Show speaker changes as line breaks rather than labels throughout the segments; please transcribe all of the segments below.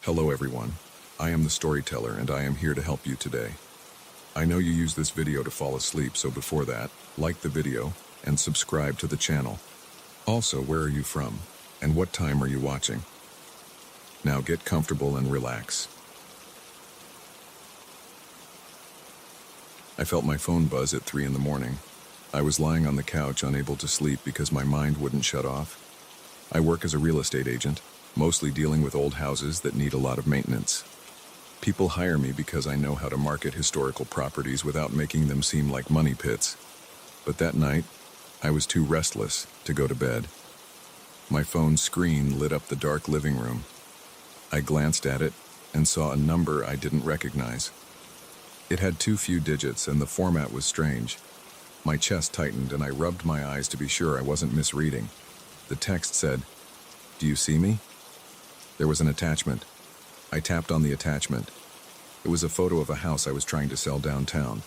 Hello everyone, I am the storyteller and I am here to help you today. I know you use this video to fall asleep, so before that, like the video and subscribe to the channel. Also, where are you from and what time are you watching? Now get comfortable and relax. I felt my phone buzz at 3 in the morning. I was lying on the couch unable to sleep because my mind wouldn't shut off. I work as a real estate agent, mostly dealing with old houses that need a lot of maintenance. People hire me because I know how to market historical properties without making them seem like money pits. But that night, I was too restless to go to bed. My phone's screen lit up the dark living room. I glanced at it and saw a number I didn't recognize. It had too few digits and the format was strange. My chest tightened and I rubbed my eyes to be sure I wasn't misreading. The text said, "Do you see me?" There was an attachment. I tapped on the attachment. It was a photo of a house I was trying to sell downtown.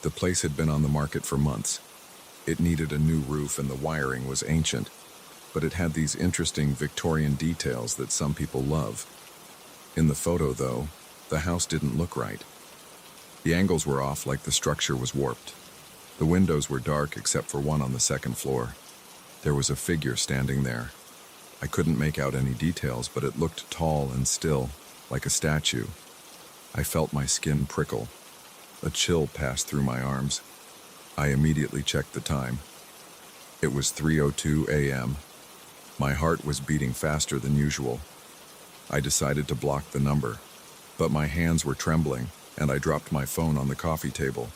The place had been on the market for months. It needed a new roof and the wiring was ancient, but it had these interesting Victorian details that some people love. In the photo, though, the house didn't look right. The angles were off, like the structure was warped. The windows were dark except for one on the second floor. There was a figure standing there. I couldn't make out any details, but it looked tall and still, like a statue. I felt my skin prickle. A chill passed through my arms. I immediately checked the time. It was 3:02 a.m. My heart was beating faster than usual. I decided to block the number, but my hands were trembling, and I dropped my phone on the coffee table.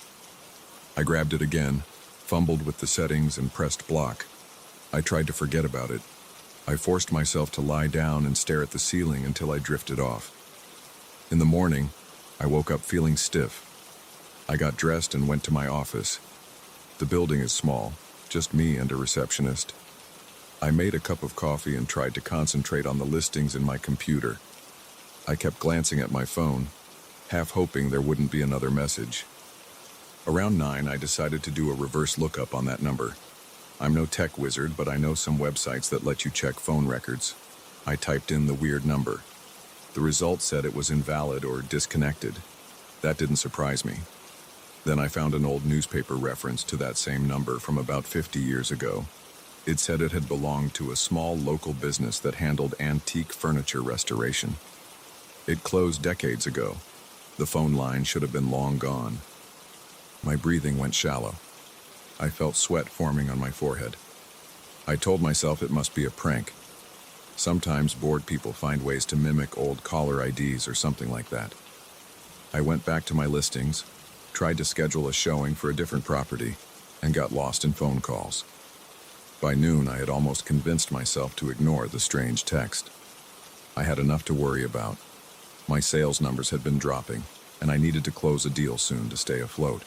I grabbed it again, fumbled with the settings, and pressed block. I tried to forget about it. I forced myself to lie down and stare at the ceiling until I drifted off. In the morning, I woke up feeling stiff. I got dressed and went to my office. The building is small, just me and a receptionist. I made a cup of coffee and tried to concentrate on the listings in my computer. I kept glancing at my phone, half hoping there wouldn't be another message. Around 9, I decided to do a reverse lookup on that number. I'm no tech wizard, but I know some websites that let you check phone records. I typed in the weird number. The result said it was invalid or disconnected. That didn't surprise me. Then I found an old newspaper reference to that same number from about 50 years ago. It said it had belonged to a small local business that handled antique furniture restoration. It closed decades ago. The phone line should have been long gone. My breathing went shallow. I felt sweat forming on my forehead. I told myself it must be a prank. Sometimes bored people find ways to mimic old caller IDs or something like that. I went back to my listings, tried to schedule a showing for a different property, and got lost in phone calls. By noon, I had almost convinced myself to ignore the strange text. I had enough to worry about. My sales numbers had been dropping, and I needed to close a deal soon to stay afloat.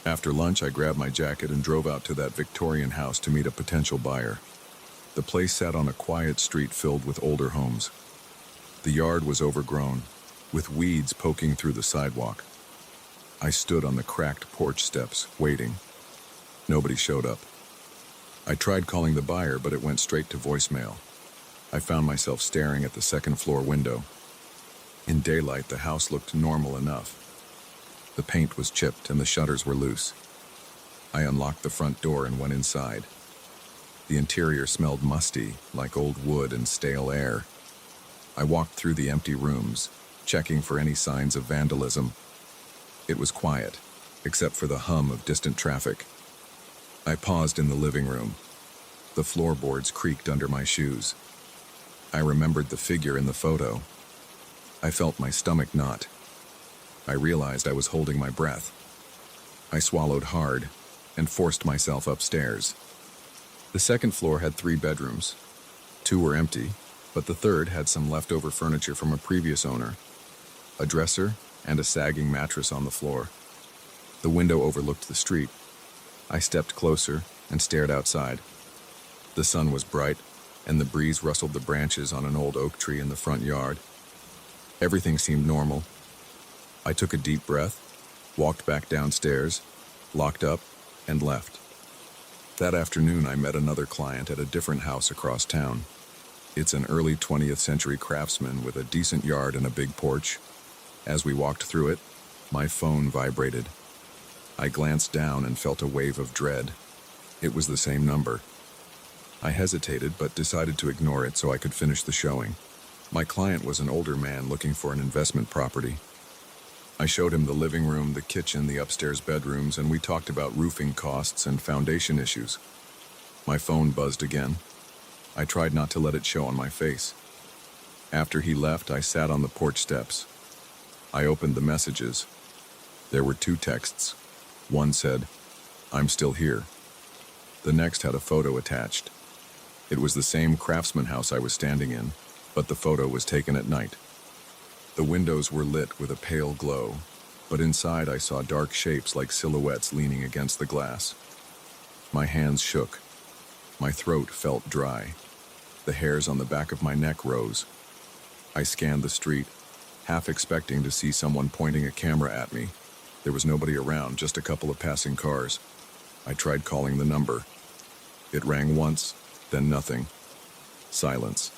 After lunch, I grabbed my jacket and drove out to that Victorian house to meet a potential buyer. The place sat on a quiet street filled with older homes. The yard was overgrown, with weeds poking through the sidewalk. I stood on the cracked porch steps, waiting. Nobody showed up. I tried calling the buyer, but it went straight to voicemail. I found myself staring at the second-floor window. In daylight, the house looked normal enough. The paint was chipped and the shutters were loose. I unlocked the front door and went inside. The interior smelled musty, like old wood and stale air. I walked through the empty rooms, checking for any signs of vandalism. It was quiet, except for the hum of distant traffic. I paused in the living room. The floorboards creaked under my shoes. I remembered the figure in the photo. I felt my stomach knot. I realized I was holding my breath. I swallowed hard and forced myself upstairs. The second floor had 3 bedrooms. 2 were empty, but the third had some leftover furniture from a previous owner. A dresser and a sagging mattress on the floor. The window overlooked the street. I stepped closer and stared outside. The sun was bright, and the breeze rustled the branches on an old oak tree in the front yard. Everything seemed normal. I took a deep breath, walked back downstairs, locked up, and left. That afternoon, I met another client at a different house across town. It's an early 20th century craftsman with a decent yard and a big porch. As we walked through it, my phone vibrated. I glanced down and felt a wave of dread. It was the same number. I hesitated but decided to ignore it so I could finish the showing. My client was an older man looking for an investment property. I showed him the living room, the kitchen, the upstairs bedrooms, and we talked about roofing costs and foundation issues. My phone buzzed again. I tried not to let it show on my face. After he left, I sat on the porch steps. I opened the messages. There were 2 texts. One said, "I'm still here." The next had a photo attached. It was the same craftsman house I was standing in, but the photo was taken at night. The windows were lit with a pale glow, but inside I saw dark shapes like silhouettes leaning against the glass. My hands shook. My throat felt dry. The hairs on the back of my neck rose. I scanned the street, half expecting to see someone pointing a camera at me. There was nobody around, just a couple of passing cars. I tried calling the number. It rang once, then nothing. Silence.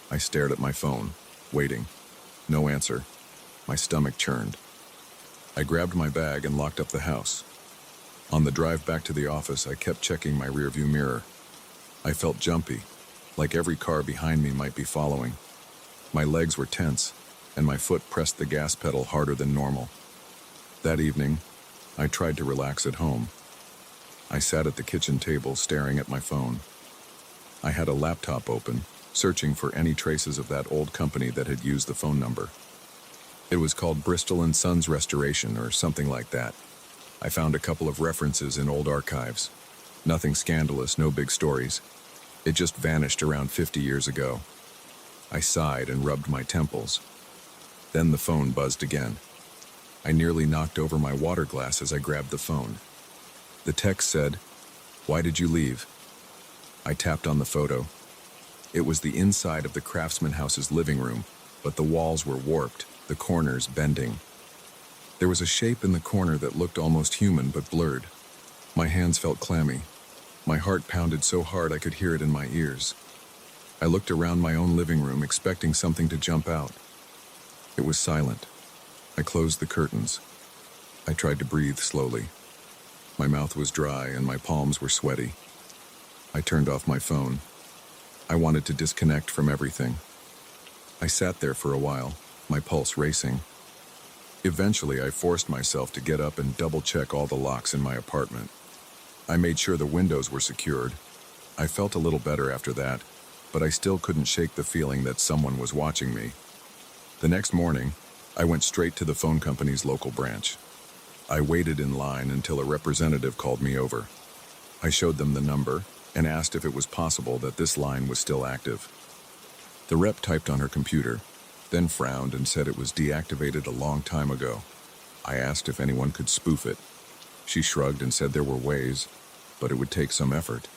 I stared at my phone, waiting. No answer. My stomach churned. I grabbed my bag and locked up the house. On the drive back to the office, I kept checking my rearview mirror. I felt jumpy, like every car behind me might be following. My legs were tense, and my foot pressed the gas pedal harder than normal. That evening, I tried to relax at home. I sat at the kitchen table staring at my phone. I had a laptop open, searching for any traces of that old company that had used the phone number. It was called Bristol & Sons Restoration or something like that. I found a couple of references in old archives. Nothing scandalous, no big stories. It just vanished around 50 years ago. I sighed and rubbed my temples. Then the phone buzzed again. I nearly knocked over my water glass as I grabbed the phone. The text said, "Why did you leave?" I tapped on the photo. It was the inside of the craftsman house's living room, but the walls were warped, the corners bending. There was a shape in the corner that looked almost human but blurred. My hands felt clammy. My heart pounded so hard I could hear it in my ears. I looked around my own living room expecting something to jump out. It was silent. I closed the curtains. I tried to breathe slowly. My mouth was dry and my palms were sweaty. I turned off my phone. I wanted to disconnect from everything. I sat there for a while, my pulse racing. Eventually, I forced myself to get up and double-check all the locks in my apartment. I made sure the windows were secured. I felt a little better after that, but I still couldn't shake the feeling that someone was watching me. The next morning, I went straight to the phone company's local branch. I waited in line until a representative called me over. I showed them the number and asked if it was possible that this line was still active. The rep typed on her computer, then frowned and said it was deactivated a long time ago. I asked if anyone could spoof it. She shrugged and said there were ways, but it would take some effort.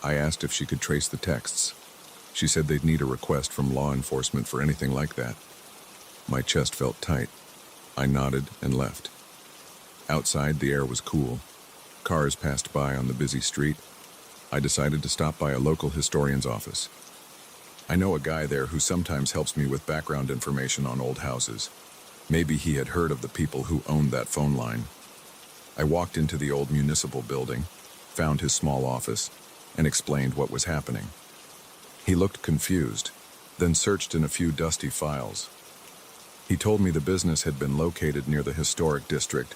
I asked if she could trace the texts. She said they'd need a request from law enforcement for anything like that. My chest felt tight. I nodded and left. Outside, the air was cool. Cars passed by on the busy street. I decided to stop by a local historian's office. I know a guy there who sometimes helps me with background information on old houses. Maybe he had heard of the people who owned that phone line. I walked into the old municipal building, found his small office, and explained what was happening. He looked confused, then searched in a few dusty files. He told me the business had been located near the historic district,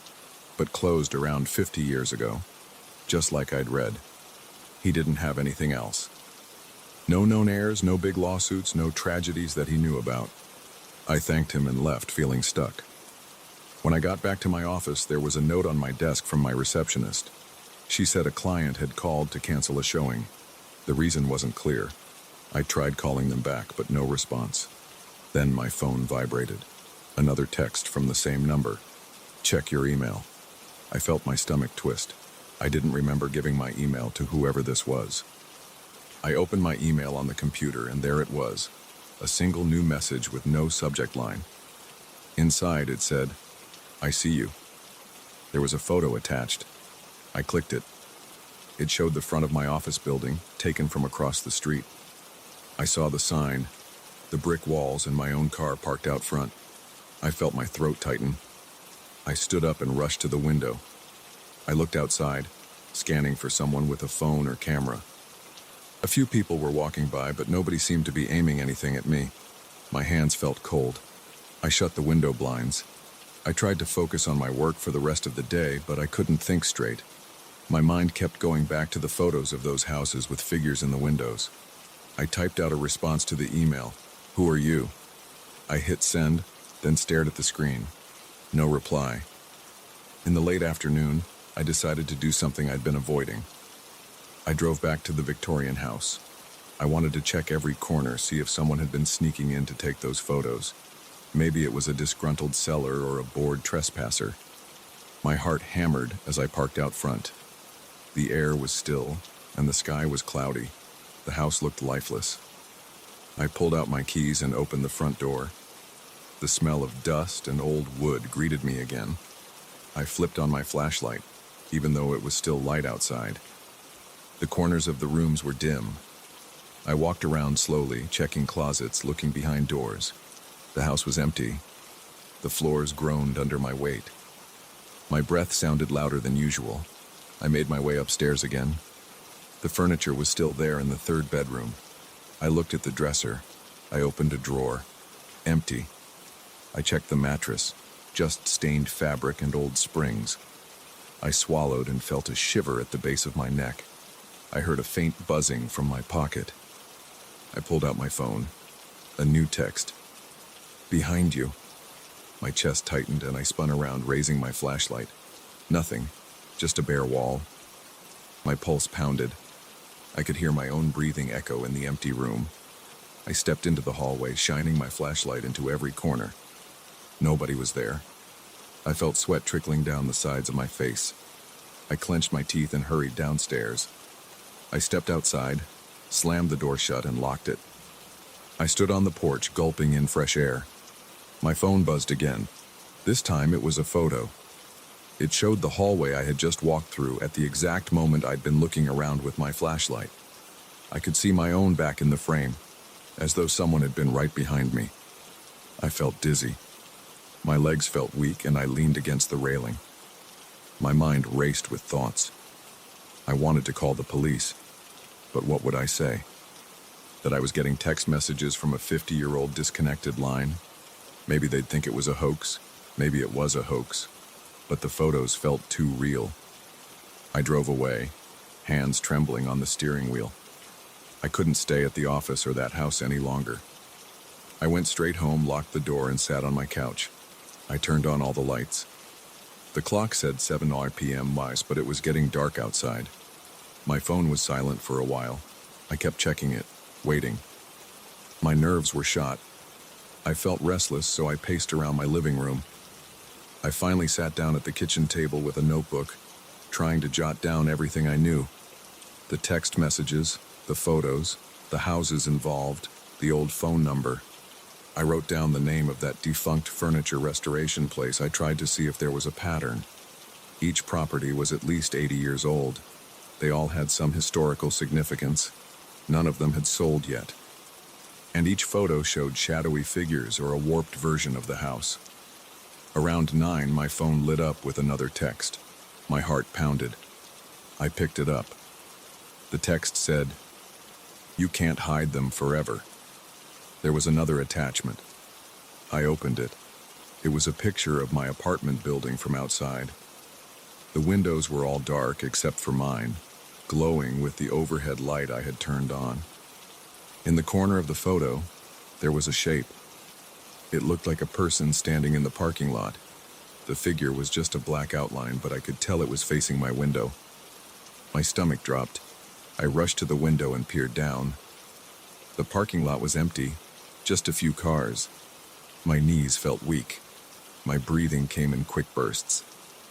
but closed around 50 years ago, just like I'd read. He didn't have anything else. No known heirs, no big lawsuits, no tragedies that he knew about. I thanked him and left, feeling stuck. When I got back to my office, there was a note on my desk from my receptionist. She said a client had called to cancel a showing. The reason wasn't clear. I tried calling them back, but no response. Then my phone vibrated. Another text from the same number. "Check your email." I felt my stomach twist. I didn't remember giving my email to whoever this was. I opened my email on the computer, and there it was. A single new message with no subject line. Inside it said, "I see you." There was a photo attached. I clicked it. It showed the front of my office building, taken from across the street. I saw the sign, the brick walls, and my own car parked out front. I felt my throat tighten. I stood up and rushed to the window. I looked outside, scanning for someone with a phone or camera. A few people were walking by, but nobody seemed to be aiming anything at me. My hands felt cold. I shut the window blinds. I tried to focus on my work for the rest of the day, but I couldn't think straight. My mind kept going back to the photos of those houses with figures in the windows. I typed out a response to the email. "Who are you?" I hit send, then stared at the screen. No reply. In the late afternoon, I decided to do something I'd been avoiding. I drove back to the Victorian house. I wanted to check every corner, see if someone had been sneaking in to take those photos. Maybe it was a disgruntled seller or a bored trespasser. My heart hammered as I parked out front. The air was still, and the sky was cloudy. The house looked lifeless. I pulled out my keys and opened the front door. The smell of dust and old wood greeted me again. I flipped on my flashlight, even though it was still light outside. The corners of the rooms were dim. I walked around slowly, checking closets, looking behind doors. The house was empty. The floors groaned under my weight. My breath sounded louder than usual. I made my way upstairs again. The furniture was still there in the third bedroom. I looked at the dresser. I opened a drawer. Empty. I checked the mattress. Just stained fabric and old springs. I swallowed and felt a shiver at the base of my neck. I heard a faint buzzing from my pocket. I pulled out my phone. A new text. "Behind you." My chest tightened and I spun around, raising my flashlight. Nothing. Just a bare wall. My pulse pounded. I could hear my own breathing echo in the empty room. I stepped into the hallway, shining my flashlight into every corner. Nobody was there. I felt sweat trickling down the sides of my face. I clenched my teeth and hurried downstairs. I stepped outside, slammed the door shut, and locked it. I stood on the porch, gulping in fresh air. My phone buzzed again. This time it was a photo. It showed the hallway I had just walked through at the exact moment I'd been looking around with my flashlight. I could see my own back in the frame, as though someone had been right behind me. I felt dizzy. My legs felt weak and I leaned against the railing. My mind raced with thoughts. I wanted to call the police, but what would I say? That I was getting text messages from a 50-year-old disconnected line? Maybe they'd think it was a hoax. Maybe it was a hoax. But the photos felt too real. I drove away, hands trembling on the steering wheel. I couldn't stay at the office or that house any longer. I went straight home, locked the door, and sat on my couch. I turned on all the lights. The clock said 7 p.m., but it was getting dark outside. My phone was silent for a while. I kept checking it, waiting. My nerves were shot. I felt restless, so I paced around my living room. I finally sat down at the kitchen table with a notebook, trying to jot down everything I knew. The text messages, the photos, the houses involved, the old phone number. I wrote down the name of that defunct furniture restoration place. I tried to see if there was a pattern. Each property was at least 80 years old. They all had some historical significance. None of them had sold yet. And each photo showed shadowy figures or a warped version of the house. Around 9, my phone lit up with another text. My heart pounded. I picked it up. The text said, "You can't hide them forever." There was another attachment. I opened it. It was a picture of my apartment building from outside. The windows were all dark except for mine, glowing with the overhead light I had turned on. In the corner of the photo, there was a shape. It looked like a person standing in the parking lot. The figure was just a black outline, but I could tell it was facing my window. My stomach dropped. I rushed to the window and peered down. The parking lot was empty, just a few cars. My knees felt weak. My breathing came in quick bursts.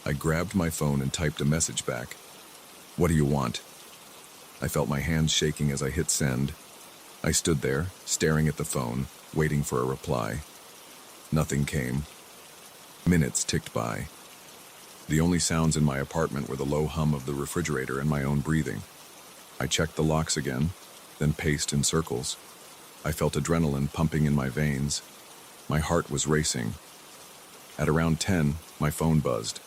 I grabbed my phone and typed a message back. "What do you want?" I felt my hands shaking as I hit send. I stood there, staring at the phone, waiting for a reply. Nothing came. Minutes ticked by. The only sounds in my apartment were the low hum of the refrigerator and my own breathing. I checked the locks again, then paced in circles. I felt adrenaline pumping in my veins. My heart was racing. At around 10, my phone buzzed.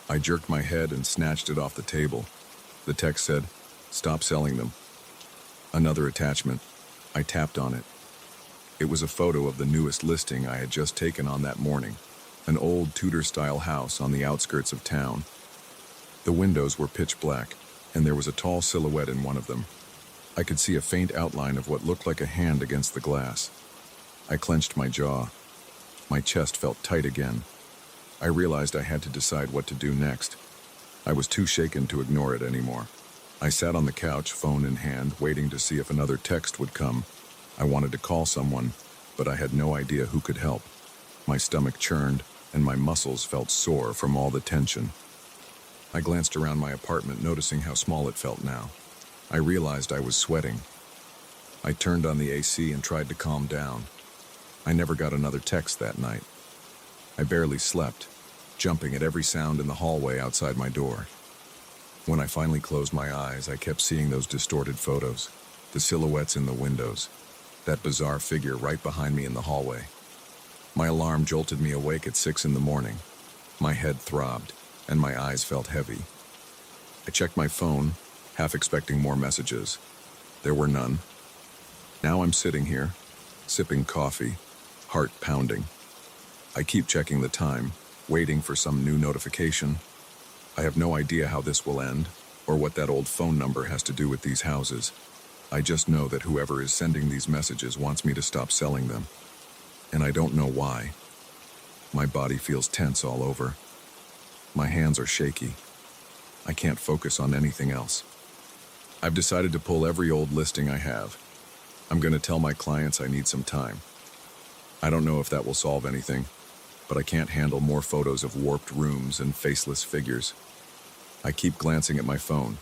I jerked my head and snatched it off the table. The text said, "Stop selling them." Another attachment. I tapped on it. It was a photo of the newest listing I had just taken on that morning, an old Tudor-style house on the outskirts of town. The windows were pitch black, and there was a tall silhouette in one of them. I could see a faint outline of what looked like a hand against the glass. I clenched my jaw. My chest felt tight again. I realized I had to decide what to do next. I was too shaken to ignore it anymore. I sat on the couch, phone in hand, waiting to see if another text would come. I wanted to call someone, but I had no idea who could help. My stomach churned, and my muscles felt sore from all the tension. I glanced around my apartment, noticing how small it felt now. I realized I was sweating. I turned on the AC and tried to calm down. I never got another text that night. I barely slept, jumping at every sound in the hallway outside my door. When I finally closed my eyes, I kept seeing those distorted photos, the silhouettes in the windows, that bizarre figure right behind me in the hallway. My alarm jolted me awake at 6 in the morning. My head throbbed, and my eyes felt heavy. I checked my phone, half expecting more messages. There were none. Now I'm sitting here, sipping coffee, heart pounding. I keep checking the time, waiting for some new notification. I have no idea how this will end, or what that old phone number has to do with these houses. I just know that whoever is sending these messages wants me to stop selling them. And I don't know why. My body feels tense all over. My hands are shaky. I can't focus on anything else. I've decided to pull every old listing I have. I'm going to tell my clients I need some time. I don't know if that will solve anything, but I can't handle more photos of warped rooms and faceless figures. I keep glancing at my phone,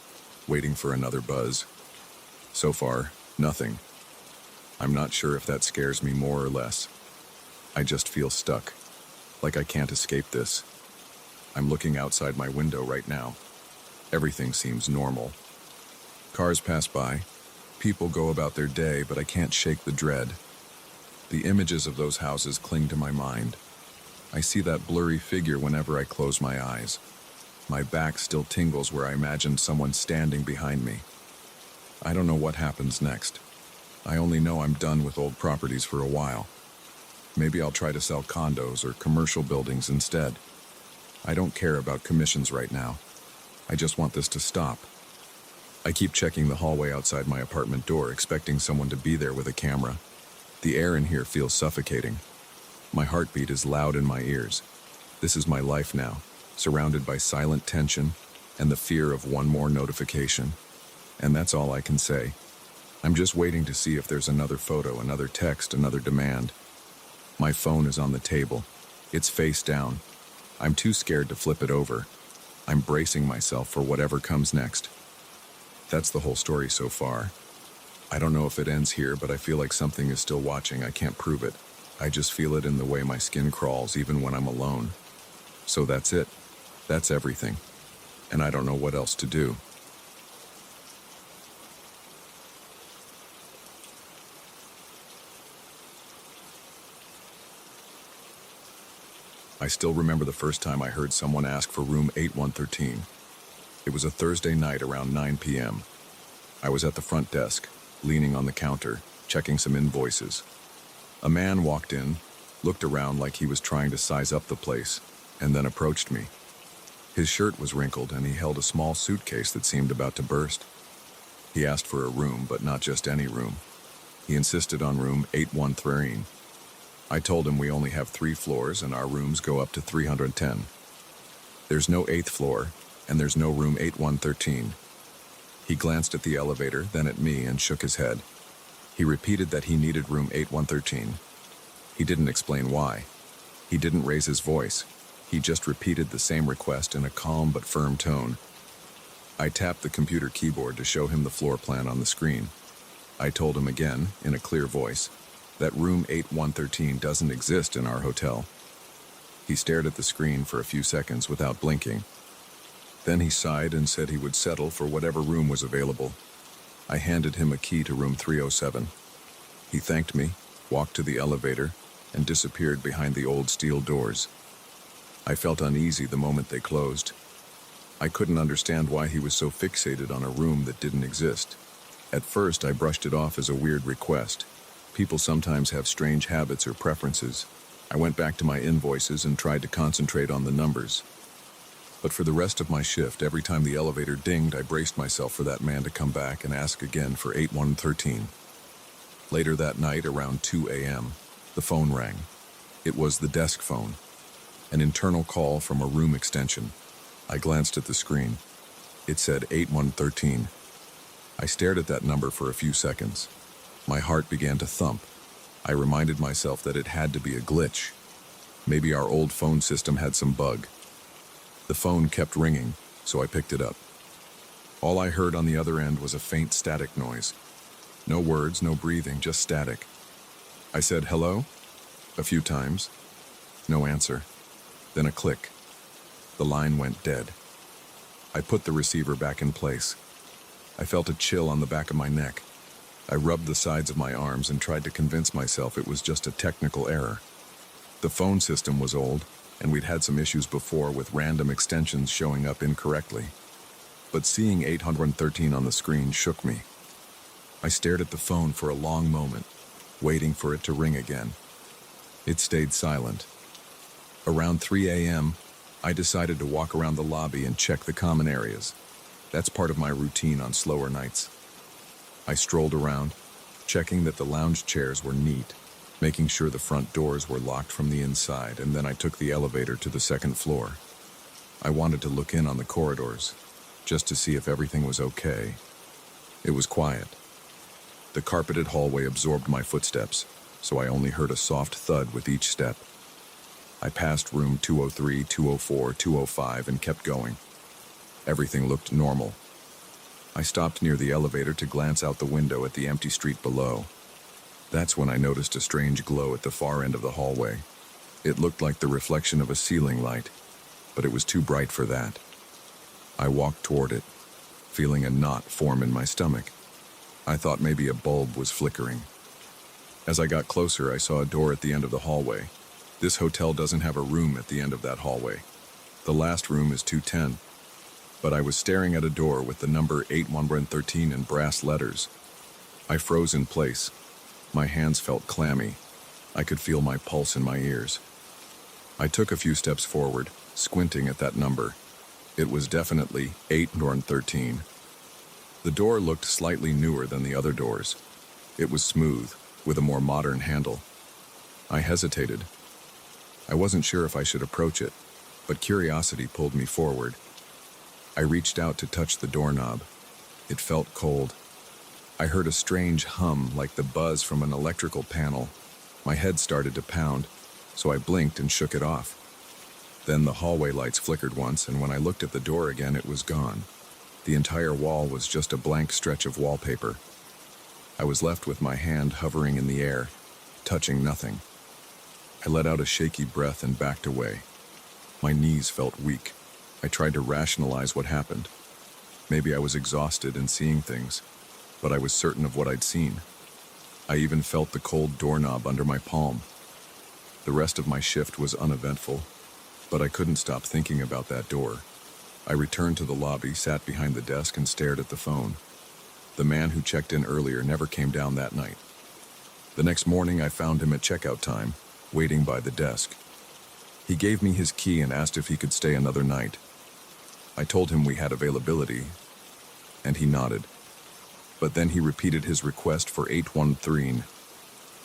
waiting for another buzz. So far, nothing. I'm not sure if that scares me more or less. I just feel stuck, like I can't escape this. I'm looking outside my window right now. Everything seems normal. Cars pass by. People go about their day, but I can't shake the dread. The images of those houses cling to my mind. I see that blurry figure whenever I close my eyes. My back still tingles where I imagine someone standing behind me. I don't know what happens next. I only know I'm done with old properties for a while. Maybe I'll try to sell condos or commercial buildings instead. I don't care about commissions right now. I just want this to stop. I keep checking the hallway outside my apartment door, expecting someone to be there with a camera. The air in here feels suffocating. My heartbeat is loud in my ears. This is my life now, surrounded by silent tension and the fear of one more notification. And that's all I can say. I'm just waiting to see if there's another photo, another text, another demand. My phone is on the table. It's face down. I'm too scared to flip it over. I'm bracing myself for whatever comes next. That's the whole story so far. I don't know if it ends here, but I feel like something is still watching. I can't prove it. I just feel it in the way my skin crawls, even when I'm alone. So that's it. That's everything. And I don't know what else to do. I still remember the first time I heard someone ask for room 8113. It was a Thursday night around 9 p.m. I was at the front desk, leaning on the counter, checking some invoices. A man walked in, looked around like he was trying to size up the place, and then approached me. His shirt was wrinkled and he held a small suitcase that seemed about to burst. He asked for a room, but not just any room. He insisted on room 813. I told him we only have 3 floors and our rooms go up to 310. There's no 8th floor, and there's no room 8113. He glanced at the elevator, then at me, and shook his head. He repeated that he needed room 8113. He didn't explain why. He didn't raise his voice. He just repeated the same request in a calm but firm tone. I tapped the computer keyboard to show him the floor plan on the screen. I told him again, in a clear voice, that room 8113 doesn't exist in our hotel. He stared at the screen for a few seconds without blinking. Then he sighed and said he would settle for whatever room was available. I handed him a key to room 307. He thanked me, walked to the elevator, and disappeared behind the old steel doors. I felt uneasy the moment they closed. I couldn't understand why he was so fixated on a room that didn't exist. At first, I brushed it off as a weird request. People sometimes have strange habits or preferences. I went back to my invoices and tried to concentrate on the numbers. But for the rest of my shift, every time the elevator dinged, I braced myself for that man to come back and ask again for 8113. Later that night, around 2 a.m., the phone rang. It was the desk phone, an internal call from a room extension. I glanced at the screen. It said 8113. I stared at that number for a few seconds. My heart began to thump. I reminded myself that it had to be a glitch. Maybe our old phone system had some bug. The phone kept ringing, so I picked it up. All I heard on the other end was a faint static noise. No words, no breathing, just static. I said, "Hello?" a few times. No answer. Then a click. The line went dead. I put the receiver back in place. I felt a chill on the back of my neck. I rubbed the sides of my arms and tried to convince myself it was just a technical error. The phone system was old, and we'd had some issues before with random extensions showing up incorrectly. But seeing 813 on the screen shook me. I stared at the phone for a long moment, waiting for it to ring again. It stayed silent. Around 3 a.m., I decided to walk around the lobby and check the common areas. That's part of my routine on slower nights. I strolled around, checking that the lounge chairs were neat, making sure the front doors were locked from the inside, and then I took the elevator to the second floor. I wanted to look in on the corridors, just to see if everything was okay. It was quiet. The carpeted hallway absorbed my footsteps, so I only heard a soft thud with each step. I passed room 203, 204, 205, and kept going. Everything looked normal. I stopped near the elevator to glance out the window at the empty street below. That's when I noticed a strange glow at the far end of the hallway. It looked like the reflection of a ceiling light, but it was too bright for that. I walked toward it, feeling a knot form in my stomach. I thought maybe a bulb was flickering. As I got closer, I saw a door at the end of the hallway. This hotel doesn't have a room at the end of that hallway. The last room is 210. But I was staring at a door with the number 8113 in brass letters. I froze in place. My hands felt clammy. I could feel my pulse in my ears. I took a few steps forward, squinting at that number. It was definitely 8113. The door looked slightly newer than the other doors. It was smooth, with a more modern handle. I hesitated. I wasn't sure if I should approach it, but curiosity pulled me forward. I reached out to touch the doorknob. It felt cold. I heard a strange hum like the buzz from an electrical panel. My head started to pound, so I blinked and shook it off. Then the hallway lights flickered once, and when I looked at the door again, it was gone. The entire wall was just a blank stretch of wallpaper. I was left with my hand hovering in the air, touching nothing. I let out a shaky breath and backed away. My knees felt weak. I tried to rationalize what happened. Maybe I was exhausted and seeing things, but I was certain of what I'd seen. I even felt the cold doorknob under my palm. The rest of my shift was uneventful, but I couldn't stop thinking about that door. I returned to the lobby, sat behind the desk, and stared at the phone. The man who checked in earlier never came down that night. The next morning, I found him at checkout time, waiting by the desk. He gave me his key and asked if he could stay another night. I told him we had availability, and he nodded. But then he repeated his request for 813.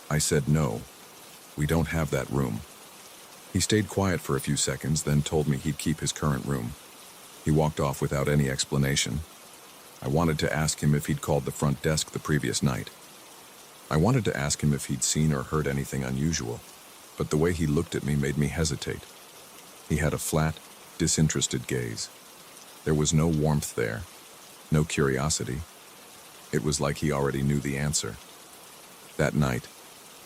I said no. We don't have that room. He stayed quiet for a few seconds, then told me he'd keep his current room. He walked off without any explanation. I wanted to ask him if he'd called the front desk the previous night. I wanted to ask him if he'd seen or heard anything unusual, but the way he looked at me made me hesitate. He had a flat, disinterested gaze. There was no warmth there, no curiosity. It was like he already knew the answer. That night,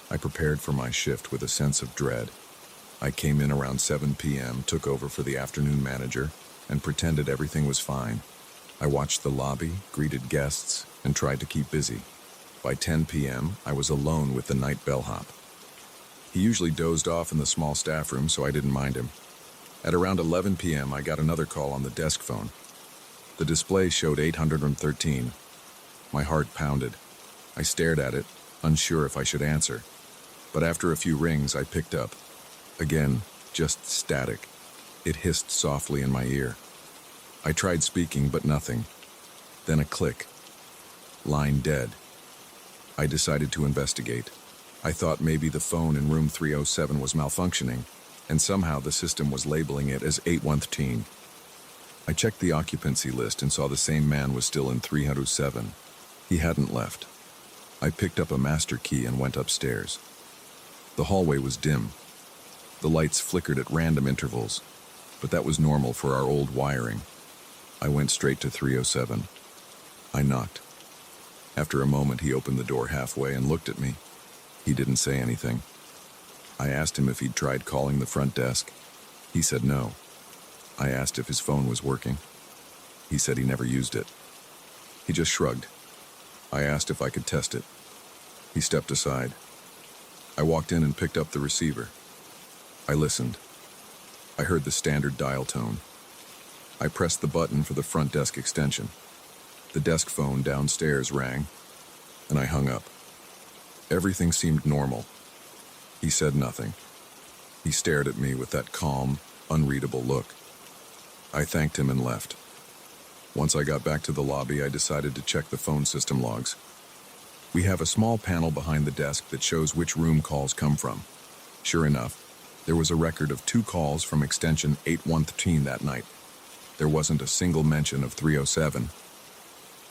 I prepared for my shift with a sense of dread. I came in around 7 p.m., took over for the afternoon manager, and pretended everything was fine. I watched the lobby, greeted guests, and tried to keep busy. By 10 p.m., I was alone with the night bellhop. He usually dozed off in the small staff room, so I didn't mind him. At around 11 p.m., I got another call on the desk phone. The display showed 813. My heart pounded. I stared at it, unsure if I should answer. But after a few rings, I picked up. Again, just static. It hissed softly in my ear. I tried speaking, but nothing. Then a click. Line dead. I decided to investigate. I thought maybe the phone in room 307 was malfunctioning, and somehow the system was labeling it as 813. I checked the occupancy list and saw the same man was still in 307. He hadn't left. I picked up a master key and went upstairs. The hallway was dim. The lights flickered at random intervals, but that was normal for our old wiring. I went straight to 307. I knocked. After a moment, he opened the door halfway and looked at me. He didn't say anything. I asked him if he'd tried calling the front desk. He said no. I asked if his phone was working. He said he never used it. He just shrugged. I asked if I could test it. He stepped aside. I walked in and picked up the receiver. I listened. I heard the standard dial tone. I pressed the button for the front desk extension. The desk phone downstairs rang, and I hung up. Everything seemed normal. He said nothing. He stared at me with that calm, unreadable look. I thanked him and left. Once I got back to the lobby, I decided to check the phone system logs. We have a small panel behind the desk that shows which room calls come from. Sure enough, there was a record of 2 calls from extension 813 that night. There wasn't a single mention of 307.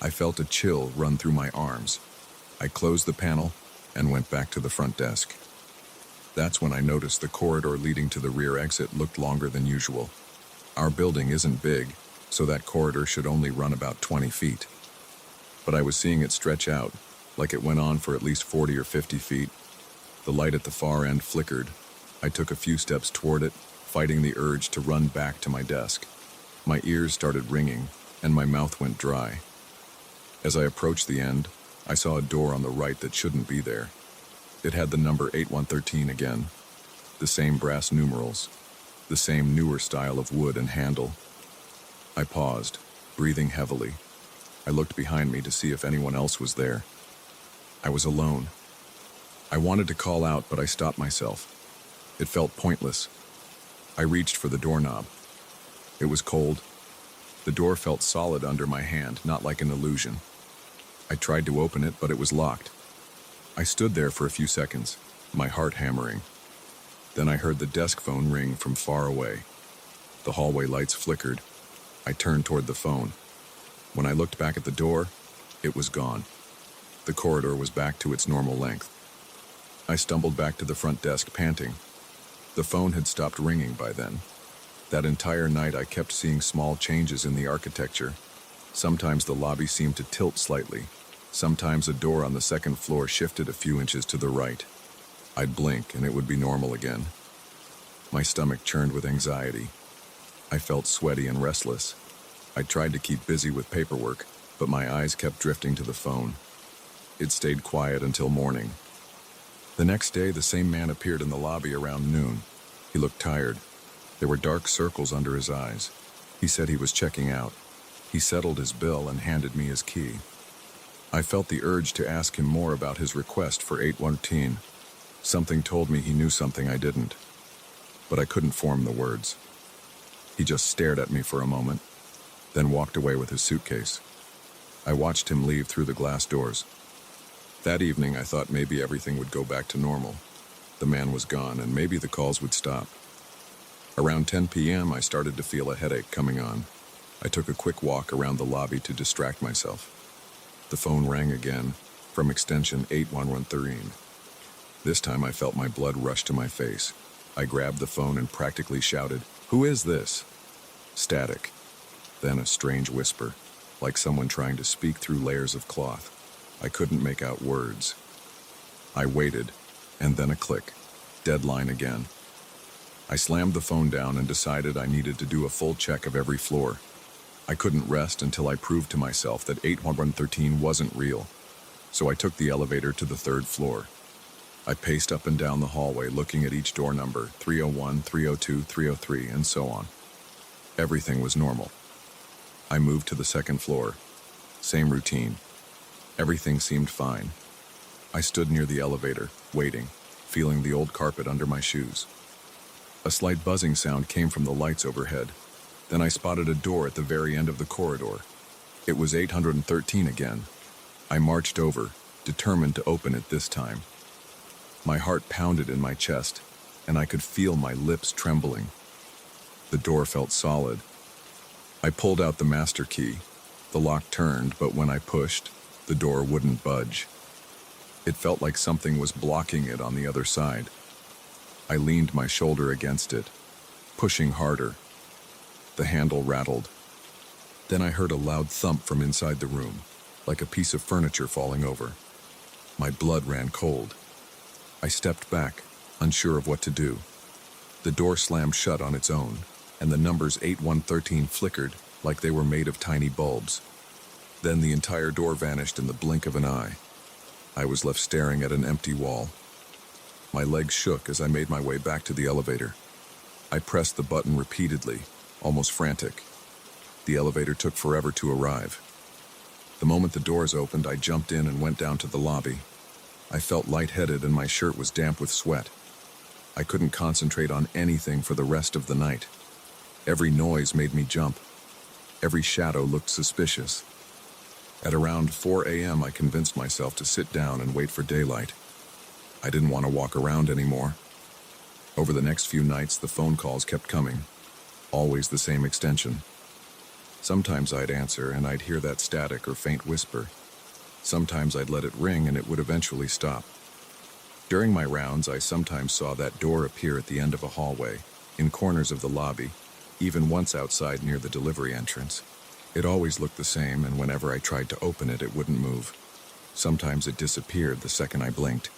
I felt a chill run through my arms. I closed the panel and went back to the front desk. That's when I noticed the corridor leading to the rear exit looked longer than usual. Our building isn't big, so that corridor should only run about 20 feet. But I was seeing it stretch out, like it went on for at least 40 or 50 feet. The light at the far end flickered. I took a few steps toward it, fighting the urge to run back to my desk. My ears started ringing, and my mouth went dry. As I approached the end, I saw a door on the right that shouldn't be there. It had the number 8113 again. The same brass numerals. The same newer style of wood and handle. I paused, breathing heavily. I looked behind me to see if anyone else was there. I was alone. I wanted to call out, but I stopped myself. It felt pointless. I reached for the doorknob. It was cold. The door felt solid under my hand, not like an illusion. I tried to open it, but it was locked. I stood there for a few seconds, my heart hammering. Then I heard the desk phone ring from far away. The hallway lights flickered. I turned toward the phone. When I looked back at the door, it was gone. The corridor was back to its normal length. I stumbled back to the front desk, panting. The phone had stopped ringing by then. That entire night I kept seeing small changes in the architecture. Sometimes the lobby seemed to tilt slightly. Sometimes a door on the second floor shifted a few inches to the right. I'd blink and it would be normal again. My stomach churned with anxiety. I felt sweaty and restless. I tried to keep busy with paperwork, but my eyes kept drifting to the phone. It stayed quiet until morning. The next day, the same man appeared in the lobby around noon. He looked tired. There were dark circles under his eyes. He said he was checking out. He settled his bill and handed me his key. I felt the urge to ask him more about his request for 813. Something told me he knew something I didn't, but I couldn't form the words. He just stared at me for a moment, then walked away with his suitcase. I watched him leave through the glass doors. That evening, I thought maybe everything would go back to normal. The man was gone, and maybe the calls would stop. Around 10 p.m., I started to feel a headache coming on. I took a quick walk around the lobby to distract myself. The phone rang again, from extension 8113. This time I felt my blood rush to my face. I grabbed the phone and practically shouted, "Who is this?" Static. Then a strange whisper, like someone trying to speak through layers of cloth. I couldn't make out words. I waited, and then a click. Deadline again. I slammed the phone down and decided I needed to do a full check of every floor. I couldn't rest until I proved to myself that 8113 wasn't real. so I took the elevator to the third floor. I paced up and down the hallway looking at each door number, 301, 302, 303, and so on. Everything was normal. I moved to the second floor. Same routine. Everything seemed fine. I stood near the elevator, waiting, feeling the old carpet under my shoes. A slight buzzing sound came from the lights overhead. Then I spotted a door at the very end of the corridor. It was 813 again. I marched over, determined to open it this time. My heart pounded in my chest, and I could feel my lips trembling. The door felt solid. I pulled out the master key. The lock turned, but when I pushed, the door wouldn't budge. It felt like something was blocking it on the other side. I leaned my shoulder against it, pushing harder. The handle rattled. Then I heard a loud thump from inside the room, like a piece of furniture falling over. My blood ran cold. I stepped back, unsure of what to do. The door slammed shut on its own, and the numbers 8113 flickered like they were made of tiny bulbs. Then the entire door vanished in the blink of an eye. I was left staring at an empty wall. My legs shook as I made my way back to the elevator. I pressed the button repeatedly, almost frantic. The elevator took forever to arrive. The moment the doors opened, I jumped in and went down to the lobby. I felt lightheaded and my shirt was damp with sweat. I couldn't concentrate on anything for the rest of the night. Every noise made me jump. Every shadow looked suspicious. At around 4 a.m., I convinced myself to sit down and wait for daylight. I didn't want to walk around anymore. Over the next few nights, the phone calls kept coming. Always the same extension. Sometimes I'd answer and I'd hear that static or faint whisper. Sometimes I'd let it ring and it would eventually stop. During my rounds, I sometimes saw that door appear at the end of a hallway, in corners of the lobby, even once outside near the delivery entrance. It always looked the same, and whenever I tried to open it, it wouldn't move. Sometimes it disappeared the second I blinked.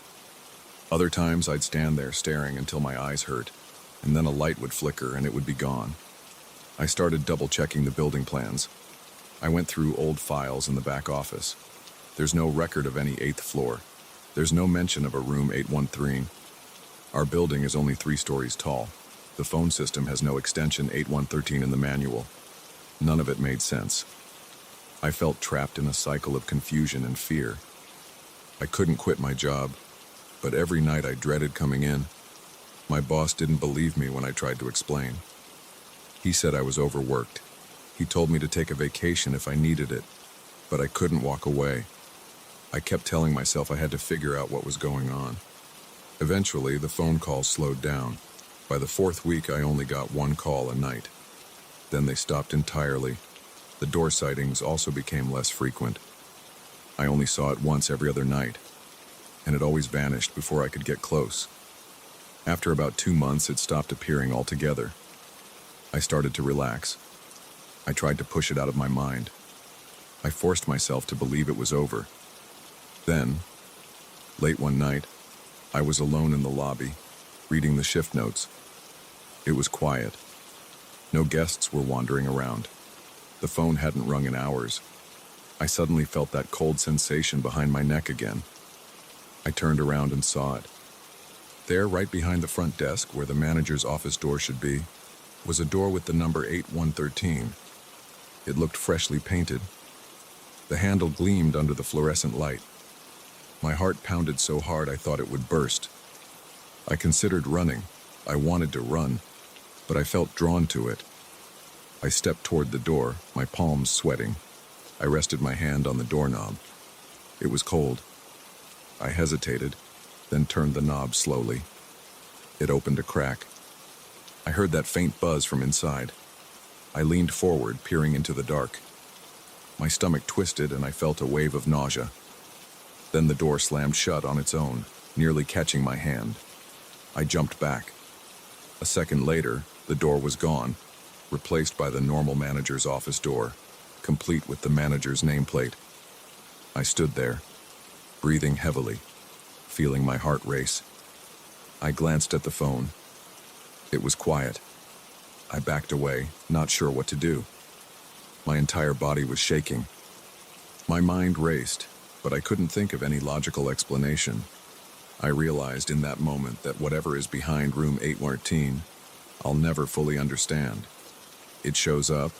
Other times I'd stand there staring until my eyes hurt, and then a light would flicker and it would be gone. I started double-checking the building plans. I went through old files in the back office. There's no record of any 8th floor. There's no mention of a room 813. Our building is only 3 stories tall. The phone system has no extension 8113 in the manual. None of it made sense. I felt trapped in a cycle of confusion and fear. I couldn't quit my job, but every night I dreaded coming in. My boss didn't believe me when I tried to explain. He said I was overworked. He told me to take a vacation if I needed it, but I couldn't walk away. I kept telling myself I had to figure out what was going on. Eventually, the phone calls slowed down. By the 4th week, I only got 1 call a night. Then they stopped entirely. The door sightings also became less frequent. I only saw it once every other night, and it always vanished before I could get close. After about 2 months, it stopped appearing altogether. I started to relax. I tried to push it out of my mind. I forced myself to believe it was over. Then, late one night, I was alone in the lobby, reading the shift notes. It was quiet. No guests were wandering around. The phone hadn't rung in hours. I suddenly felt that cold sensation behind my neck again. I turned around and saw it. There, right behind the front desk, where the manager's office door should be, was a door with the number 8113. It looked freshly painted. The handle gleamed under the fluorescent light. My heart pounded so hard I thought it would burst. I considered running. I wanted to run, but I felt drawn to it. I stepped toward the door, my palms sweating. I rested my hand on the doorknob. It was cold. I hesitated, then turned the knob slowly. It opened a crack. I heard that faint buzz from inside. I leaned forward, peering into the dark. My stomach twisted and I felt a wave of nausea. Then the door slammed shut on its own, nearly catching my hand. I jumped back. A second later, the door was gone, replaced by the normal manager's office door, complete with the manager's nameplate. I stood there, breathing heavily, feeling my heart race. I glanced at the phone. It was quiet. I backed away, not sure what to do. My entire body was shaking. My mind raced. but I couldn't think of any logical explanation. I realized in that moment that whatever is behind room 814, I'll never fully understand. It shows up,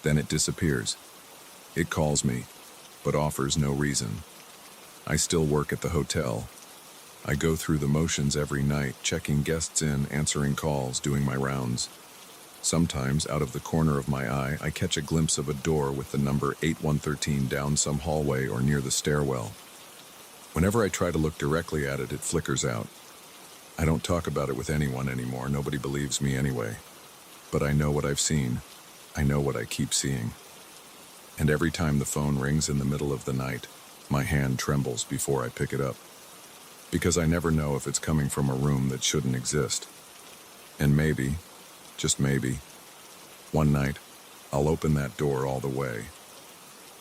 then it disappears. It calls me, but offers no reason. I still work at the hotel. I go through the motions every night, checking guests in, answering calls, doing my rounds. Sometimes, out of the corner of my eye, I catch a glimpse of a door with the number 8113 down some hallway or near the stairwell. Whenever I try to look directly at it, it flickers out. I don't talk about it with anyone anymore. Nobody believes me anyway. But I know what I've seen. I know what I keep seeing. And every time the phone rings in the middle of the night, my hand trembles before I pick it up. Because I never know if it's coming from a room that shouldn't exist. And maybe, just maybe, one night, I'll open that door all the way.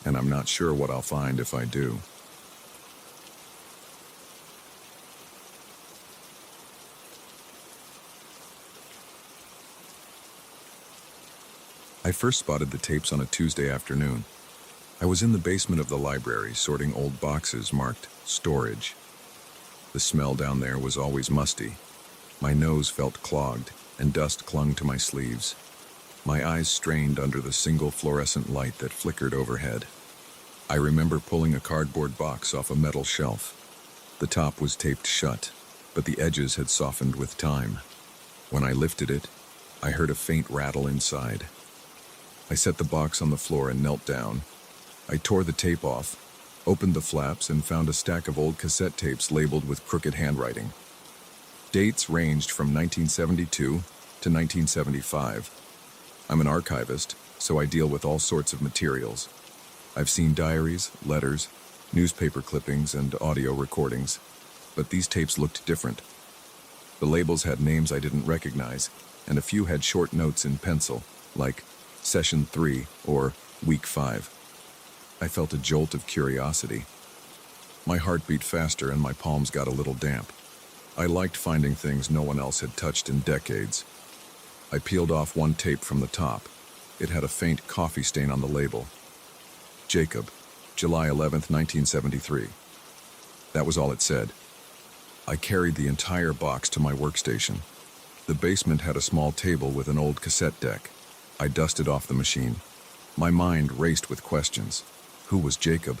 And I'm not sure what I'll find if I do. I first spotted the tapes on a Tuesday afternoon. I was in the basement of the library sorting old boxes marked storage. The smell down there was always musty. My nose felt clogged, and dust clung to my sleeves. My eyes strained under the single fluorescent light that flickered overhead. I remember pulling a cardboard box off a metal shelf. The top was taped shut, but the edges had softened with time. When I lifted it, I heard a faint rattle inside. I set the box on the floor and knelt down. I tore the tape off, opened the flaps, and found a stack of old cassette tapes labeled with crooked handwriting. Dates ranged from 1972 to 1975. I'm an archivist, so I deal with all sorts of materials. I've seen diaries, letters, newspaper clippings, and audio recordings, but these tapes looked different. The labels had names I didn't recognize, and a few had short notes in pencil, like Session 3 or Week 5. I felt a jolt of curiosity. My heart beat faster and my palms got a little damp. I liked finding things no one else had touched in decades. I peeled off one tape from the top. It had a faint coffee stain on the label. Jacob, July 11th, 1973. That was all it said. I carried the entire box to my workstation. The basement had a small table with an old cassette deck. I dusted off the machine. My mind raced with questions. Who was Jacob?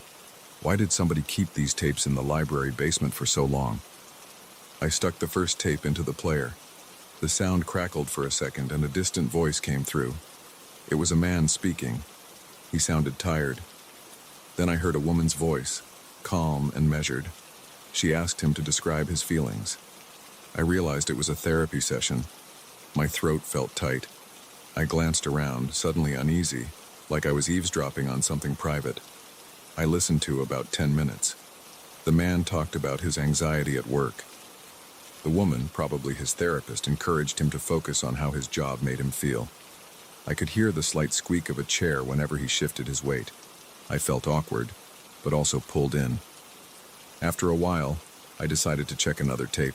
Why did somebody keep these tapes in the library basement for so long? I stuck the first tape into the player. The sound crackled for a second and a distant voice came through. It was a man speaking. He sounded tired. Then I heard a woman's voice, calm and measured. She asked him to describe his feelings. I realized it was a therapy session. My throat felt tight. I glanced around, suddenly uneasy, like I was eavesdropping on something private. I listened to about 10 minutes. The man talked about his anxiety at work. The woman, probably his therapist, encouraged him to focus on how his job made him feel. I could hear the slight squeak of a chair whenever he shifted his weight. I felt awkward, but also pulled in. After a while, I decided to check another tape.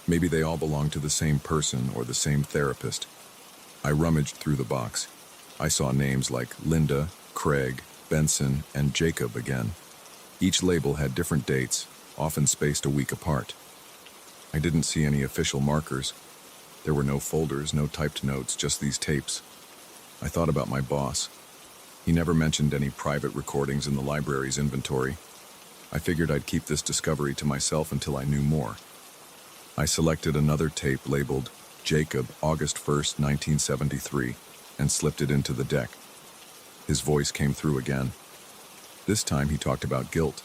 Maybe they all belonged to the same person or the same therapist. I rummaged through the box. I saw names like Linda, Craig, Benson, and Jacob again. Each label had different dates, often spaced a week apart. I didn't see any official markers. There were no folders, no typed notes, just these tapes. I thought about my boss. He never mentioned any private recordings in the library's inventory. I figured I'd keep this discovery to myself until I knew more. I selected another tape labeled Jacob, August 1st, 1973, and slipped it into the deck. His voice came through again. This time he talked about guilt.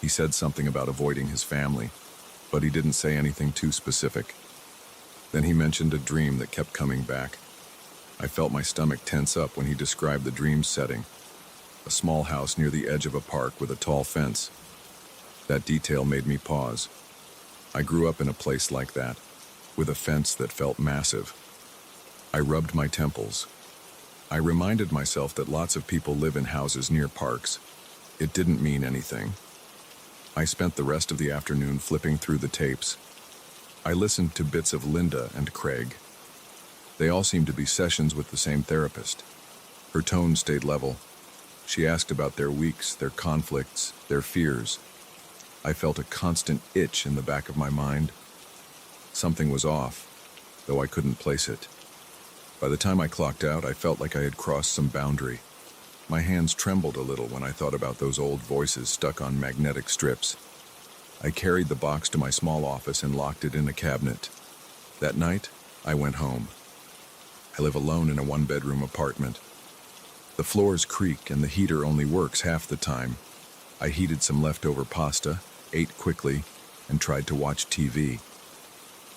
He said something about avoiding his family, but he didn't say anything too specific. Then he mentioned a dream that kept coming back. I felt my stomach tense up when he described the dream's setting. A small house near the edge of a park with a tall fence. That detail made me pause. I grew up in a place like that, with a fence that felt massive. I rubbed my temples. I reminded myself that lots of people live in houses near parks. It didn't mean anything. I spent the rest of the afternoon flipping through the tapes. I listened to bits of Linda and Craig. They all seemed to be sessions with the same therapist. Her tone stayed level. She asked about their weeks, their conflicts, their fears. I felt a constant itch in the back of my mind. Something was off, though I couldn't place it. By the time I clocked out, I felt like I had crossed some boundary. My hands trembled a little when I thought about those old voices stuck on magnetic strips. I carried the box to my small office and locked it in a cabinet. That night, I went home. I live alone in a one-bedroom apartment. The floors creak and the heater only works half the time. I heated some leftover pasta, ate quickly, and tried to watch TV.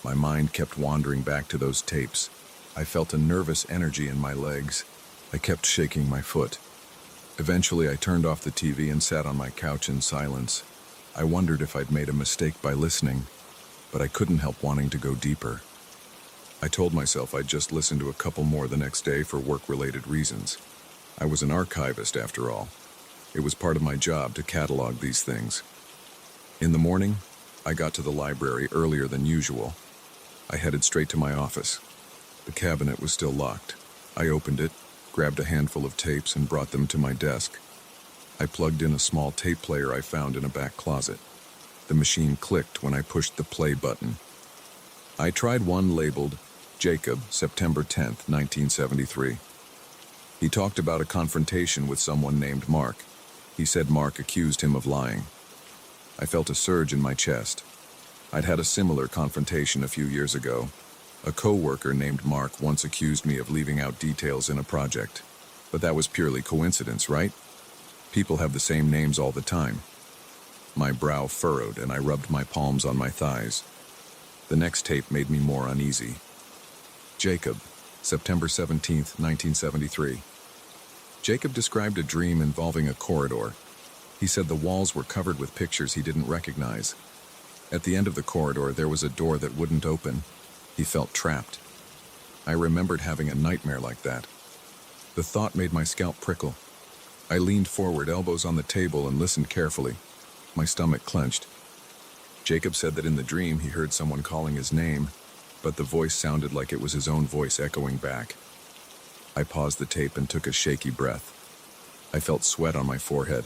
My mind kept wandering back to those tapes. I felt a nervous energy in my legs. I kept shaking my foot. Eventually, I turned off the TV and sat on my couch in silence. I wondered if I'd made a mistake by listening, but I couldn't help wanting to go deeper. I told myself I'd just listen to a couple more the next day for work-related reasons. I was an archivist, after all. It was part of my job to catalog these things. In the morning, I got to the library earlier than usual. I headed straight to my office. The cabinet was still locked. I opened it, grabbed a handful of tapes, and brought them to my desk. I plugged in a small tape player I found in a back closet. The machine clicked when I pushed the play button. I tried one labeled Jacob, September 10th, 1973. He talked about a confrontation with someone named Mark. He said Mark accused him of lying. I felt a surge in my chest. I'd had a similar confrontation a few years ago. A co-worker named Mark once accused me of leaving out details in a project. But that was purely coincidence, right? People have the same names all the time. My brow furrowed and I rubbed my palms on my thighs. The next tape made me more uneasy. Jacob, September 17th, 1973. Jacob described a dream involving a corridor. He said the walls were covered with pictures he didn't recognize. At the end of the corridor, there was a door that wouldn't open. He felt trapped. I remembered having a nightmare like that. The thought made my scalp prickle. I leaned forward, elbows on the table, and listened carefully. My stomach clenched. Jacob said that in the dream he heard someone calling his name, but the voice sounded like it was his own voice echoing back. I paused the tape and took a shaky breath. I felt sweat on my forehead.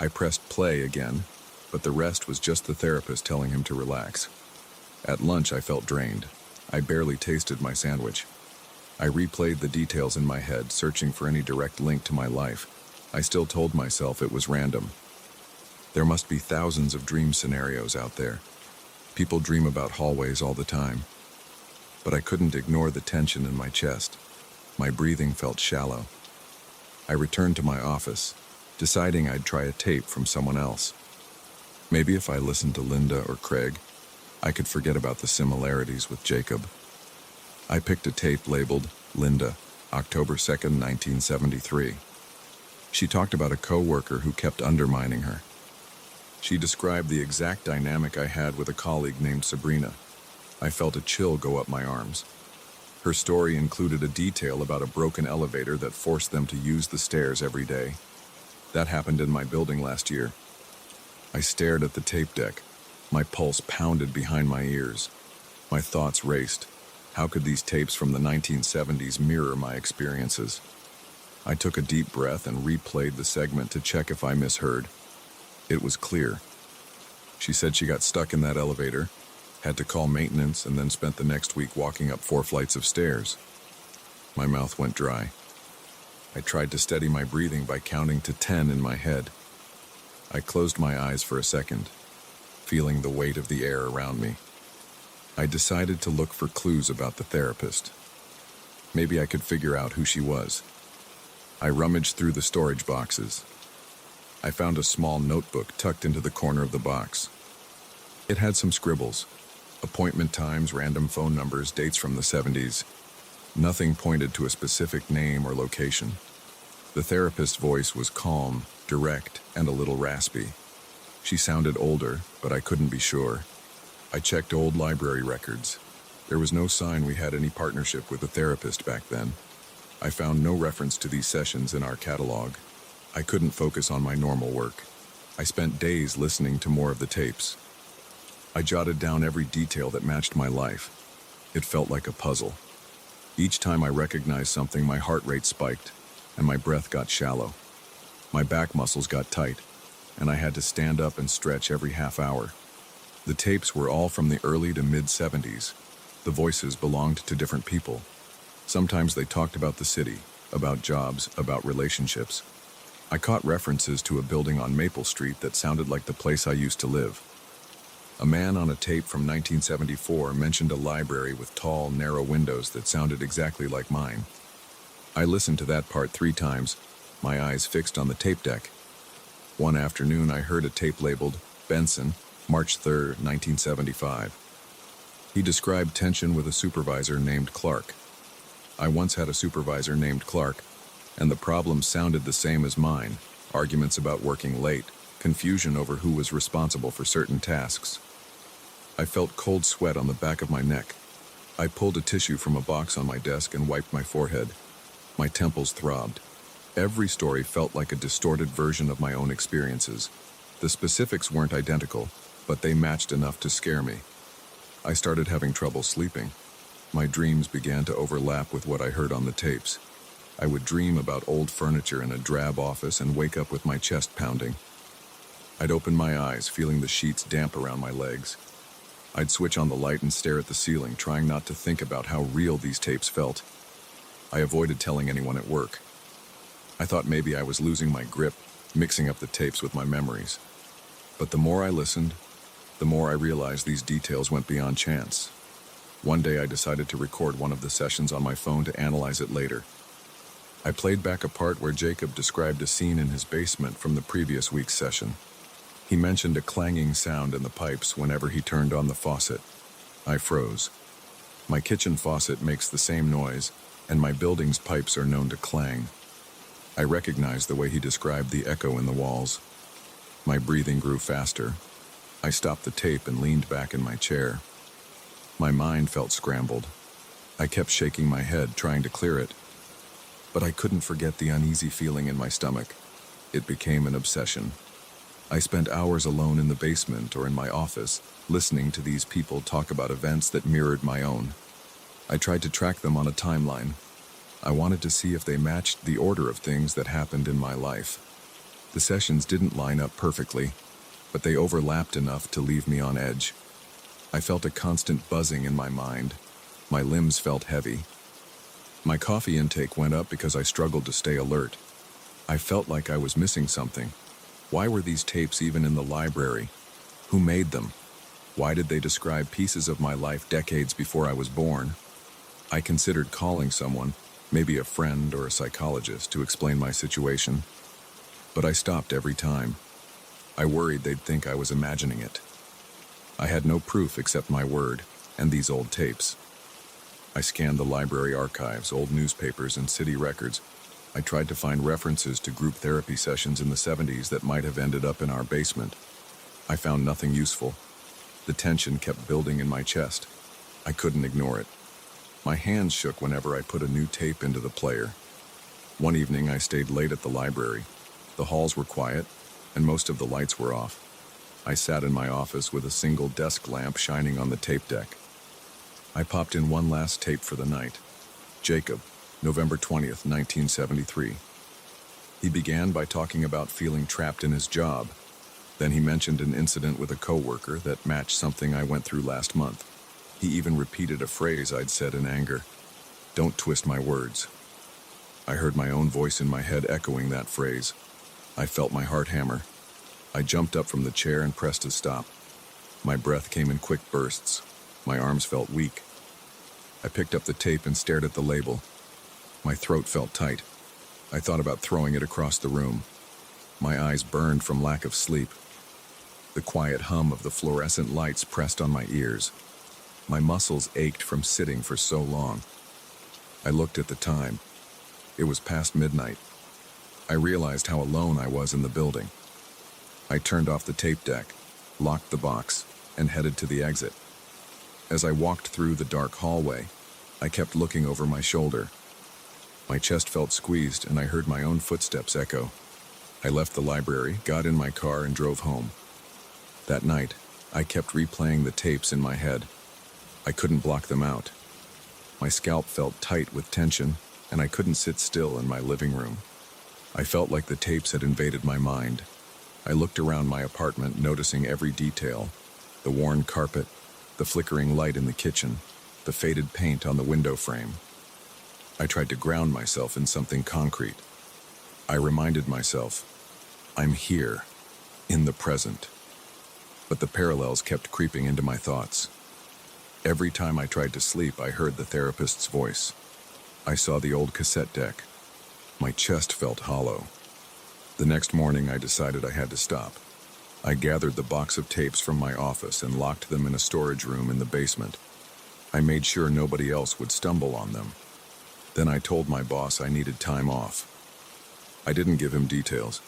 I pressed play again, but the rest was just the therapist telling him to relax. At lunch, I felt drained. I barely tasted my sandwich. I replayed the details in my head, searching for any direct link to my life. I still told myself it was random. There must be thousands of dream scenarios out there. People dream about hallways all the time. But I couldn't ignore the tension in my chest. My breathing felt shallow. I returned to my office, deciding I'd try a tape from someone else. Maybe if I listened to Linda or Craig, I could forget about the similarities with Jacob. I picked a tape labeled Linda, October 2nd, 1973. She talked about a co-worker who kept undermining her. She described the exact dynamic I had with a colleague named Sabrina. I felt a chill go up my arms. Her story included a detail about a broken elevator that forced them to use the stairs every day. That happened in my building last year. I stared at the tape deck. My pulse pounded behind my ears. My thoughts raced. How could these tapes from the 1970s mirror my experiences? I took a deep breath and replayed the segment to check if I misheard. It was clear. She said she got stuck in that elevator, had to call maintenance, and then spent the next week walking up 4 flights of stairs. My mouth went dry. I tried to steady my breathing by counting to 10 in my head. I closed my eyes for a second, feeling the weight of the air around me. I decided to look for clues about the therapist. Maybe I could figure out who she was. I rummaged through the storage boxes. I found a small notebook tucked into the corner of the box. It had some scribbles, appointment times, random phone numbers, dates from the 70s. Nothing pointed to a specific name or location. The therapist's voice was calm, direct, and a little raspy. She sounded older, but I couldn't be sure. I checked old library records. There was no sign we had any partnership with a therapist back then. I found no reference to these sessions in our catalog. I couldn't focus on my normal work. I spent days listening to more of the tapes. I jotted down every detail that matched my life. It felt like a puzzle. Each time I recognized something, my heart rate spiked, and my breath got shallow. My back muscles got tight, and I had to stand up and stretch every half hour. The tapes were all from the early to mid-70s. The voices belonged to different people. Sometimes they talked about the city, about jobs, about relationships. I caught references to a building on Maple Street that sounded like the place I used to live. A man on a tape from 1974 mentioned a library with tall, narrow windows that sounded exactly like mine. I listened to that part 3 times, my eyes fixed on the tape deck. One afternoon, I heard a tape labeled Benson, March 3, 1975. He described tension with a supervisor named Clark. I once had a supervisor named Clark, and the problems sounded the same as mine: arguments about working late, confusion over who was responsible for certain tasks. I felt cold sweat on the back of my neck. I pulled a tissue from a box on my desk and wiped my forehead. My temples throbbed. Every story felt like a distorted version of my own experiences. The specifics weren't identical, but they matched enough to scare me. I started having trouble sleeping. My dreams began to overlap with what I heard on the tapes. I would dream about old furniture in a drab office and wake up with my chest pounding. I'd open my eyes, feeling the sheets damp around my legs. I'd switch on the light and stare at the ceiling, trying not to think about how real these tapes felt. I avoided telling anyone at work. I thought maybe I was losing my grip, mixing up the tapes with my memories. But the more I listened, the more I realized these details went beyond chance. One day I decided to record one of the sessions on my phone to analyze it later. I played back a part where Jacob described a scene in his basement from the previous week's session. He mentioned a clanging sound in the pipes whenever he turned on the faucet. I froze. My kitchen faucet makes the same noise, and my building's pipes are known to clang. I recognized the way he described the echo in the walls. My breathing grew faster. I stopped the tape and leaned back in my chair. My mind felt scrambled. I kept shaking my head, trying to clear it. But I couldn't forget the uneasy feeling in my stomach. It became an obsession. I spent hours alone in the basement or in my office, listening to these people talk about events that mirrored my own. I tried to track them on a timeline. I wanted to see if they matched the order of things that happened in my life. The sessions didn't line up perfectly, but they overlapped enough to leave me on edge. I felt a constant buzzing in my mind. My limbs felt heavy. My coffee intake went up because I struggled to stay alert. I felt like I was missing something. Why were these tapes even in the library? Who made them? Why did they describe pieces of my life decades before I was born? I considered calling someone, maybe a friend or a psychologist, to explain my situation. But I stopped every time. I worried they'd think I was imagining it. I had no proof except my word and these old tapes. I scanned the library archives, old newspapers, and city records. I tried to find references to group therapy sessions in the 70s that might have ended up in our basement. I found nothing useful. The tension kept building in my chest. I couldn't ignore it. My hands shook whenever I put a new tape into the player. One evening, I stayed late at the library. The halls were quiet, and most of the lights were off. I sat in my office with a single desk lamp shining on the tape deck. I popped in one last tape for the night. Jacob, November 20th, 1973. He began by talking about feeling trapped in his job. Then he mentioned an incident with a coworker that matched something I went through last month. He even repeated a phrase I'd said in anger. "Don't twist my words." I heard my own voice in my head echoing that phrase. I felt my heart hammer. I jumped up from the chair and pressed a stop. My breath came in quick bursts. My arms felt weak. I picked up the tape and stared at the label. My throat felt tight. I thought about throwing it across the room. My eyes burned from lack of sleep. The quiet hum of the fluorescent lights pressed on my ears. My muscles ached from sitting for so long. I looked at the time. It was past midnight. I realized how alone I was in the building. I turned off the tape deck, locked the box, and headed to the exit. As I walked through the dark hallway, I kept looking over my shoulder. My chest felt squeezed, and I heard my own footsteps echo. I left the library, got in my car, and drove home. That night, I kept replaying the tapes in my head. I couldn't block them out. My scalp felt tight with tension, and I couldn't sit still in my living room. I felt like the tapes had invaded my mind. I looked around my apartment, noticing every detail: the worn carpet, the flickering light in the kitchen, the faded paint on the window frame. I tried to ground myself in something concrete. I reminded myself, I'm here, in the present. But the parallels kept creeping into my thoughts. Every time I tried to sleep, I heard the therapist's voice. I saw the old cassette deck. My chest felt hollow. The next morning, I decided I had to stop. I gathered the box of tapes from my office and locked them in a storage room in the basement. I made sure nobody else would stumble on them. Then I told my boss I needed time off. I didn't give him details.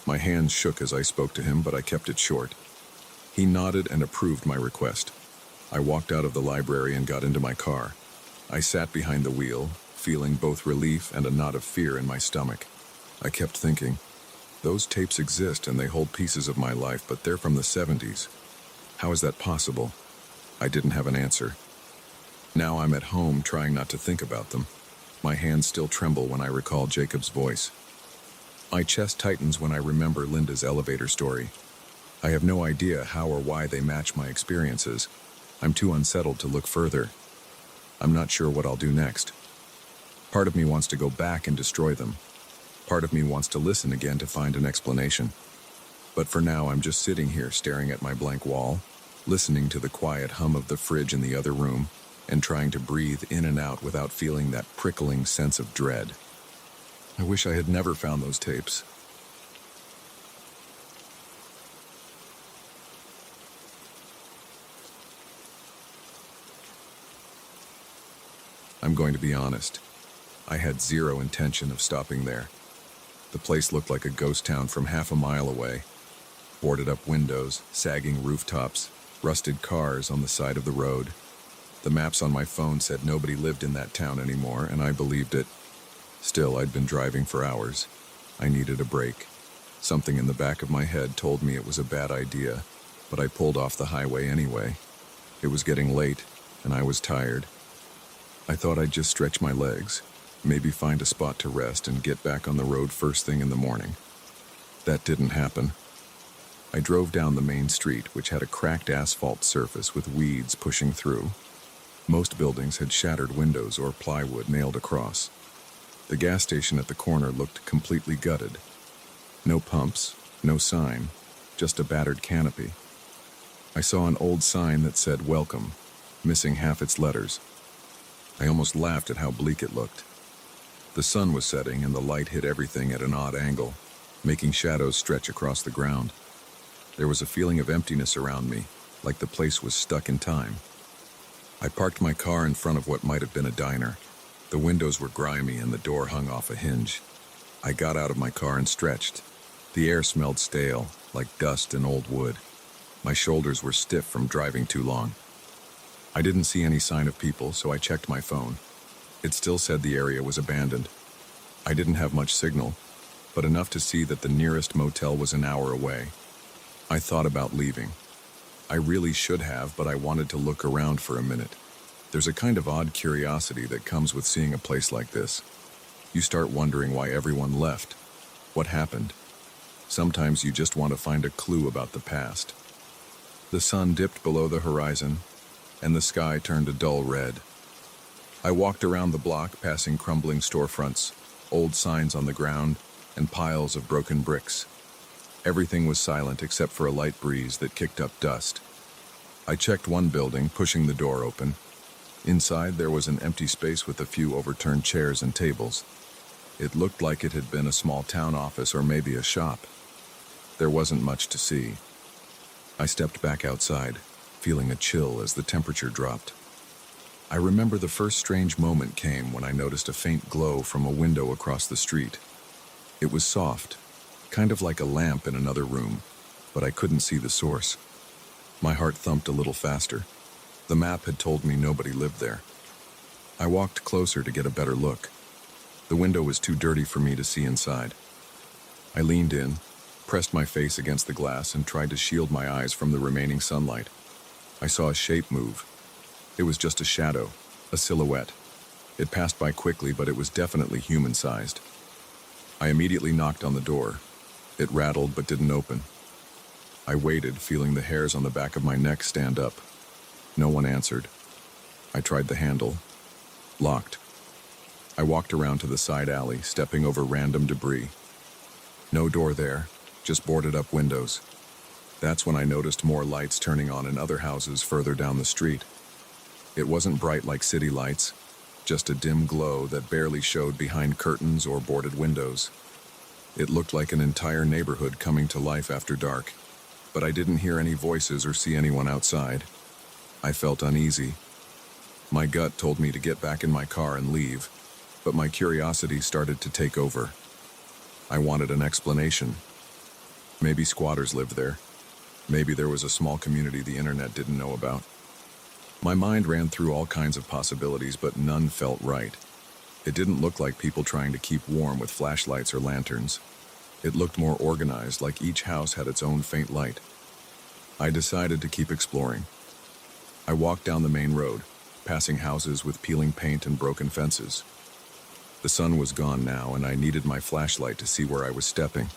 My hands shook as I spoke to him, but I kept it short. He nodded and approved my request. I walked out of the library and got into my car. I sat behind the wheel, feeling both relief and a knot of fear in my stomach. I kept thinking, those tapes exist and they hold pieces of my life, but they're from the 70s. How is that possible? I didn't have an answer. Now I'm at home trying not to think about them. My hands still tremble when I recall Jacob's voice. My chest tightens when I remember Linda's elevator story. I have no idea how or why they match my experiences. I'm too unsettled to look further. I'm not sure what I'll do next. Part of me wants to go back and destroy them. Part of me wants to listen again to find an explanation. But for now, I'm just sitting here staring at my blank wall, listening to the quiet hum of the fridge in the other room, and trying to breathe in and out without feeling that prickling sense of dread. I wish I had never found those tapes. I'm going to be honest. I had zero intention of stopping there. The place looked like a ghost town from half a mile away. Boarded up windows, sagging rooftops, rusted cars on the side of the road. The maps on my phone said nobody lived in that town anymore, and I believed it. Still, I'd been driving for hours. I needed a break. Something in the back of my head told me it was a bad idea, but I pulled off the highway anyway. It was getting late, and I was tired. I thought I'd just stretch my legs, maybe find a spot to rest and get back on the road first thing in the morning. That didn't happen. I drove down the main street, which had a cracked asphalt surface with weeds pushing through. Most buildings had shattered windows or plywood nailed across. The gas station at the corner looked completely gutted. No pumps, no sign, just a battered canopy. I saw an old sign that said "Welcome," missing half its letters. I almost laughed at how bleak it looked. The sun was setting and the light hit everything at an odd angle, making shadows stretch across the ground. There was a feeling of emptiness around me, like the place was stuck in time. I parked my car in front of what might have been a diner. The windows were grimy and the door hung off a hinge. I got out of my car and stretched. The air smelled stale, like dust and old wood. My shoulders were stiff from driving too long. I didn't see any sign of people, so I checked my phone. It still said the area was abandoned. I didn't have much signal, but enough to see that the nearest motel was an hour away. I thought about leaving. I really should have, but I wanted to look around for a minute. There's a kind of odd curiosity that comes with seeing a place like this. You start wondering why everyone left. What happened? Sometimes you just want to find a clue about the past. The sun dipped below the horizon, and the sky turned a dull red. I walked around the block, passing crumbling storefronts, old signs on the ground, and piles of broken bricks. Everything was silent except for a light breeze that kicked up dust. I checked one building, pushing the door open. Inside, there was an empty space with a few overturned chairs and tables. It looked like it had been a small town office or maybe a shop. There wasn't much to see. I stepped back outside, feeling a chill as the temperature dropped. I remember the first strange moment came when I noticed a faint glow from a window across the street. It was soft, kind of like a lamp in another room, but I couldn't see the source. My heart thumped a little faster. The map had told me nobody lived there. I walked closer to get a better look. The window was too dirty for me to see inside. I leaned in, pressed my face against the glass, and tried to shield my eyes from the remaining sunlight. I saw a shape move. It was just a shadow, a silhouette. It passed by quickly, but it was definitely human-sized. I immediately knocked on the door. It rattled but didn't open. I waited, feeling the hairs on the back of my neck stand up. No one answered. I tried the handle. Locked. I walked around to the side alley, stepping over random debris. No door there, just boarded up windows. That's when I noticed more lights turning on in other houses further down the street. It wasn't bright like city lights, just a dim glow that barely showed behind curtains or boarded windows. It looked like an entire neighborhood coming to life after dark, but I didn't hear any voices or see anyone outside. I felt uneasy. My gut told me to get back in my car and leave, but my curiosity started to take over. I wanted an explanation. Maybe squatters lived there. Maybe there was a small community the internet didn't know about. My mind ran through all kinds of possibilities, but none felt right. It didn't look like people trying to keep warm with flashlights or lanterns. It looked more organized, like each house had its own faint light. I decided to keep exploring. I walked down the main road, passing houses with peeling paint and broken fences. The sun was gone now, and I needed my flashlight to see where I was stepping.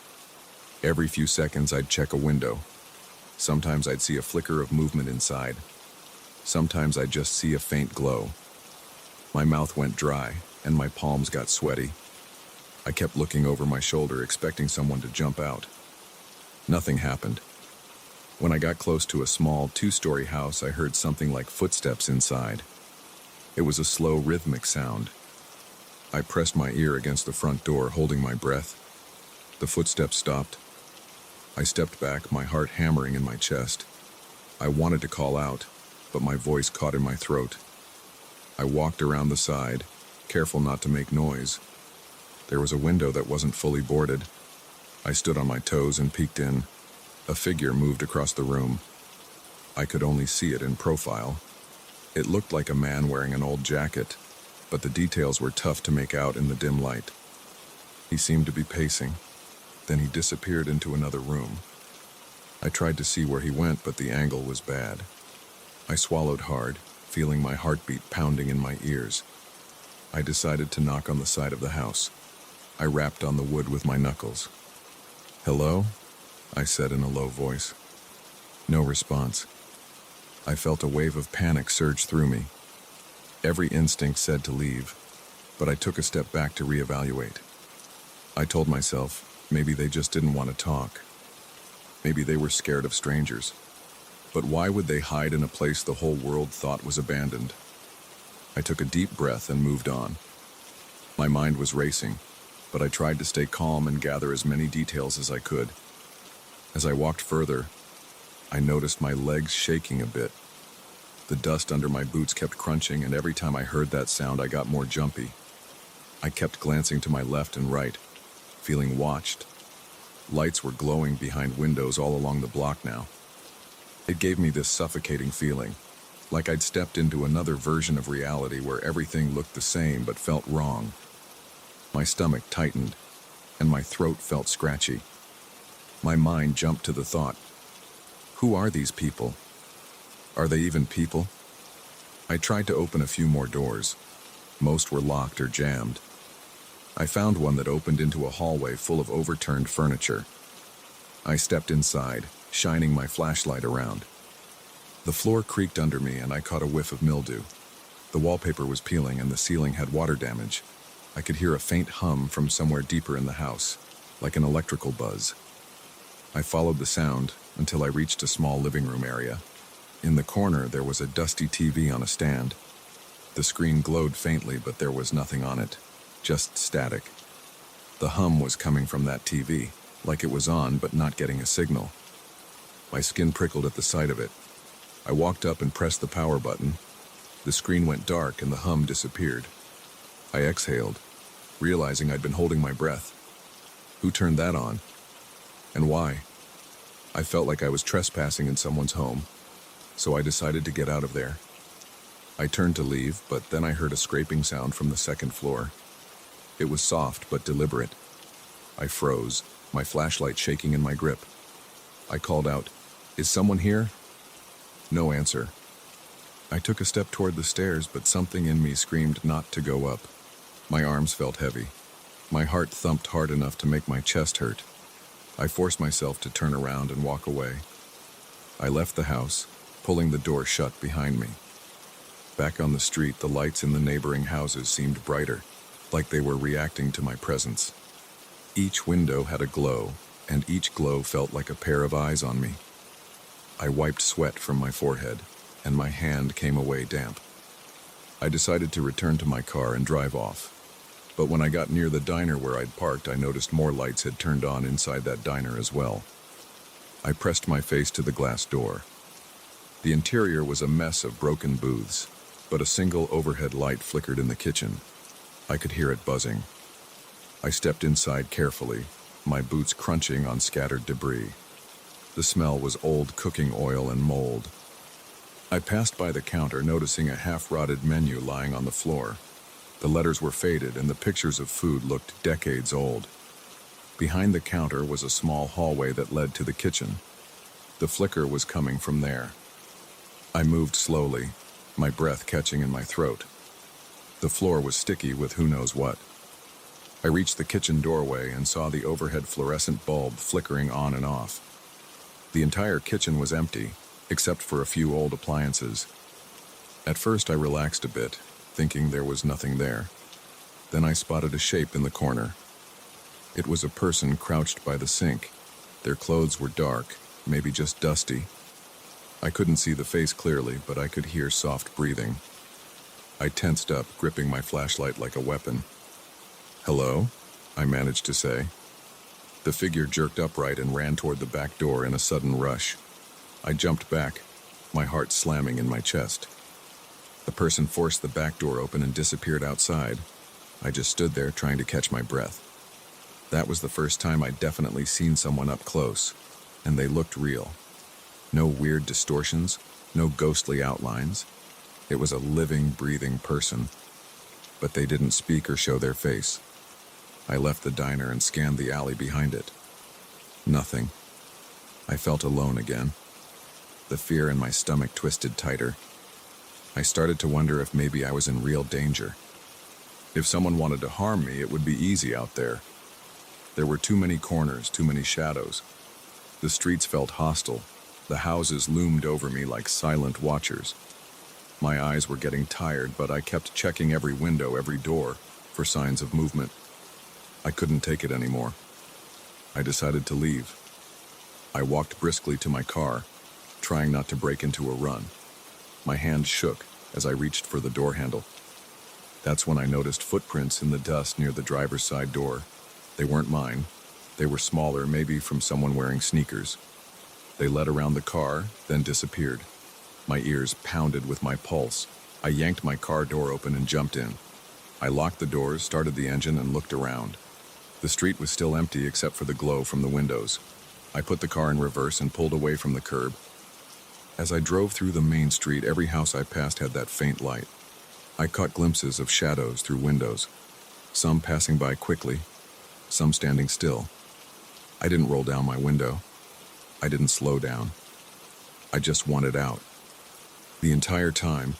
Every few seconds, I'd check a window. Sometimes I'd see a flicker of movement inside. Sometimes I'd just see a faint glow. My mouth went dry, and my palms got sweaty. I kept looking over my shoulder, expecting someone to jump out. Nothing happened. When I got close to a small, two-story house, I heard something like footsteps inside. It was a slow, rhythmic sound. I pressed my ear against the front door, holding my breath. The footsteps stopped. I stepped back, my heart hammering in my chest. I wanted to call out, but my voice caught in my throat. I walked around the side, careful not to make noise. There was a window that wasn't fully boarded. I stood on my toes and peeked in. A figure moved across the room. I could only see it in profile. It looked like a man wearing an old jacket, but the details were tough to make out in the dim light. He seemed to be pacing. Then he disappeared into another room. I tried to see where he went, but the angle was bad. I swallowed hard, feeling my heartbeat pounding in my ears. I decided to knock on the side of the house. I rapped on the wood with my knuckles. "Hello?" I said in a low voice. No response. I felt a wave of panic surge through me. Every instinct said to leave, but I took a step back to reevaluate. I told myself, maybe they just didn't want to talk. Maybe they were scared of strangers. But why would they hide in a place the whole world thought was abandoned? I took a deep breath and moved on. My mind was racing, but I tried to stay calm and gather as many details as I could. As I walked further, I noticed my legs shaking a bit. The dust under my boots kept crunching, and every time I heard that sound, I got more jumpy. I kept glancing to my left and right, feeling watched. Lights were glowing behind windows all along the block now. It gave me this suffocating feeling, like I'd stepped into another version of reality where everything looked the same but felt wrong. My stomach tightened, and my throat felt scratchy. My mind jumped to the thought, who are these people? Are they even people? I tried to open a few more doors. Most were locked or jammed. I found one that opened into a hallway full of overturned furniture. I stepped inside, shining my flashlight around. The floor creaked under me, and I caught a whiff of mildew. The wallpaper was peeling, and the ceiling had water damage. I could hear a faint hum from somewhere deeper in the house, like an electrical buzz. I followed the sound until I reached a small living room area. In the corner, there was a dusty TV on a stand. The screen glowed faintly, but there was nothing on it, just static. The hum was coming from that TV, like it was on but not getting a signal. My skin prickled at the sight of it. I walked up and pressed the power button. The screen went dark and the hum disappeared. I exhaled, realizing I'd been holding my breath. Who turned that on? And why? I felt like I was trespassing in someone's home, so I decided to get out of there. I turned to leave, but then I heard a scraping sound from the second floor. It was soft but deliberate. I froze, my flashlight shaking in my grip. I called out, "Is someone here?" No answer. I took a step toward the stairs, but something in me screamed not to go up. My arms felt heavy. My heart thumped hard enough to make my chest hurt. I forced myself to turn around and walk away. I left the house, pulling the door shut behind me. Back on the street, the lights in the neighboring houses seemed brighter, like they were reacting to my presence. Each window had a glow, and each glow felt like a pair of eyes on me. I wiped sweat from my forehead, and my hand came away damp. I decided to return to my car and drive off. But when I got near the diner where I'd parked, I noticed more lights had turned on inside that diner as well. I pressed my face to the glass door. The interior was a mess of broken booths, but a single overhead light flickered in the kitchen. I could hear it buzzing. I stepped inside carefully, my boots crunching on scattered debris. The smell was old cooking oil and mold. I passed by the counter, noticing a half-rotted menu lying on the floor. The letters were faded, and the pictures of food looked decades old. Behind the counter was a small hallway that led to the kitchen. The flicker was coming from there. I moved slowly, my breath catching in my throat. The floor was sticky with who knows what. I reached the kitchen doorway and saw the overhead fluorescent bulb flickering on and off. The entire kitchen was empty, except for a few old appliances. At first I relaxed a bit, thinking there was nothing there. Then I spotted a shape in the corner. It was a person crouched by the sink. Their clothes were dark, maybe just dusty. I couldn't see the face clearly, but I could hear soft breathing. I tensed up, gripping my flashlight like a weapon. "Hello?" I managed to say. The figure jerked upright and ran toward the back door in a sudden rush. I jumped back, my heart slamming in my chest. The person forced the back door open and disappeared outside. I just stood there trying to catch my breath. That was the first time I'd definitely seen someone up close, and they looked real. No weird distortions, no ghostly outlines. It was a living, breathing person. But they didn't speak or show their face. I left the diner and scanned the alley behind it. Nothing. I felt alone again. The fear in my stomach twisted tighter. I started to wonder if maybe I was in real danger. If someone wanted to harm me, it would be easy out there. There were too many corners, too many shadows. The streets felt hostile. The houses loomed over me like silent watchers. My eyes were getting tired, but I kept checking every window, every door, for signs of movement. I couldn't take it anymore. I decided to leave. I walked briskly to my car, trying not to break into a run. My hand shook as I reached for the door handle. That's when I noticed footprints in the dust near the driver's side door. They weren't mine. They were smaller, maybe from someone wearing sneakers. They led around the car, then disappeared. My ears pounded with my pulse. I yanked my car door open and jumped in. I locked the doors, started the engine, and looked around. The street was still empty except for the glow from the windows. I put the car in reverse and pulled away from the curb. As I drove through the main street, every house I passed had that faint light. I caught glimpses of shadows through windows, some passing by quickly, some standing still. I didn't roll down my window. I didn't slow down. I just wanted out. The entire time,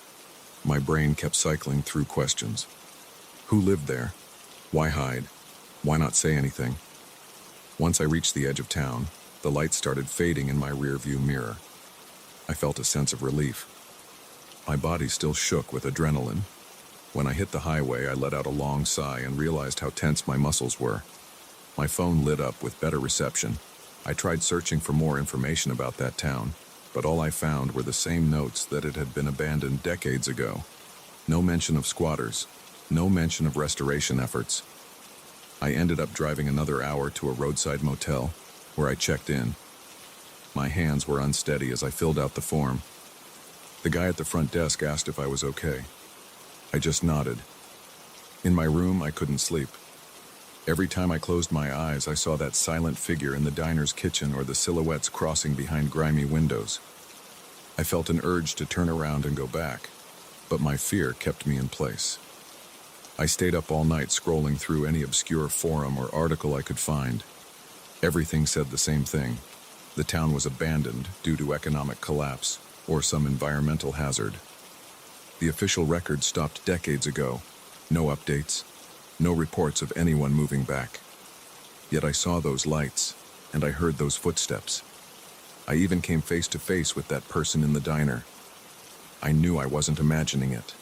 my brain kept cycling through questions. Who lived there? Why hide? Why not say anything? Once I reached the edge of town, the light started fading in my rearview mirror. I felt a sense of relief. My body still shook with adrenaline. When I hit the highway, I let out a long sigh and realized how tense my muscles were. My phone lit up with better reception. I tried searching for more information about that town, but all I found were the same notes that it had been abandoned decades ago. No mention of squatters, no mention of restoration efforts. I ended up driving another hour to a roadside motel, where I checked in. My hands were unsteady as I filled out the form. The guy at the front desk asked if I was okay. I just nodded. In my room, I couldn't sleep. Every time I closed my eyes, I saw that silent figure in the diner's kitchen or the silhouettes crossing behind grimy windows. I felt an urge to turn around and go back, but my fear kept me in place. I stayed up all night scrolling through any obscure forum or article I could find. Everything said the same thing. The town was abandoned due to economic collapse or some environmental hazard. The official record stopped decades ago. No updates, No reports of anyone moving back. Yet I saw those lights, and I heard those footsteps. I even came face to face with that person in the diner. I knew I wasn't imagining it.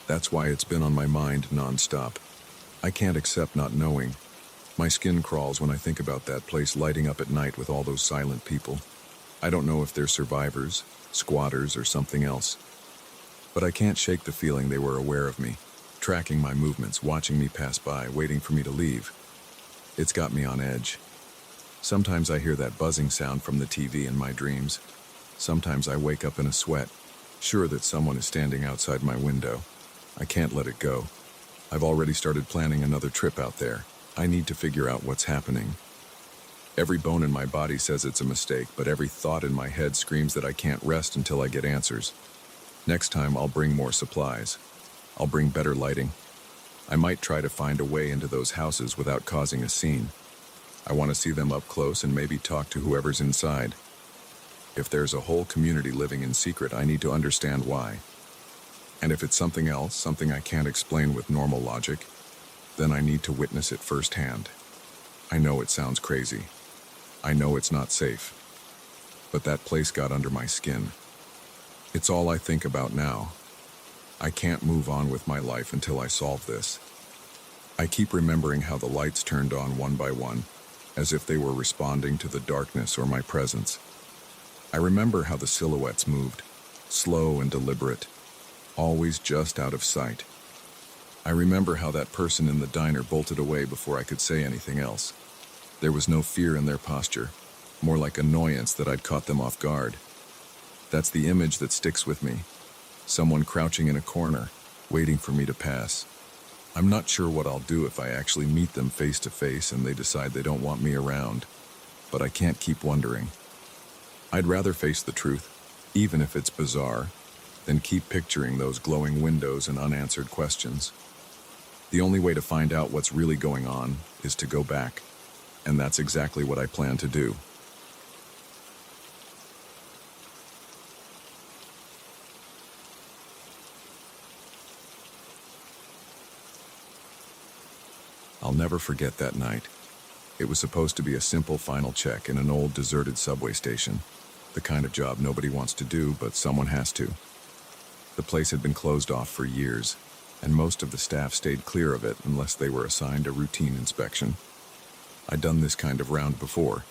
That's why it's been on my mind non-stop. I can't accept not knowing. My skin crawls when I think about that place lighting up at night with all those silent people. I don't know if they're survivors, squatters, or something else. But I can't shake the feeling they were aware of me, tracking my movements, watching me pass by, waiting for me to leave. It's got me on edge. Sometimes I hear that buzzing sound from the TV in my dreams. Sometimes I wake up in a sweat, sure that someone is standing outside my window. I can't let it go. I've already started planning another trip out there. I need to figure out what's happening. Every bone in my body says it's a mistake, but every thought in my head screams that I can't rest until I get answers. Next time, I'll bring more supplies. I'll bring better lighting. I might try to find a way into those houses without causing a scene. I want to see them up close and maybe talk to whoever's inside. If there's a whole community living in secret, I need to understand why. And if it's something else, something I can't explain with normal logic, then I need to witness it firsthand. I know it sounds crazy. I know it's not safe. But that place got under my skin. It's all I think about now. I can't move on with my life until I solve this. I keep remembering how the lights turned on one by one, as if they were responding to the darkness or my presence. I remember how the silhouettes moved, slow and deliberate, always just out of sight. I remember how that person in the diner bolted away before I could say anything else. There was no fear in their posture, more like annoyance that I'd caught them off guard. That's the image that sticks with me. Someone crouching in a corner, waiting for me to pass. I'm not sure what I'll do if I actually meet them face to face and they decide they don't want me around, but I can't keep wondering. I'd rather face the truth, even if it's bizarre, than keep picturing those glowing windows and unanswered questions. The only way to find out what's really going on is to go back, and that's exactly what I plan to do. I'll never forget that night. It was supposed to be a simple final check in an old deserted subway station, the kind of job nobody wants to do, but someone has to. The place had been closed off for years, and most of the staff stayed clear of it unless they were assigned a routine inspection. I'd done this kind of round before,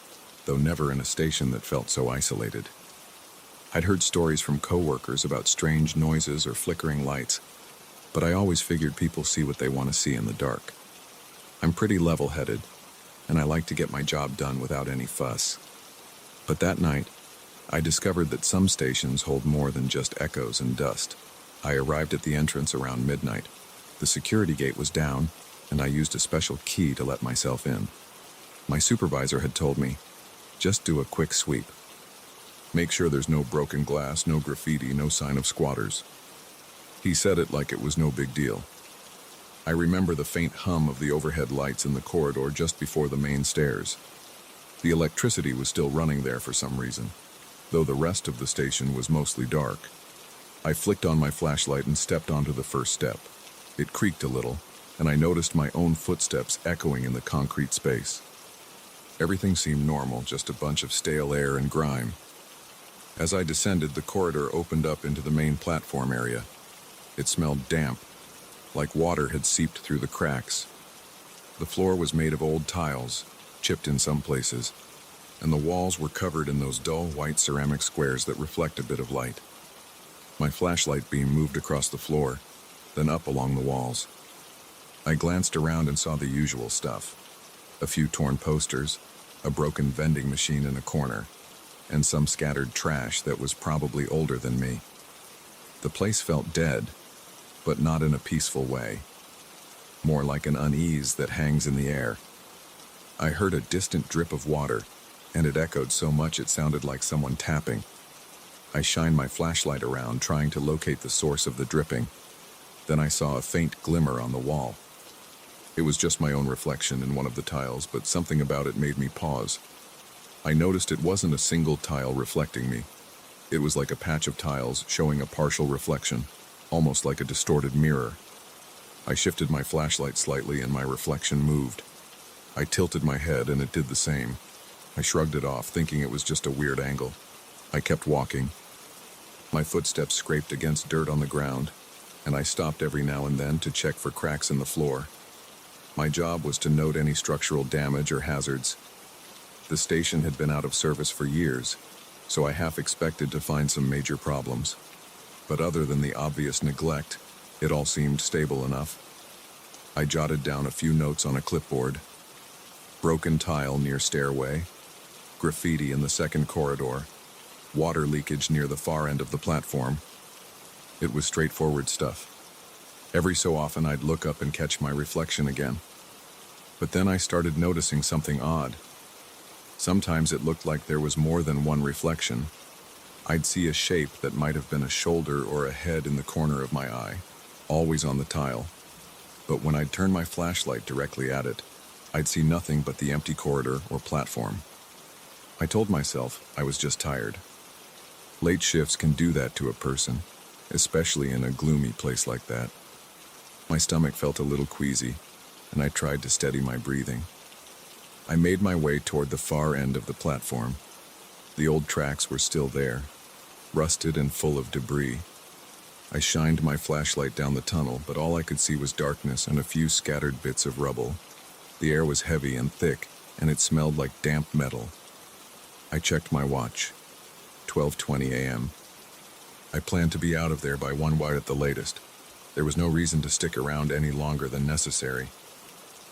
though never in a station that felt so isolated. I'd heard stories from coworkers about strange noises or flickering lights, but I always figured people see what they want to see in the dark. I'm pretty level-headed, and I like to get my job done without any fuss. But that night, I discovered that some stations hold more than just echoes and dust. I arrived at the entrance around midnight. The security gate was down, and I used a special key to let myself in. My supervisor had told me, just do a quick sweep. Make sure there's no broken glass, no graffiti, no sign of squatters. He said it like it was no big deal. I remember the faint hum of the overhead lights in the corridor just before the main stairs. The electricity was still running there for some reason, though the rest of the station was mostly dark. I flicked on my flashlight and stepped onto the first step. It creaked a little, and I noticed my own footsteps echoing in the concrete space. Everything seemed normal, just a bunch of stale air and grime. As I descended, the corridor opened up into the main platform area. It smelled damp, like water had seeped through the cracks. The floor was made of old tiles, chipped in some places, and the walls were covered in those dull white ceramic squares that reflect a bit of light. My flashlight beam moved across the floor, then up along the walls. I glanced around and saw the usual stuff. A few torn posters, a broken vending machine in a corner, and some scattered trash that was probably older than me. The place felt dead, but not in a peaceful way. More like an unease that hangs in the air. I heard a distant drip of water, and it echoed so much it sounded like someone tapping. I shined my flashlight around, trying to locate the source of the dripping. Then I saw a faint glimmer on the wall. It was just my own reflection in one of the tiles, but something about it made me pause. I noticed it wasn't a single tile reflecting me. It was like a patch of tiles showing a partial reflection, almost like a distorted mirror. I shifted my flashlight slightly and my reflection moved. I tilted my head and it did the same. I shrugged it off, thinking it was just a weird angle. I kept walking. My footsteps scraped against dirt on the ground, and I stopped every now and then to check for cracks in the floor. My job was to note any structural damage or hazards. The station had been out of service for years, so I half expected to find some major problems. But other than the obvious neglect, it all seemed stable enough. I jotted down a few notes on a clipboard. Broken tile near stairway, graffiti in the second corridor, water leakage near the far end of the platform. It was straightforward stuff. Every so often I'd look up and catch my reflection again. But then I started noticing something odd. Sometimes it looked like there was more than one reflection. I'd see a shape that might have been a shoulder or a head in the corner of my eye, always on the tile. But when I'd turn my flashlight directly at it, I'd see nothing but the empty corridor or platform. I told myself I was just tired. Late shifts can do that to a person, especially in a gloomy place like that. My stomach felt a little queasy, and I tried to steady my breathing. I made my way toward the far end of the platform. The old tracks were still there, rusted and full of debris. I shined my flashlight down the tunnel, but all I could see was darkness and a few scattered bits of rubble. The air was heavy and thick, and it smelled like damp metal. I checked my watch. 12:20 a.m. I planned to be out of there by 1 at the latest. There was no reason to stick around any longer than necessary.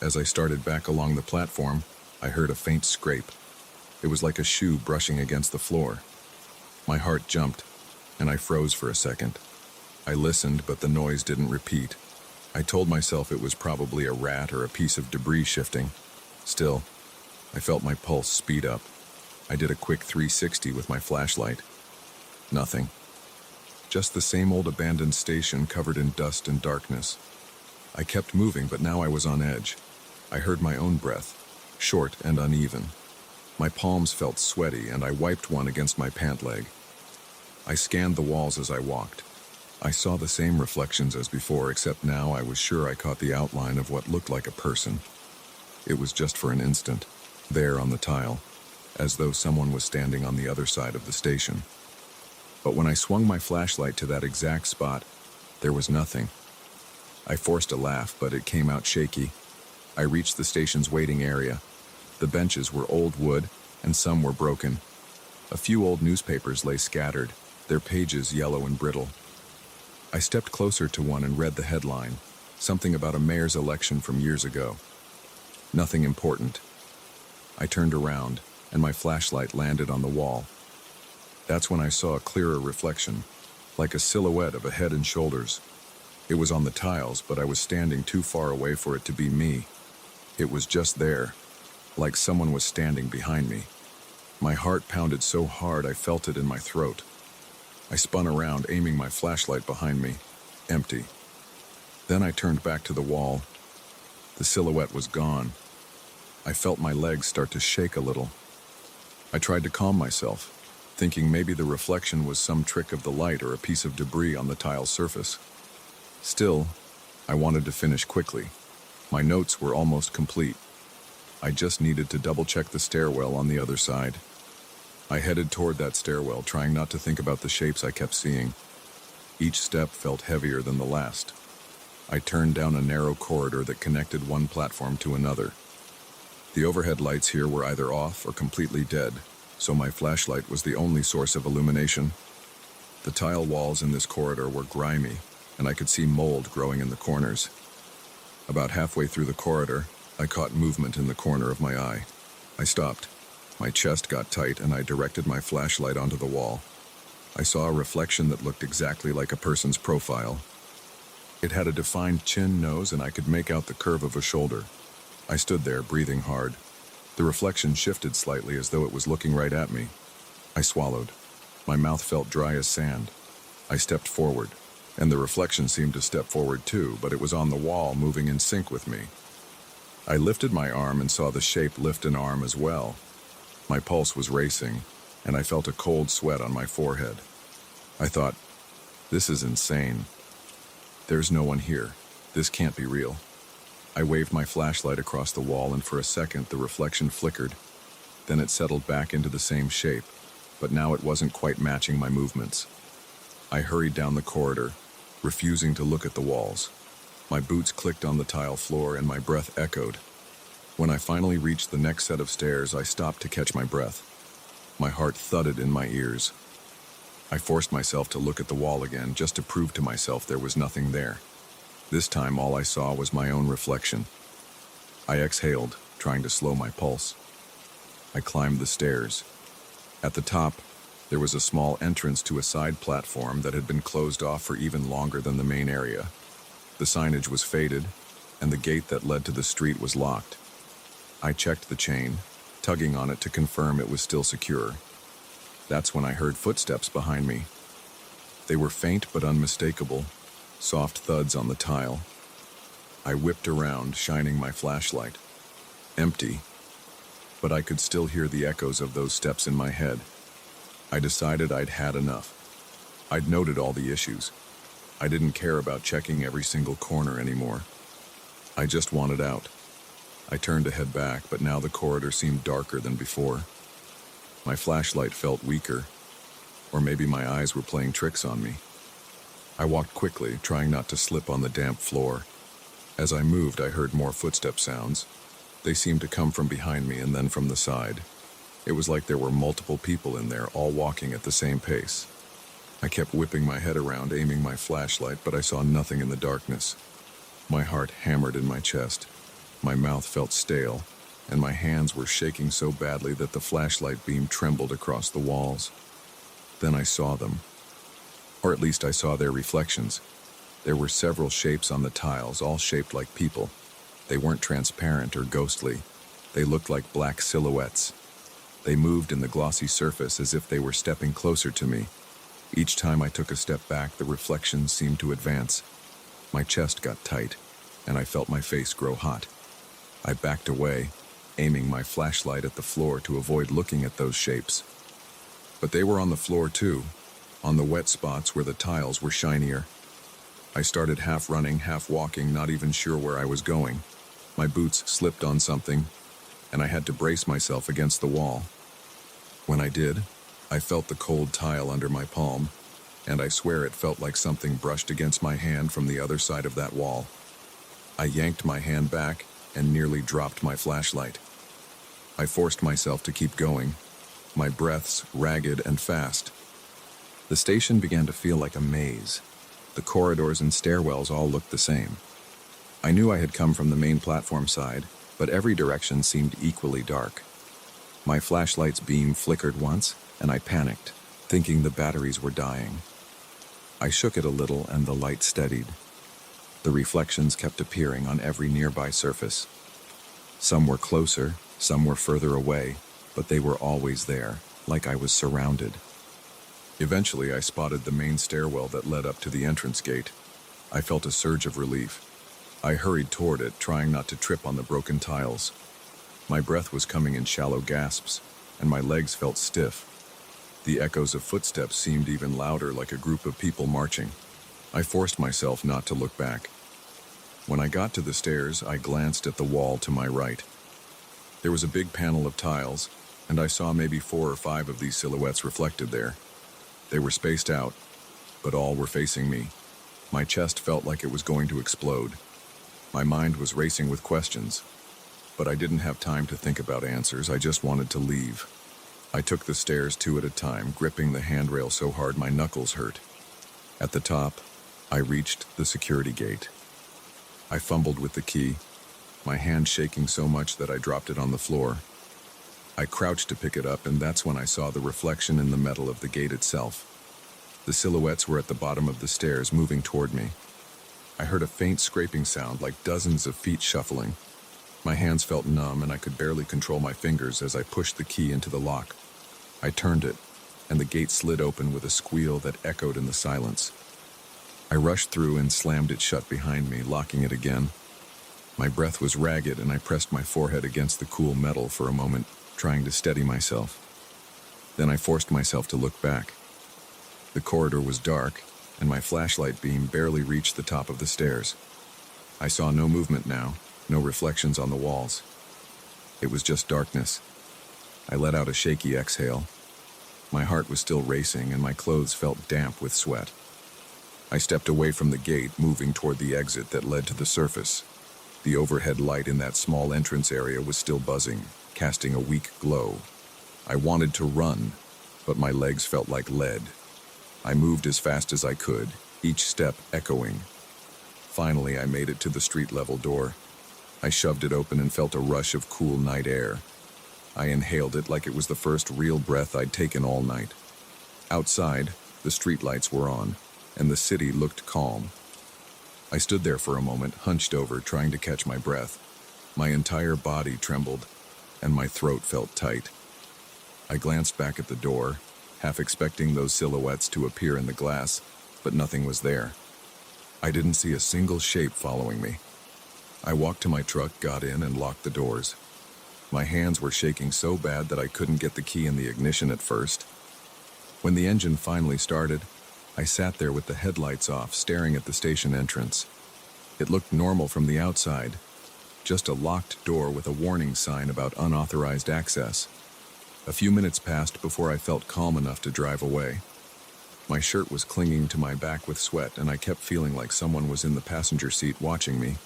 As I started back along the platform, I heard a faint scrape. It was like a shoe brushing against the floor. My heart jumped, and I froze for a second. I listened, but the noise didn't repeat. I told myself it was probably a rat or a piece of debris shifting. Still, I felt my pulse speed up. I did a quick 360 with my flashlight. Nothing. Just the same old abandoned station covered in dust and darkness. I kept moving, but now I was on edge. I heard my own breath, short and uneven. My palms felt sweaty, and I wiped one against my pant leg. I scanned the walls as I walked. I saw the same reflections as before, except now I was sure I caught the outline of what looked like a person. It was just for an instant, there on the tile, as though someone was standing on the other side of the station. But when I swung my flashlight to that exact spot, there was nothing. I forced a laugh, but it came out shaky. I reached the station's waiting area. The benches were old wood, and some were broken. A few old newspapers lay scattered, their pages yellow and brittle. I stepped closer to one and read the headline, something about a mayor's election from years ago. Nothing important. I turned around, and my flashlight landed on the wall. That's when I saw a clearer reflection, like a silhouette of a head and shoulders. It was on the tiles, but I was standing too far away for it to be me. It was just there, like someone was standing behind me. My heart pounded so hard I felt it in my throat. I spun around, aiming my flashlight behind me. Empty. Then I turned back to the wall. The silhouette was gone. I felt my legs start to shake a little. I tried to calm myself, thinking maybe the reflection was some trick of the light or a piece of debris on the tile surface. Still, I wanted to finish quickly. My notes were almost complete. I just needed to double-check the stairwell on the other side. I headed toward that stairwell, trying not to think about the shapes I kept seeing. Each step felt heavier than the last. I turned down a narrow corridor that connected one platform to another. The overhead lights here were either off or completely dead, so my flashlight was the only source of illumination. The tile walls in this corridor were grimy, and I could see mold growing in the corners. About halfway through the corridor, I caught movement in the corner of my eye. I stopped. My chest got tight, and I directed my flashlight onto the wall. I saw a reflection that looked exactly like a person's profile. It had a defined chin, nose, and I could make out the curve of a shoulder. I stood there, breathing hard. The reflection shifted slightly as though it was looking right at me. I swallowed. My mouth felt dry as sand. I stepped forward, and the reflection seemed to step forward too, but it was on the wall, moving in sync with me. I lifted my arm and saw the shape lift an arm as well. My pulse was racing, and I felt a cold sweat on my forehead. I thought, this is insane. There's no one here. This can't be real. I waved my flashlight across the wall, and for a second the reflection flickered. Then it settled back into the same shape, but now it wasn't quite matching my movements. I hurried down the corridor, refusing to look at the walls. My boots clicked on the tile floor and my breath echoed. When I finally reached the next set of stairs, I stopped to catch my breath. My heart thudded in my ears. I forced myself to look at the wall again, just to prove to myself there was nothing there. This time all I saw was my own reflection. I exhaled, trying to slow my pulse. I climbed the stairs. At the top, there was a small entrance to a side platform that had been closed off for even longer than the main area. The signage was faded, and the gate that led to the street was locked. I checked the chain, tugging on it to confirm it was still secure. That's when I heard footsteps behind me. They were faint but unmistakable, soft thuds on the tile. I whipped around, shining my flashlight. Empty, but I could still hear the echoes of those steps in my head. I decided I'd had enough. I'd noted all the issues. I didn't care about checking every single corner anymore. I just wanted out. I turned to head back, but now the corridor seemed darker than before. My flashlight felt weaker, or maybe my eyes were playing tricks on me. I walked quickly, trying not to slip on the damp floor. As I moved, I heard more footstep sounds. They seemed to come from behind me and then from the side. It was like there were multiple people in there, all walking at the same pace. I kept whipping my head around, aiming my flashlight, but I saw nothing in the darkness. My heart hammered in my chest. My mouth felt stale, and my hands were shaking so badly that the flashlight beam trembled across the walls. Then I saw them. Or at least I saw their reflections. There were several shapes on the tiles, all shaped like people. They weren't transparent or ghostly. They looked like black silhouettes. They moved in the glossy surface as if they were stepping closer to me. Each time I took a step back, the reflections seemed to advance. My chest got tight, and I felt my face grow hot. I backed away, aiming my flashlight at the floor to avoid looking at those shapes. But they were on the floor too, on the wet spots where the tiles were shinier. I started half running, half walking, not even sure where I was going. My boots slipped on something, and I had to brace myself against the wall. When I did, I felt the cold tile under my palm, and I swear it felt like something brushed against my hand from the other side of that wall. I yanked my hand back and nearly dropped my flashlight. I forced myself to keep going, my breaths ragged and fast. The station began to feel like a maze. The corridors and stairwells all looked the same. I knew I had come from the main platform side, but every direction seemed equally dark. My flashlight's beam flickered once, and I panicked, thinking the batteries were dying. I shook it a little, and the light steadied. The reflections kept appearing on every nearby surface. Some were closer, some were further away, but they were always there, like I was surrounded. Eventually, I spotted the main stairwell that led up to the entrance gate. I felt a surge of relief. I hurried toward it, trying not to trip on the broken tiles. My breath was coming in shallow gasps, and my legs felt stiff. The echoes of footsteps seemed even louder, like a group of people marching. I forced myself not to look back. When I got to the stairs, I glanced at the wall to my right. There was a big panel of tiles, and I saw maybe 4 or 5 of these silhouettes reflected there. They were spaced out, but all were facing me. My chest felt like it was going to explode. My mind was racing with questions, but I didn't have time to think about answers. I just wanted to leave. I took the stairs 2 at a time, gripping the handrail so hard my knuckles hurt. At the top, I reached the security gate. I fumbled with the key, my hand shaking so much that I dropped it on the floor. I crouched to pick it up, and that's when I saw the reflection in the metal of the gate itself. The silhouettes were at the bottom of the stairs, moving toward me. I heard a faint scraping sound, like dozens of feet shuffling. My hands felt numb, and I could barely control my fingers as I pushed the key into the lock. I turned it, and the gate slid open with a squeal that echoed in the silence. I rushed through and slammed it shut behind me, locking it again. My breath was ragged, and I pressed my forehead against the cool metal for a moment, trying to steady myself. Then I forced myself to look back. The corridor was dark, and my flashlight beam barely reached the top of the stairs. I saw no movement now, no reflections on the walls. It was just darkness. I let out a shaky exhale. My heart was still racing and my clothes felt damp with sweat. I stepped away from the gate, moving toward the exit that led to the surface. The overhead light in that small entrance area was still buzzing, casting a weak glow. I wanted to run, but my legs felt like lead. I moved as fast as I could, each step echoing. Finally, I made it to the street-level door. I shoved it open and felt a rush of cool night air. I inhaled it like it was the first real breath I'd taken all night. Outside, the streetlights were on, and the city looked calm. I stood there for a moment, hunched over, trying to catch my breath. My entire body trembled, and my throat felt tight. I glanced back at the door, half expecting those silhouettes to appear in the glass, but nothing was there. I didn't see a single shape following me. I walked to my truck, got in, and locked the doors. My hands were shaking so bad that I couldn't get the key in the ignition at first. When the engine finally started, I sat there with the headlights off, staring at the station entrance. It looked normal from the outside, just a locked door with a warning sign about unauthorized access. A few minutes passed before I felt calm enough to drive away. My shirt was clinging to my back with sweat, and I kept feeling like someone was in the passenger seat watching me.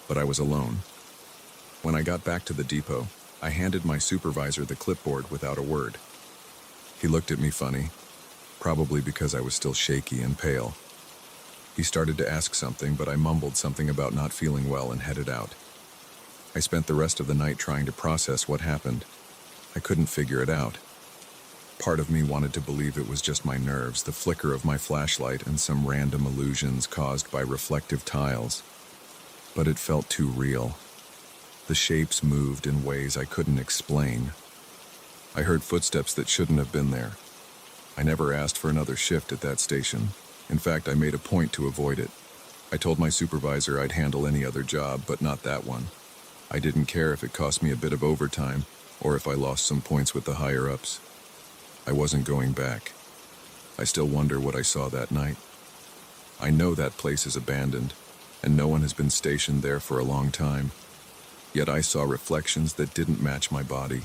But I was alone. When I got back to the depot, I handed my supervisor the clipboard without a word. He looked at me funny, probably because I was still shaky and pale. He started to ask something, but I mumbled something about not feeling well and headed out. I spent the rest of the night trying to process what happened. I couldn't figure it out. Part of me wanted to believe it was just my nerves, the flicker of my flashlight, and some random illusions caused by reflective tiles. But it felt too real. The shapes moved in ways I couldn't explain. I heard footsteps that shouldn't have been there. I never asked for another shift at that station. In fact, I made a point to avoid it. I told my supervisor I'd handle any other job, but not that one. I didn't care if it cost me a bit of overtime, or if I lost some points with the higher-ups. I wasn't going back. I still wonder what I saw that night. I know that place is abandoned, and no one has been stationed there for a long time. Yet I saw reflections that didn't match my body.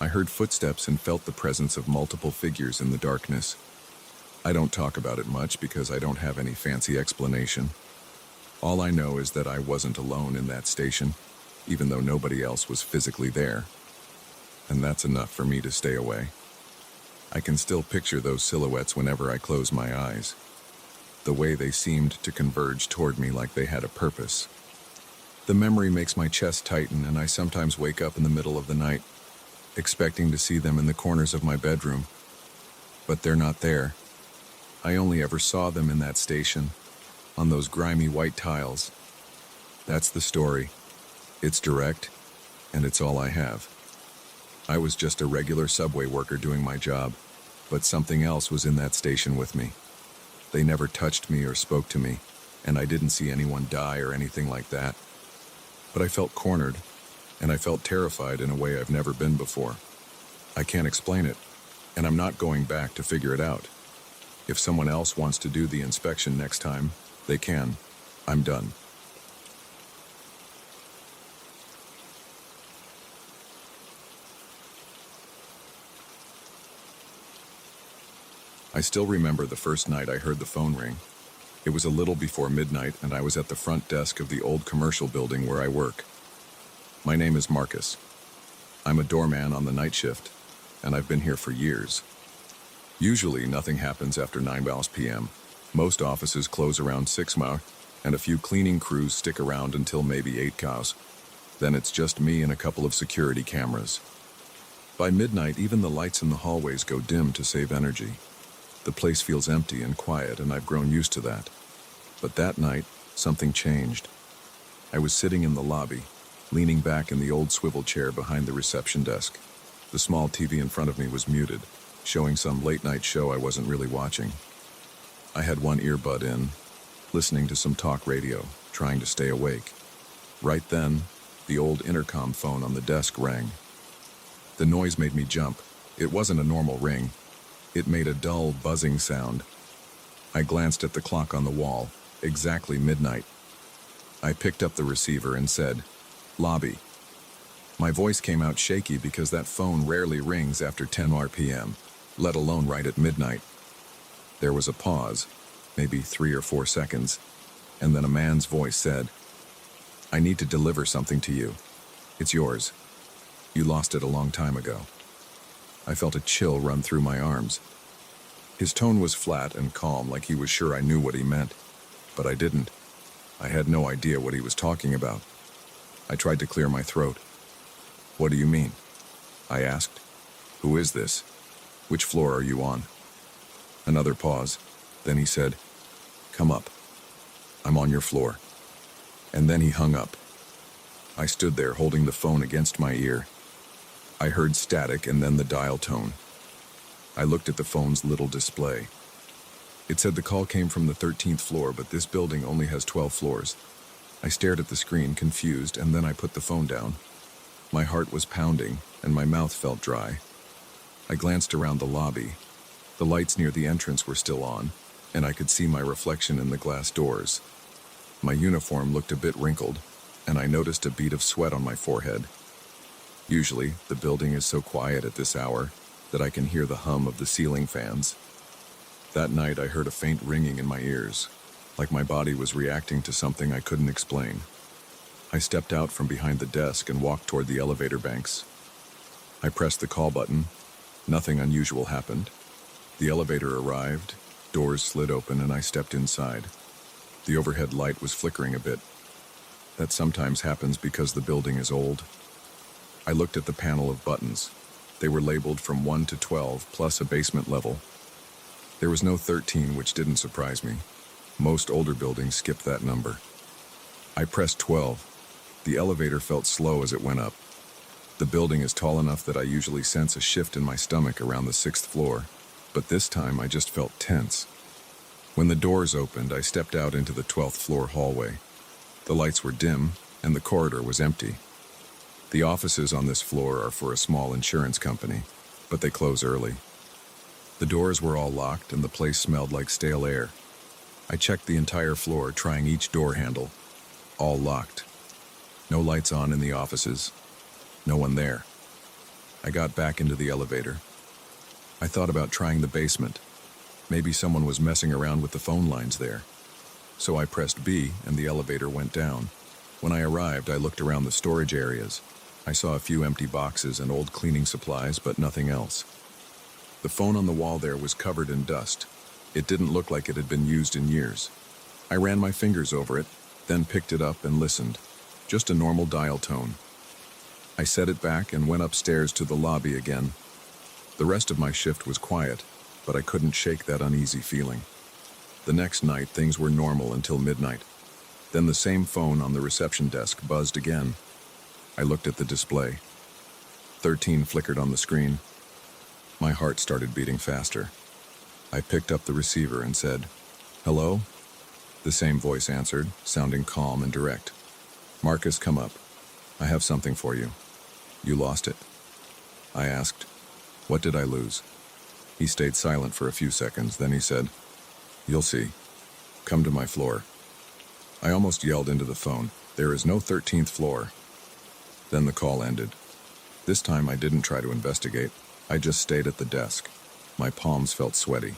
I heard footsteps and felt the presence of multiple figures in the darkness. I don't talk about it much because I don't have any fancy explanation. All I know is that I wasn't alone in that station, even though nobody else was physically there. And that's enough for me to stay away. I can still picture those silhouettes whenever I close my eyes. The way they seemed to converge toward me like they had a purpose. The memory makes my chest tighten, and I sometimes wake up in the middle of the night, expecting to see them in the corners of my bedroom. But they're not there. I only ever saw them in that station, on those grimy white tiles. That's the story. It's direct, and it's all I have. I was just a regular subway worker doing my job, but something else was in that station with me. They never touched me or spoke to me, and I didn't see anyone die or anything like that. But I felt cornered, and I felt terrified in a way I've never been before. I can't explain it, and I'm not going back to figure it out. If someone else wants to do the inspection next time, they can. I'm done. I still remember the first night I heard the phone ring. It was a little before midnight, and I was at the front desk of the old commercial building where I work. My name is Marcus. I'm a doorman on the night shift, and I've been here for years. Usually, nothing happens after 9 p.m. Most offices close around 6 p.m., and a few cleaning crews stick around until maybe 8 p.m. Then it's just me and a couple of security cameras. By midnight, even the lights in the hallways go dim to save energy. The place feels empty and quiet, and I've grown used to that. But that night, something changed. I was sitting in the lobby, leaning back in the old swivel chair behind the reception desk. The small TV in front of me was muted, showing some late-night show I wasn't really watching. I had one earbud in, listening to some talk radio, trying to stay awake. Right then, the old intercom phone on the desk rang. The noise made me jump. It wasn't a normal ring. It made a dull, buzzing sound. I glanced at the clock on the wall. Exactly midnight. I picked up the receiver and said, "Lobby." My voice came out shaky because that phone rarely rings after 10 RPM, let alone right at midnight. There was a pause, maybe 3 or 4 seconds, and then a man's voice said, "I need to deliver something to you. It's yours. You lost it a long time ago." I felt a chill run through my arms. His tone was flat and calm, like he was sure I knew what he meant, but I didn't. I had no idea what he was talking about. I tried to clear my throat. "What do you mean?" I asked. "Who is this? Which floor are you on?" Another pause. Then he said, "Come up. I'm on your floor." And then he hung up. I stood there holding the phone against my ear. I heard static and then the dial tone. I looked at the phone's little display. It said the call came from the 13th floor, but this building only has 12 floors. I stared at the screen, confused, and then I put the phone down. My heart was pounding, and my mouth felt dry. I glanced around the lobby. The lights near the entrance were still on, and I could see my reflection in the glass doors. My uniform looked a bit wrinkled, and I noticed a bead of sweat on my forehead. Usually, the building is so quiet at this hour that I can hear the hum of the ceiling fans. That night, I heard a faint ringing in my ears, like my body was reacting to something I couldn't explain. I stepped out from behind the desk and walked toward the elevator banks. I pressed the call button. Nothing unusual happened. The elevator arrived, doors slid open, and I stepped inside. The overhead light was flickering a bit. That sometimes happens because the building is old. I looked at the panel of buttons. They were labeled from 1 to 12, plus a basement level. There was no 13, which didn't surprise me. Most older buildings skip that number. I pressed 12. The elevator felt slow as it went up. The building is tall enough that I usually sense a shift in my stomach around the 6th floor, but this time I just felt tense. When the doors opened, I stepped out into the 12th floor hallway. The lights were dim, and the corridor was empty. The offices on this floor are for a small insurance company, but they close early. The doors were all locked, and the place smelled like stale air. I checked the entire floor, trying each door handle. All locked. No lights on in the offices. No one there. I got back into the elevator. I thought about trying the basement. Maybe someone was messing around with the phone lines there. So I pressed B, and the elevator went down. When I arrived, I looked around the storage areas. I saw a few empty boxes and old cleaning supplies, but nothing else. The phone on the wall there was covered in dust. It didn't look like it had been used in years. I ran my fingers over it, then picked it up and listened. Just a normal dial tone. I set it back and went upstairs to the lobby again. The rest of my shift was quiet, but I couldn't shake that uneasy feeling. The next night, things were normal until midnight. Then the same phone on the reception desk buzzed again. I looked at the display. 13 flickered on the screen. My heart started beating faster. I picked up the receiver and said, "Hello?" The same voice answered, sounding calm and direct. "Marcus, come up. I have something for you. You lost it." I asked, "What did I lose?" He stayed silent for a few seconds, then he said, "You'll see. Come to my floor." I almost yelled into the phone, "There is no 13th floor." Then the call ended. This time I didn't try to investigate. I just stayed at the desk. My palms felt sweaty.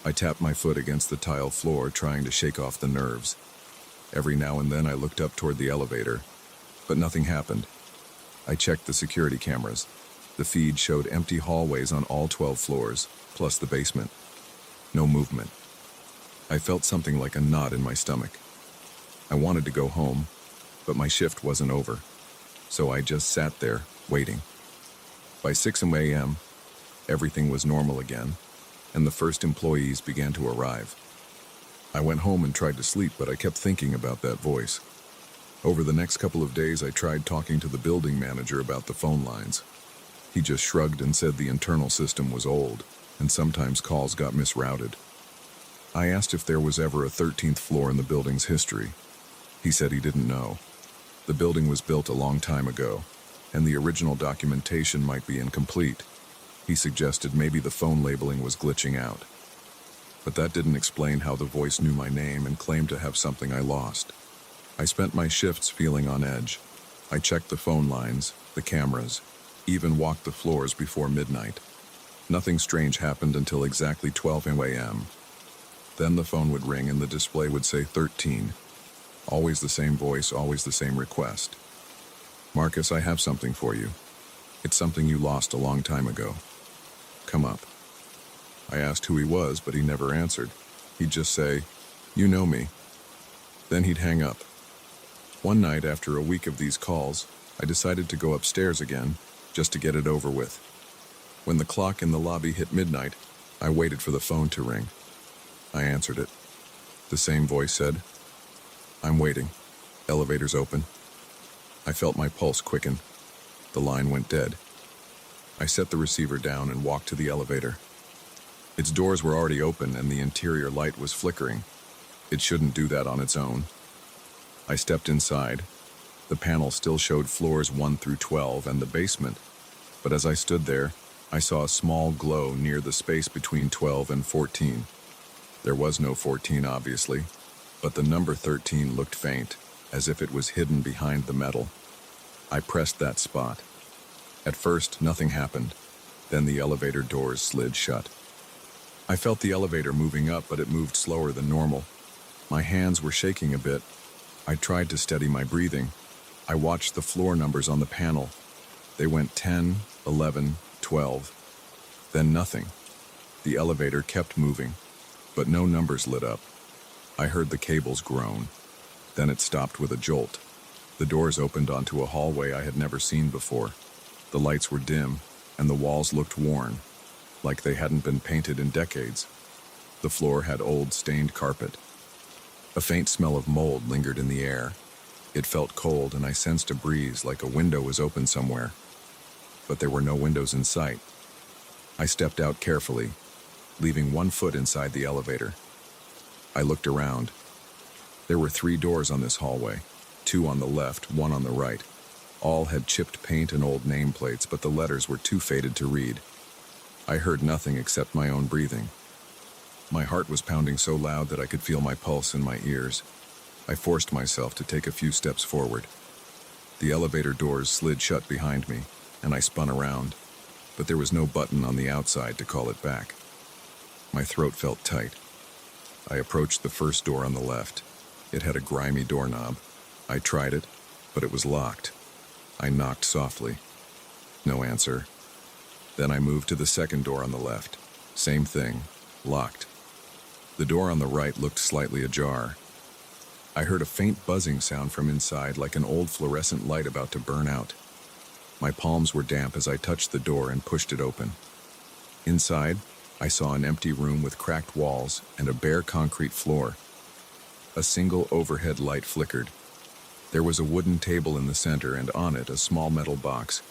I tapped my foot against the tile floor, trying to shake off the nerves. Every now and then I looked up toward the elevator, but nothing happened. I checked the security cameras. The feed showed empty hallways on all 12 floors, plus the basement. No movement. I felt something like a knot in my stomach. I wanted to go home, but my shift wasn't over. So I just sat there, waiting. By 6 a.m., everything was normal again, and the first employees began to arrive. I went home and tried to sleep, but I kept thinking about that voice. Over the next couple of days, I tried talking to the building manager about the phone lines. He just shrugged and said the internal system was old, and sometimes calls got misrouted. I asked if there was ever a 13th floor in the building's history. He said he didn't know. The building was built a long time ago, and the original documentation might be incomplete. He suggested maybe the phone labeling was glitching out. But that didn't explain how the voice knew my name and claimed to have something I lost. I spent my shifts feeling on edge. I checked the phone lines, the cameras, even walked the floors before midnight. Nothing strange happened until exactly 12 a.m. Then the phone would ring and the display would say 13. Always the same voice, always the same request. "Marcus, I have something for you. It's something you lost a long time ago. Come up." I asked who he was, but he never answered. He'd just say, "You know me." Then he'd hang up. One night, after a week of these calls, I decided to go upstairs again, just to get it over with. When the clock in the lobby hit midnight, I waited for the phone to ring. I answered it. The same voice said, "I'm waiting. Elevator's open." I felt my pulse quicken. The line went dead. I set the receiver down and walked to the elevator. Its doors were already open and the interior light was flickering. It shouldn't do that on its own. I stepped inside. The panel still showed floors 1 through 12 and the basement, but as I stood there, I saw a small glow near the space between 12 and 14. There was no 14, obviously, but the number 13 looked faint, as if it was hidden behind the metal. I pressed that spot. At first, nothing happened. Then the elevator doors slid shut. I felt the elevator moving up, but it moved slower than normal. My hands were shaking a bit. I tried to steady my breathing. I watched the floor numbers on the panel. They went 10, 11, 12. Then nothing. The elevator kept moving, but no numbers lit up. I heard the cables groan. Then it stopped with a jolt. The doors opened onto a hallway I had never seen before. The lights were dim, and the walls looked worn, like they hadn't been painted in decades. The floor had old, stained carpet. A faint smell of mold lingered in the air. It felt cold, and I sensed a breeze like a window was open somewhere. But there were no windows in sight. I stepped out carefully, leaving one foot inside the elevator. I looked around. There were 3 doors on this hallway, 2 on the left, 1 on the right. All had chipped paint and old nameplates, but the letters were too faded to read. I heard nothing except my own breathing. My heart was pounding so loud that I could feel my pulse in my ears. I forced myself to take a few steps forward. The elevator doors slid shut behind me, and I spun around, but there was no button on the outside to call it back. My throat felt tight. I approached the first door on the left. It had a grimy doorknob. I tried it, but it was locked. I knocked softly. No answer. Then I moved to the second door on the left. Same thing, locked. The door on the right looked slightly ajar. I heard a faint buzzing sound from inside, like an old fluorescent light about to burn out. My palms were damp as I touched the door and pushed it open. Inside, I saw an empty room with cracked walls and a bare concrete floor. A single overhead light flickered. There was a wooden table in the center, and on it a small metal box.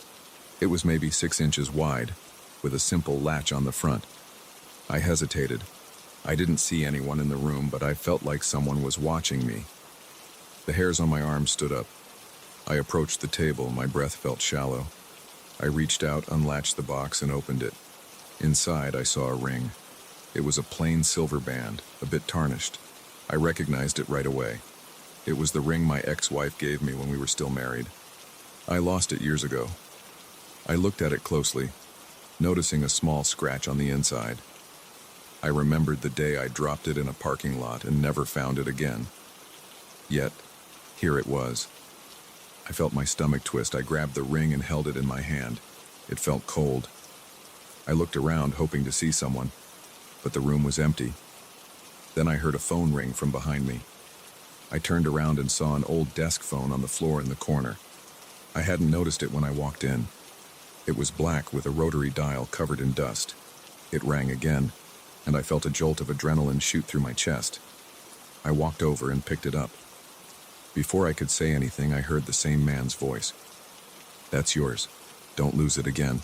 It was maybe 6 inches wide, with a simple latch on the front. I hesitated. I didn't see anyone in the room, but I felt like someone was watching me. The hairs on my arms stood up. I approached the table, my breath felt shallow. I reached out, unlatched the box, and opened it. Inside, I saw a ring. It was a plain silver band, a bit tarnished. I recognized it right away. It was the ring my ex-wife gave me when we were still married. I lost it years ago. I looked at it closely, noticing a small scratch on the inside. I remembered the day I dropped it in a parking lot and never found it again. Yet, here it was. I felt my stomach twist. I grabbed the ring and held it in my hand. It felt cold. I looked around, hoping to see someone, but the room was empty. Then I heard a phone ring from behind me. I turned around and saw an old desk phone on the floor in the corner. I hadn't noticed it when I walked in. It was black with a rotary dial covered in dust. It rang again, and I felt a jolt of adrenaline shoot through my chest. I walked over and picked it up. Before I could say anything, I heard the same man's voice. "That's yours. Don't lose it again."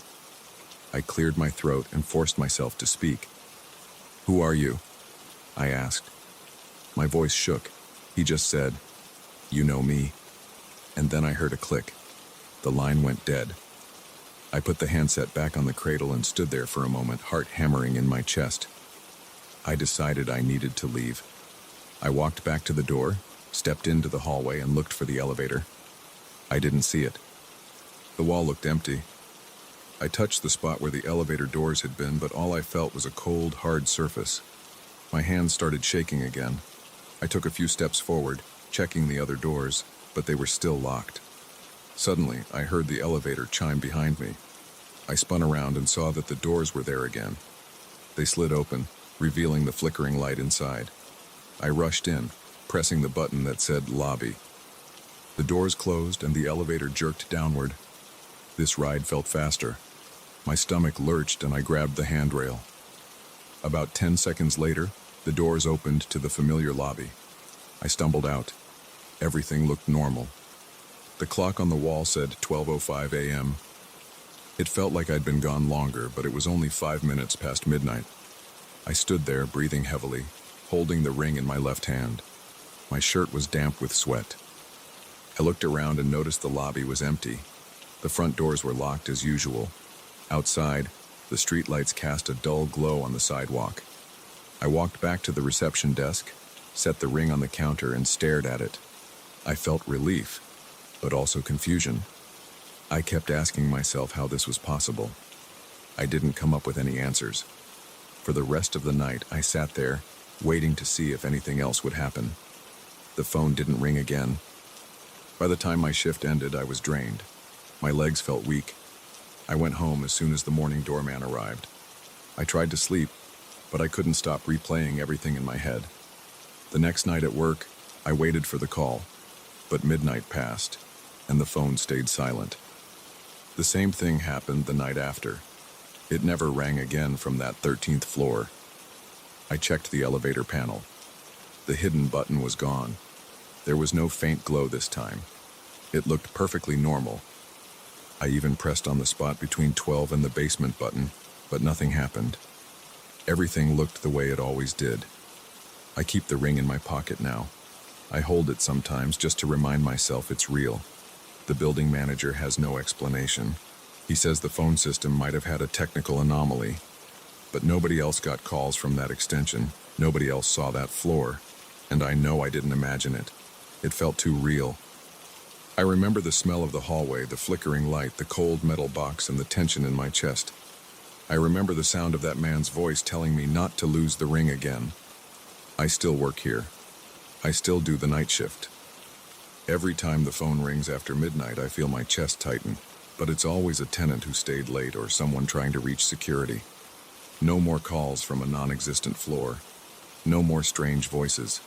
I cleared my throat and forced myself to speak. "Who are you?" I asked. My voice shook. He just said, "You know me." And then I heard a click. The line went dead. I put the handset back on the cradle and stood there for a moment, heart hammering in my chest. I decided I needed to leave. I walked back to the door, stepped into the hallway and looked for the elevator. I didn't see it. The wall looked empty. I touched the spot where the elevator doors had been, but all I felt was a cold, hard surface. My hands started shaking again. I took a few steps forward, checking the other doors, but they were still locked. Suddenly, I heard the elevator chime behind me. I spun around and saw that the doors were there again. They slid open, revealing the flickering light inside. I rushed in, pressing the button that said lobby. The doors closed and the elevator jerked downward. This ride felt faster. My stomach lurched and I grabbed the handrail. About 10 seconds later, the doors opened to the familiar lobby. I stumbled out. Everything looked normal. The clock on the wall said 12:05 a.m. It felt like I'd been gone longer, but it was only 5 minutes past midnight. I stood there, breathing heavily, holding the ring in my left hand. My shirt was damp with sweat. I looked around and noticed the lobby was empty. The front doors were locked as usual. Outside, the streetlights cast a dull glow on the sidewalk. I walked back to the reception desk, set the ring on the counter, and stared at it. I felt relief, but also confusion. I kept asking myself how this was possible. I didn't come up with any answers. For the rest of the night, I sat there, waiting to see if anything else would happen. The phone didn't ring again. By the time my shift ended, I was drained. My legs felt weak. I went home as soon as the morning doorman arrived. I tried to sleep, but I couldn't stop replaying everything in my head. The next night at work, I waited for the call, but midnight passed, and the phone stayed silent. The same thing happened the night after. It never rang again from that 13th floor. I checked the elevator panel. The hidden button was gone. There was no faint glow this time. It looked perfectly normal. I even pressed on the spot between 12 and the basement button, but nothing happened. Everything looked the way it always did. I keep the ring in my pocket now. I hold it sometimes just to remind myself it's real. The building manager has no explanation. He says the phone system might have had a technical anomaly, but nobody else got calls from that extension. Nobody else saw that floor, and I know I didn't imagine it. It felt too real. I remember the smell of the hallway, the flickering light, the cold metal box, and the tension in my chest. I remember the sound of that man's voice telling me not to lose the ring again. I still work here. I still do the night shift. Every time the phone rings after midnight, I feel my chest tighten, but it's always a tenant who stayed late or someone trying to reach security. No more calls from a non-existent floor. No more strange voices.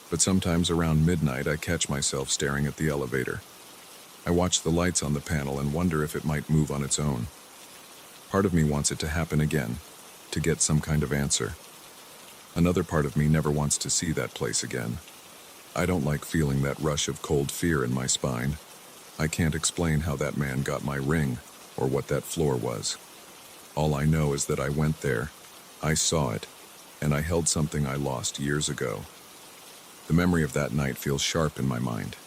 But sometimes around midnight, I catch myself staring at the elevator. I watch the lights on the panel and wonder if it might move on its own. Part of me wants it to happen again, to get some kind of answer. Another part of me never wants to see that place again. I don't like feeling that rush of cold fear in my spine. I can't explain how that man got my ring or what that floor was. All I know is that I went there, I saw it, and I held something I lost years ago. The memory of that night feels sharp in my mind.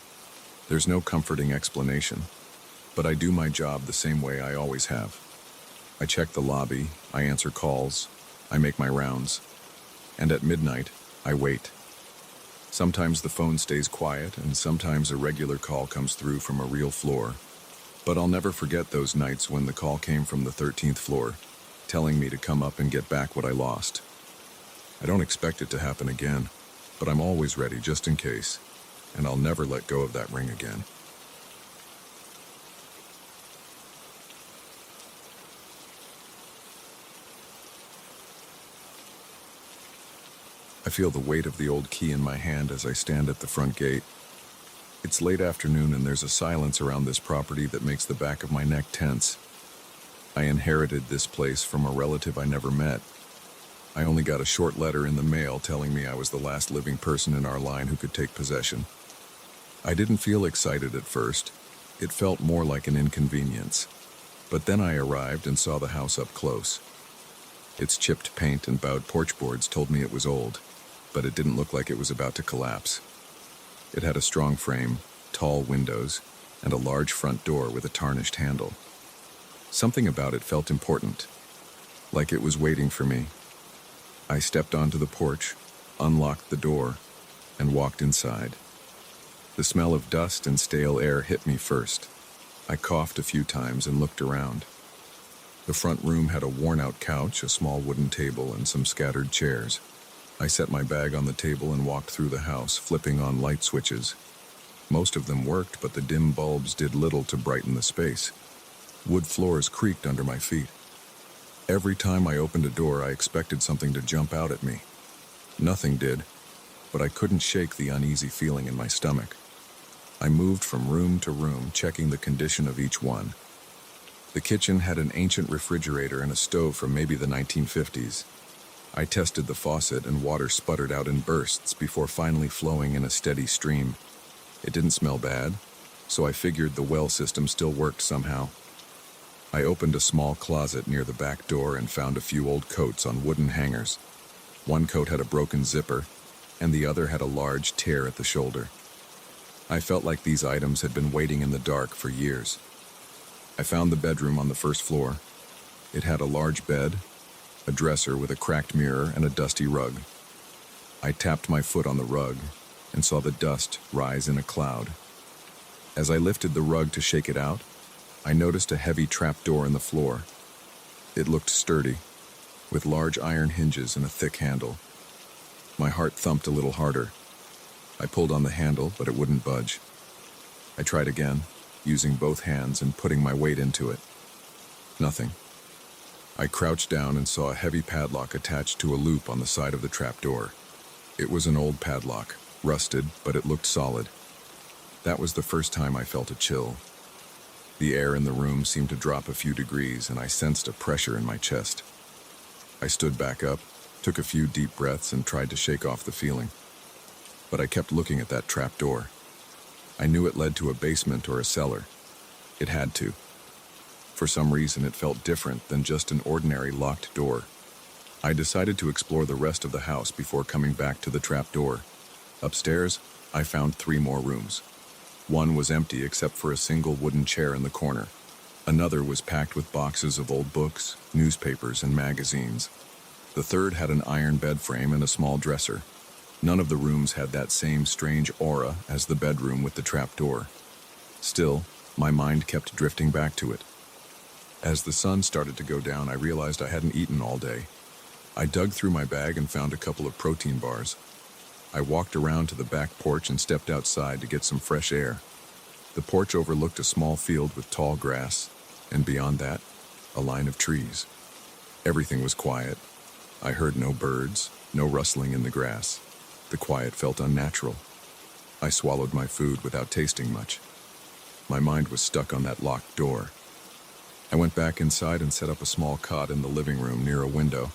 There's no comforting explanation, but I do my job the same way I always have. I check the lobby, I answer calls, I make my rounds, and at midnight, I wait. Sometimes the phone stays quiet, and sometimes a regular call comes through from a real floor. But I'll never forget those nights when the call came from the 13th floor, telling me to come up and get back what I lost. I don't expect it to happen again, but I'm always ready just in case, and I'll never let go of that ring again. I feel the weight of the old key in my hand as I stand at the front gate. It's late afternoon and there's a silence around this property that makes the back of my neck tense. I inherited this place from a relative I never met. I only got a short letter in the mail telling me I was the last living person in our line who could take possession. I didn't feel excited at first. It felt more like an inconvenience. But then I arrived and saw the house up close. Its chipped paint and bowed porch boards told me it was old, but it didn't look like it was about to collapse. It had a strong frame, tall windows, and a large front door with a tarnished handle. Something about it felt important, like it was waiting for me. I stepped onto the porch, unlocked the door, and walked inside. The smell of dust and stale air hit me first. I coughed a few times and looked around. The front room had a worn-out couch, a small wooden table, and some scattered chairs. I set my bag on the table and walked through the house, flipping on light switches. Most of them worked, but the dim bulbs did little to brighten the space. Wood floors creaked under my feet. Every time I opened a door, I expected something to jump out at me. Nothing did, but I couldn't shake the uneasy feeling in my stomach. I moved from room to room, checking the condition of each one. The kitchen had an ancient refrigerator and a stove from maybe the 1950s. I tested the faucet and water sputtered out in bursts before finally flowing in a steady stream. It didn't smell bad, so I figured the well system still worked somehow. I opened a small closet near the back door and found a few old coats on wooden hangers. One coat had a broken zipper, and the other had a large tear at the shoulder. I felt like these items had been waiting in the dark for years. I found the bedroom on the first floor. It had a large bed, a dresser with a cracked mirror, and a dusty rug. I tapped my foot on the rug and saw the dust rise in a cloud. As I lifted the rug to shake it out, I noticed a heavy trapdoor in the floor. It looked sturdy, with large iron hinges and a thick handle. My heart thumped a little harder. I pulled on the handle, but it wouldn't budge. I tried again, using both hands and putting my weight into it. Nothing. I crouched down and saw a heavy padlock attached to a loop on the side of the trapdoor. It was an old padlock, rusted, but it looked solid. That was the first time I felt a chill. The air in the room seemed to drop a few degrees, and I sensed a pressure in my chest. I stood back up, took a few deep breaths, and tried to shake off the feeling. But I kept looking at that trapdoor. I knew it led to a basement or a cellar. It had to. For some reason, it felt different than just an ordinary locked door. I decided to explore the rest of the house before coming back to the trapdoor. Upstairs, I found 3 more rooms. One was empty except for a single wooden chair in the corner. Another was packed with boxes of old books, newspapers, and magazines. The third had an iron bed frame and a small dresser. None of the rooms had that same strange aura as the bedroom with the trapdoor. Still, my mind kept drifting back to it. As the sun started to go down, I realized I hadn't eaten all day. I dug through my bag and found a couple of protein bars. I walked around to the back porch and stepped outside to get some fresh air. The porch overlooked a small field with tall grass, and beyond that, a line of trees. Everything was quiet. I heard no birds, no rustling in the grass. The quiet felt unnatural. I swallowed my food without tasting much. My mind was stuck on that locked door. I went back inside and set up a small cot in the living room near a window.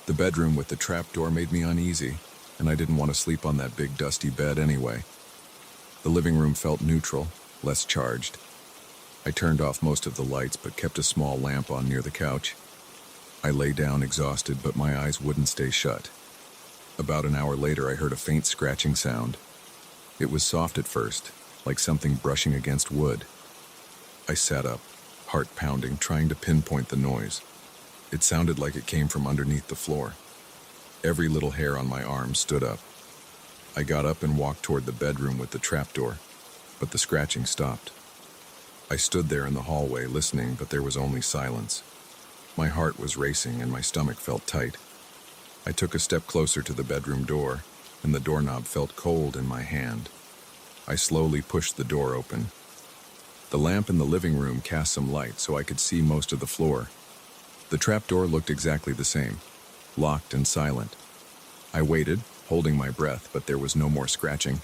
The bedroom with the trapdoor made me uneasy, and I didn't want to sleep on that big dusty bed anyway. The living room felt neutral, less charged. I turned off most of the lights but kept a small lamp on near the couch. I lay down exhausted, but my eyes wouldn't stay shut. About an hour later, I heard a faint scratching sound. It was soft at first, like something brushing against wood. I sat up, heart pounding, trying to pinpoint the noise. It sounded like it came from underneath the floor. Every little hair on my arm stood up. I got up and walked toward the bedroom with the trapdoor, but the scratching stopped. I stood there in the hallway listening, but there was only silence. My heart was racing and my stomach felt tight. I took a step closer to the bedroom door, and the doorknob felt cold in my hand. I slowly pushed the door open. The lamp in the living room cast some light so I could see most of the floor. The trapdoor looked exactly the same, locked and silent. I waited, holding my breath, but there was no more scratching.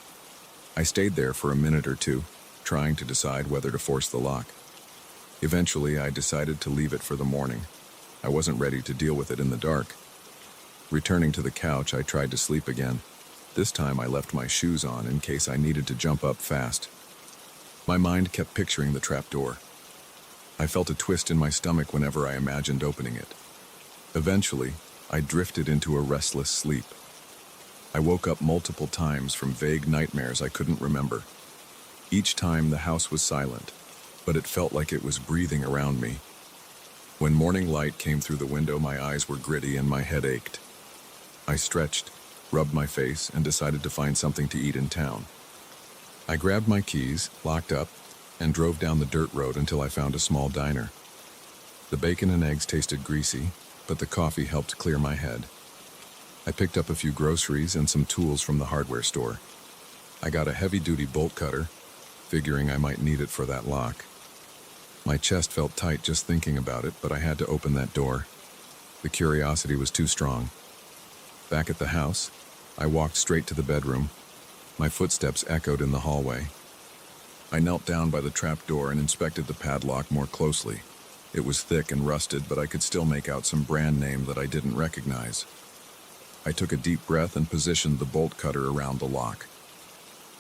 I stayed there for a minute or two, trying to decide whether to force the lock. Eventually, I decided to leave it for the morning. I wasn't ready to deal with it in the dark. Returning to the couch, I tried to sleep again. This time I left my shoes on in case I needed to jump up fast. My mind kept picturing the trapdoor. I felt a twist in my stomach whenever I imagined opening it. Eventually, I drifted into a restless sleep. I woke up multiple times from vague nightmares I couldn't remember. Each time the house was silent, but it felt like it was breathing around me. When morning light came through the window, my eyes were gritty and my head ached. I stretched, rubbed my face, and decided to find something to eat in town. I grabbed my keys, locked up, and drove down the dirt road until I found a small diner. The bacon and eggs tasted greasy, but the coffee helped clear my head. I picked up a few groceries and some tools from the hardware store. I got a heavy-duty bolt cutter, figuring I might need it for that lock. My chest felt tight just thinking about it, but I had to open that door. The curiosity was too strong. Back at the house, I walked straight to the bedroom. My footsteps echoed in the hallway. I knelt down by the trap door and inspected the padlock more closely. It was thick and rusted, but I could still make out some brand name that I didn't recognize. I took a deep breath and positioned the bolt cutter around the lock.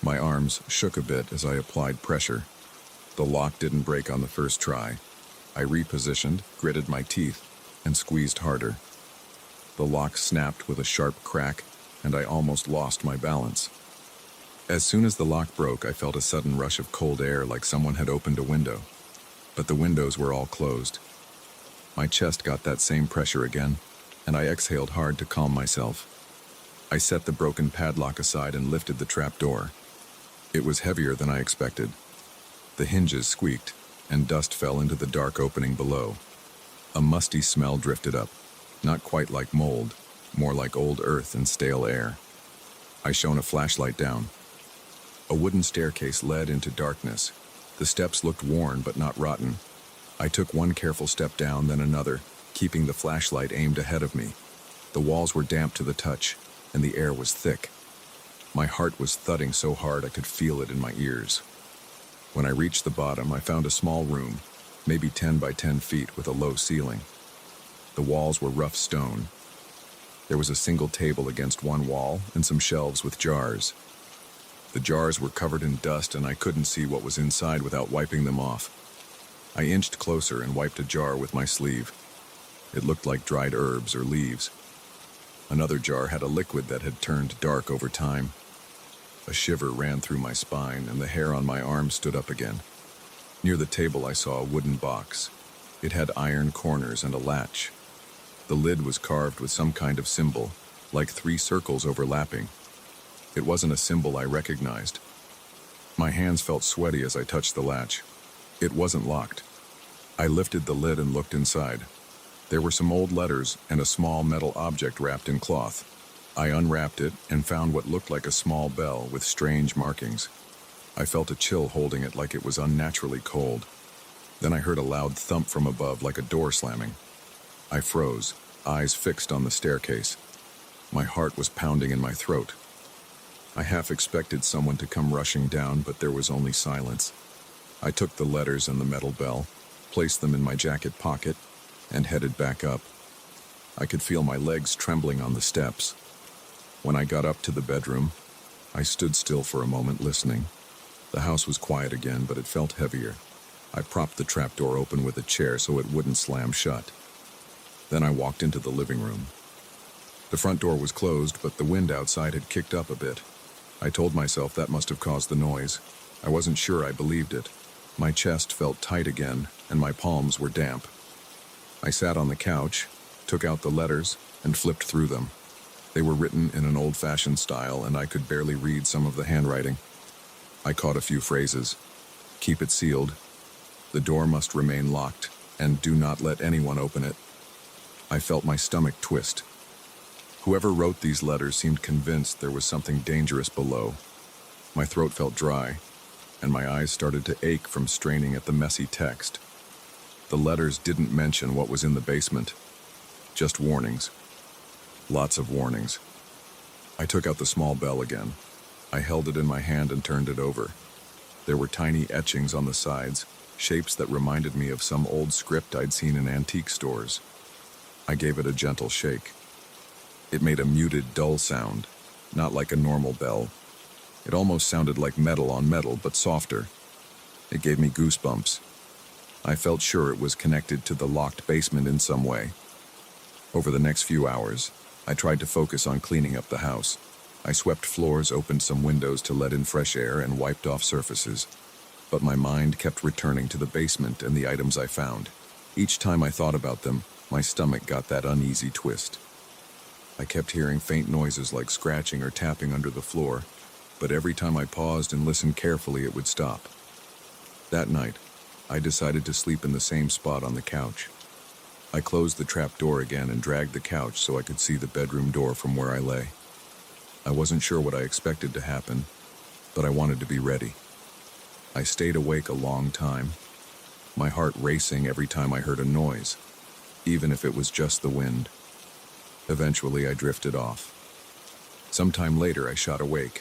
My arms shook a bit as I applied pressure. The lock didn't break on the first try. I repositioned, gritted my teeth, and squeezed harder. The lock snapped with a sharp crack, and I almost lost my balance. As soon as the lock broke, I felt a sudden rush of cold air like someone had opened a window. But the windows were all closed. My chest got that same pressure again, and I exhaled hard to calm myself. I set the broken padlock aside and lifted the trap door. It was heavier than I expected. The hinges squeaked, and dust fell into the dark opening below. A musty smell drifted up, not quite like mold, more like old earth and stale air. I shone a flashlight down. A wooden staircase led into darkness. The steps looked worn but not rotten. I took one careful step down, then another, keeping the flashlight aimed ahead of me. The walls were damp to the touch, and the air was thick. My heart was thudding so hard I could feel it in my ears. When I reached the bottom, I found a small room, maybe 10 by 10 feet with a low ceiling. The walls were rough stone. There was a single table against one wall and some shelves with jars. The jars were covered in dust and I couldn't see what was inside without wiping them off. I inched closer and wiped a jar with my sleeve. It looked like dried herbs or leaves. Another jar had a liquid that had turned dark over time. A shiver ran through my spine and the hair on my arm stood up again. Near the table I saw a wooden box. It had iron corners and a latch. The lid was carved with some kind of symbol, like 3 circles overlapping. It wasn't a symbol I recognized. My hands felt sweaty as I touched the latch. It wasn't locked. I lifted the lid and looked inside. There were some old letters and a small metal object wrapped in cloth. I unwrapped it and found what looked like a small bell with strange markings. I felt a chill holding it like it was unnaturally cold. Then I heard a loud thump from above like a door slamming. I froze, eyes fixed on the staircase. My heart was pounding in my throat. I half expected someone to come rushing down, but there was only silence. I took the letters and the metal bell, placed them in my jacket pocket, and headed back up. I could feel my legs trembling on the steps. When I got up to the bedroom, I stood still for a moment listening. The house was quiet again, but it felt heavier. I propped the trapdoor open with a chair so it wouldn't slam shut. Then I walked into the living room. The front door was closed, but the wind outside had kicked up a bit. I told myself that must have caused the noise. I wasn't sure I believed it. My chest felt tight again, and my palms were damp. I sat on the couch, took out the letters, and flipped through them. They were written in an old-fashioned style, and I could barely read some of the handwriting. I caught a few phrases. Keep it sealed. The door must remain locked, and do not let anyone open it. I felt my stomach twist. Whoever wrote these letters seemed convinced there was something dangerous below. My throat felt dry, and my eyes started to ache from straining at the messy text. The letters didn't mention what was in the basement, just warnings. Lots of warnings. I took out the small bell again. I held it in my hand and turned it over. There were tiny etchings on the sides, shapes that reminded me of some old script I'd seen in antique stores. I gave it a gentle shake. It made a muted, dull sound, not like a normal bell. It almost sounded like metal on metal, but softer. It gave me goosebumps. I felt sure it was connected to the locked basement in some way. Over the next few hours, I tried to focus on cleaning up the house. I swept floors, opened some windows to let in fresh air, and wiped off surfaces. But my mind kept returning to the basement and the items I found. Each time I thought about them, my stomach got that uneasy twist. I kept hearing faint noises like scratching or tapping under the floor, but every time I paused and listened carefully, it would stop. That night, I decided to sleep in the same spot on the couch. I closed the trap door again and dragged the couch so I could see the bedroom door from where I lay. I wasn't sure what I expected to happen, but I wanted to be ready. I stayed awake a long time, my heart racing every time I heard a noise, even if it was just the wind. Eventually, I drifted off. Sometime later, I shot awake.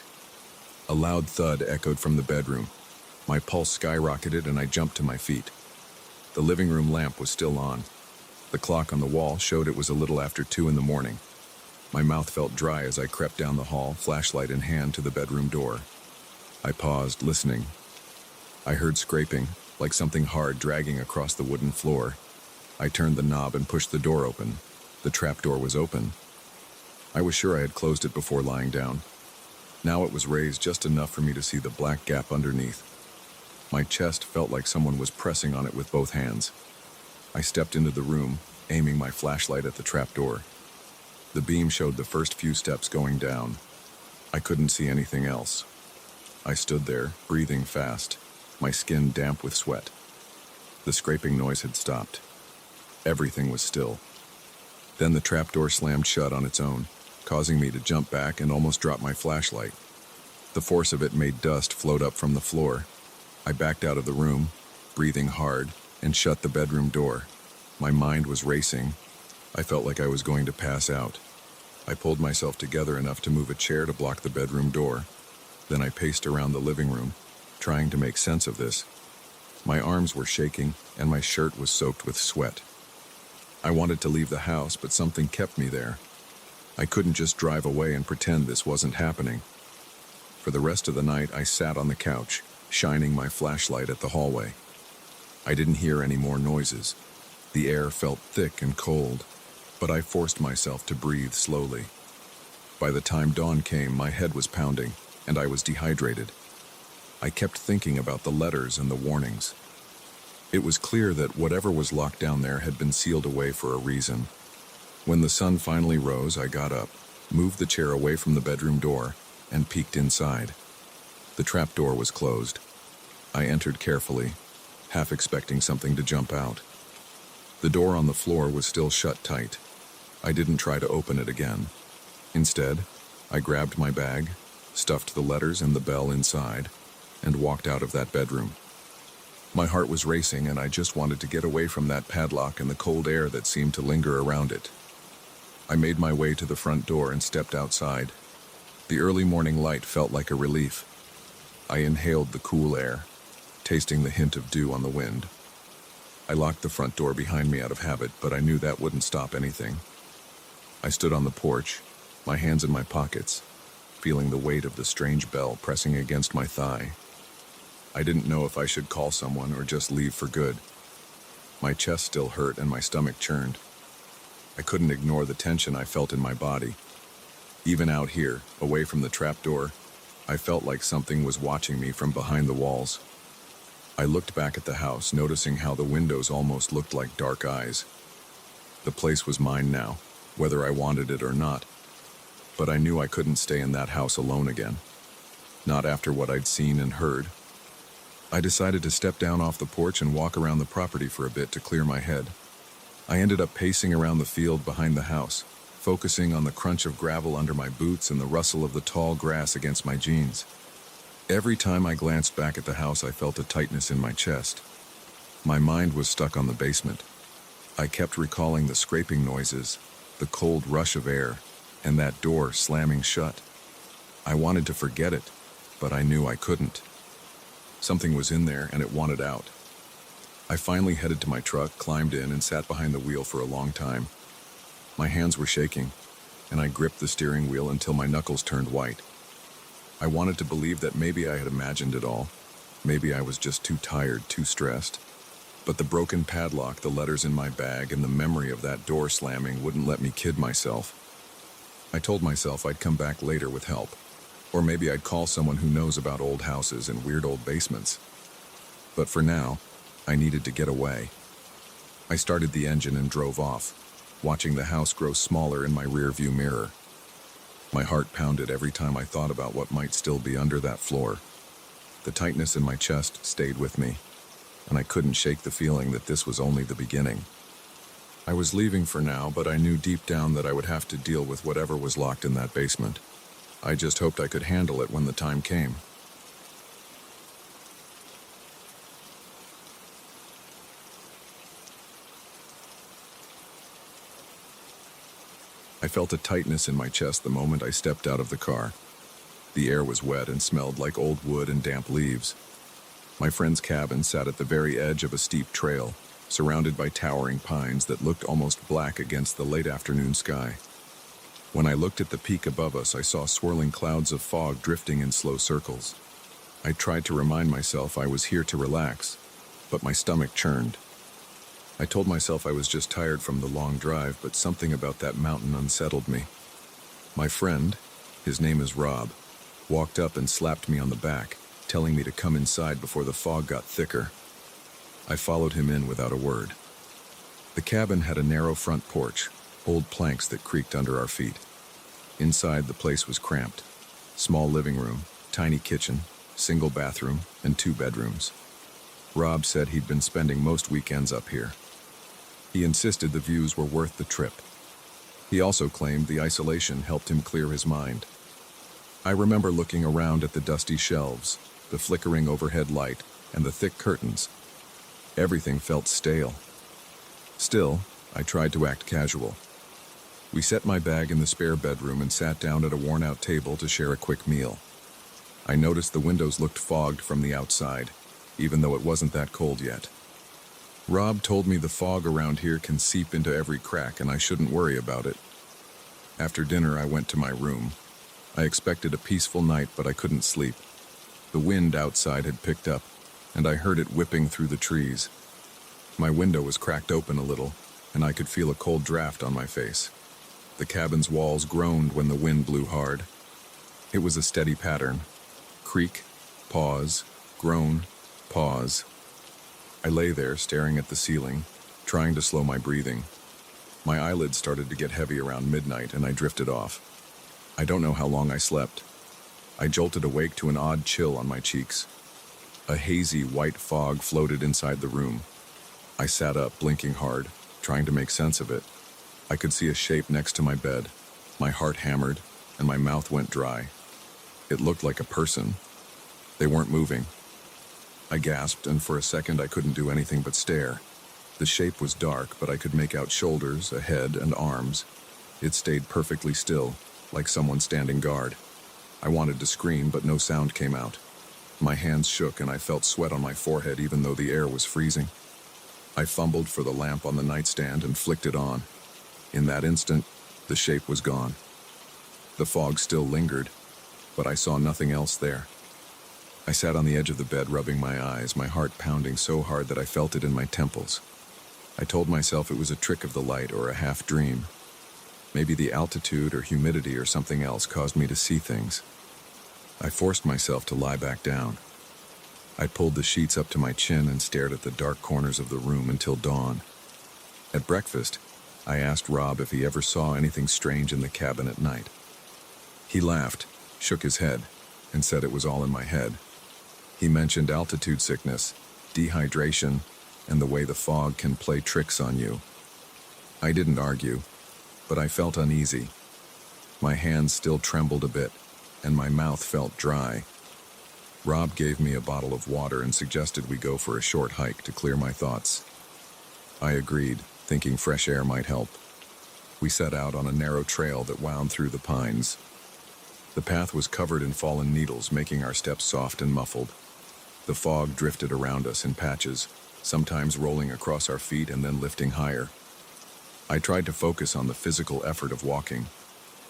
A loud thud echoed from the bedroom. My pulse skyrocketed and I jumped to my feet. The living room lamp was still on. The clock on the wall showed it was a little after 2 in the morning. My mouth felt dry as I crept down the hall, flashlight in hand, to the bedroom door. I paused, listening. I heard scraping, like something hard dragging across the wooden floor. I turned the knob and pushed the door open. The trapdoor was open. I was sure I had closed it before lying down. Now it was raised just enough for me to see the black gap underneath. My chest felt like someone was pressing on it with both hands. I stepped into the room, aiming my flashlight at the trapdoor. The beam showed the first few steps going down. I couldn't see anything else. I stood there, breathing fast, my skin damp with sweat. The scraping noise had stopped. Everything was still. Then the trapdoor slammed shut on its own, causing me to jump back and almost drop my flashlight. The force of it made dust float up from the floor. I backed out of the room, breathing hard, and shut the bedroom door. My mind was racing. I felt like I was going to pass out. I pulled myself together enough to move a chair to block the bedroom door. Then I paced around the living room, trying to make sense of this. My arms were shaking, and my shirt was soaked with sweat. I wanted to leave the house, but something kept me there. I couldn't just drive away and pretend this wasn't happening. For the rest of the night, I sat on the couch, shining my flashlight at the hallway. I didn't hear any more noises. The air felt thick and cold, but I forced myself to breathe slowly. By the time dawn came, my head was pounding, and I was dehydrated. I kept thinking about the letters and the warnings. It was clear that whatever was locked down there had been sealed away for a reason. When the sun finally rose, I got up, moved the chair away from the bedroom door, and peeked inside. The trap door was closed. I entered carefully, half expecting something to jump out. The door on the floor was still shut tight. I didn't try to open it again. Instead, I grabbed my bag, stuffed the letters and the bell inside, and walked out of that bedroom. My heart was racing, and I just wanted to get away from that padlock and the cold air that seemed to linger around it. I made my way to the front door and stepped outside. The early morning light felt like a relief. I inhaled the cool air, tasting the hint of dew on the wind. I locked the front door behind me out of habit, but I knew that wouldn't stop anything. I stood on the porch, my hands in my pockets, feeling the weight of the strange bell pressing against my thigh. I didn't know if I should call someone or just leave for good. My chest still hurt and my stomach churned. I couldn't ignore the tension I felt in my body. Even out here, away from the trapdoor, I felt like something was watching me from behind the walls. I looked back at the house, noticing how the windows almost looked like dark eyes. The place was mine now, whether I wanted it or not. But I knew I couldn't stay in that house alone again. Not after what I'd seen and heard. I decided to step down off the porch and walk around the property for a bit to clear my head. I ended up pacing around the field behind the house, focusing on the crunch of gravel under my boots and the rustle of the tall grass against my jeans. Every time I glanced back at the house, I felt a tightness in my chest. My mind was stuck on the basement. I kept recalling the scraping noises, the cold rush of air, and that door slamming shut. I wanted to forget it, but I knew I couldn't. Something was in there and it wanted out. I finally headed to my truck, climbed in, and sat behind the wheel for a long time. My hands were shaking, and I gripped the steering wheel until my knuckles turned white. I wanted to believe that maybe I had imagined it all. Maybe I was just too tired, too stressed. But the broken padlock, the letters in my bag, and the memory of that door slamming wouldn't let me kid myself. I told myself I'd come back later with help. Or maybe I'd call someone who knows about old houses and weird old basements. But for now, I needed to get away. I started the engine and drove off, watching the house grow smaller in my rearview mirror. My heart pounded every time I thought about what might still be under that floor. The tightness in my chest stayed with me, and I couldn't shake the feeling that this was only the beginning. I was leaving for now, but I knew deep down that I would have to deal with whatever was locked in that basement. I just hoped I could handle it when the time came. I felt a tightness in my chest the moment I stepped out of the car. The air was wet and smelled like old wood and damp leaves. My friend's cabin sat at the very edge of a steep trail, surrounded by towering pines that looked almost black against the late afternoon sky. When I looked at the peak above us, I saw swirling clouds of fog drifting in slow circles. I tried to remind myself I was here to relax, but my stomach churned. I told myself I was just tired from the long drive, but something about that mountain unsettled me. My friend, his name is Rob, walked up and slapped me on the back, telling me to come inside before the fog got thicker. I followed him in without a word. The cabin had a narrow front porch, old planks that creaked under our feet. Inside, the place was cramped. Small living room, tiny kitchen, single bathroom, and 2 bedrooms. Rob said he'd been spending most weekends up here. He insisted the views were worth the trip. He also claimed the isolation helped him clear his mind. I remember looking around at the dusty shelves, the flickering overhead light, and the thick curtains. Everything felt stale. Still, I tried to act casual. We set my bag in the spare bedroom and sat down at a worn-out table to share a quick meal. I noticed the windows looked fogged from the outside, even though it wasn't that cold yet. Rob told me the fog around here can seep into every crack and I shouldn't worry about it. After dinner, I went to my room. I expected a peaceful night, but I couldn't sleep. The wind outside had picked up, and I heard it whipping through the trees. My window was cracked open a little, and I could feel a cold draft on my face. The cabin's walls groaned when the wind blew hard. It was a steady pattern. Creak, pause, groan, pause. I lay there staring at the ceiling, trying to slow my breathing. My eyelids started to get heavy around midnight, and I drifted off. I don't know how long I slept. I jolted awake to an odd chill on my cheeks. A hazy white fog floated inside the room. I sat up, blinking hard, trying to make sense of it. I could see a shape next to my bed. My heart hammered, and my mouth went dry. It looked like a person. They weren't moving. I gasped, and for a second I couldn't do anything but stare. The shape was dark, but I could make out shoulders, a head, and arms. It stayed perfectly still, like someone standing guard. I wanted to scream, but no sound came out. My hands shook, and I felt sweat on my forehead even though the air was freezing. I fumbled for the lamp on the nightstand and flicked it on. In that instant, the shape was gone. The fog still lingered, but I saw nothing else there. I sat on the edge of the bed rubbing my eyes, my heart pounding so hard that I felt it in my temples. I told myself it was a trick of the light or a half-dream. Maybe the altitude or humidity or something else caused me to see things. I forced myself to lie back down. I pulled the sheets up to my chin and stared at the dark corners of the room until dawn. At breakfast, I asked Rob if he ever saw anything strange in the cabin at night. He laughed, shook his head, and said it was all in my head. He mentioned altitude sickness, dehydration, and the way the fog can play tricks on you. I didn't argue, but I felt uneasy. My hands still trembled a bit, and my mouth felt dry. Rob gave me a bottle of water and suggested we go for a short hike to clear my thoughts. I agreed, thinking fresh air might help. We set out on a narrow trail that wound through the pines. The path was covered in fallen needles, making our steps soft and muffled. The fog drifted around us in patches, sometimes rolling across our feet and then lifting higher. I tried to focus on the physical effort of walking,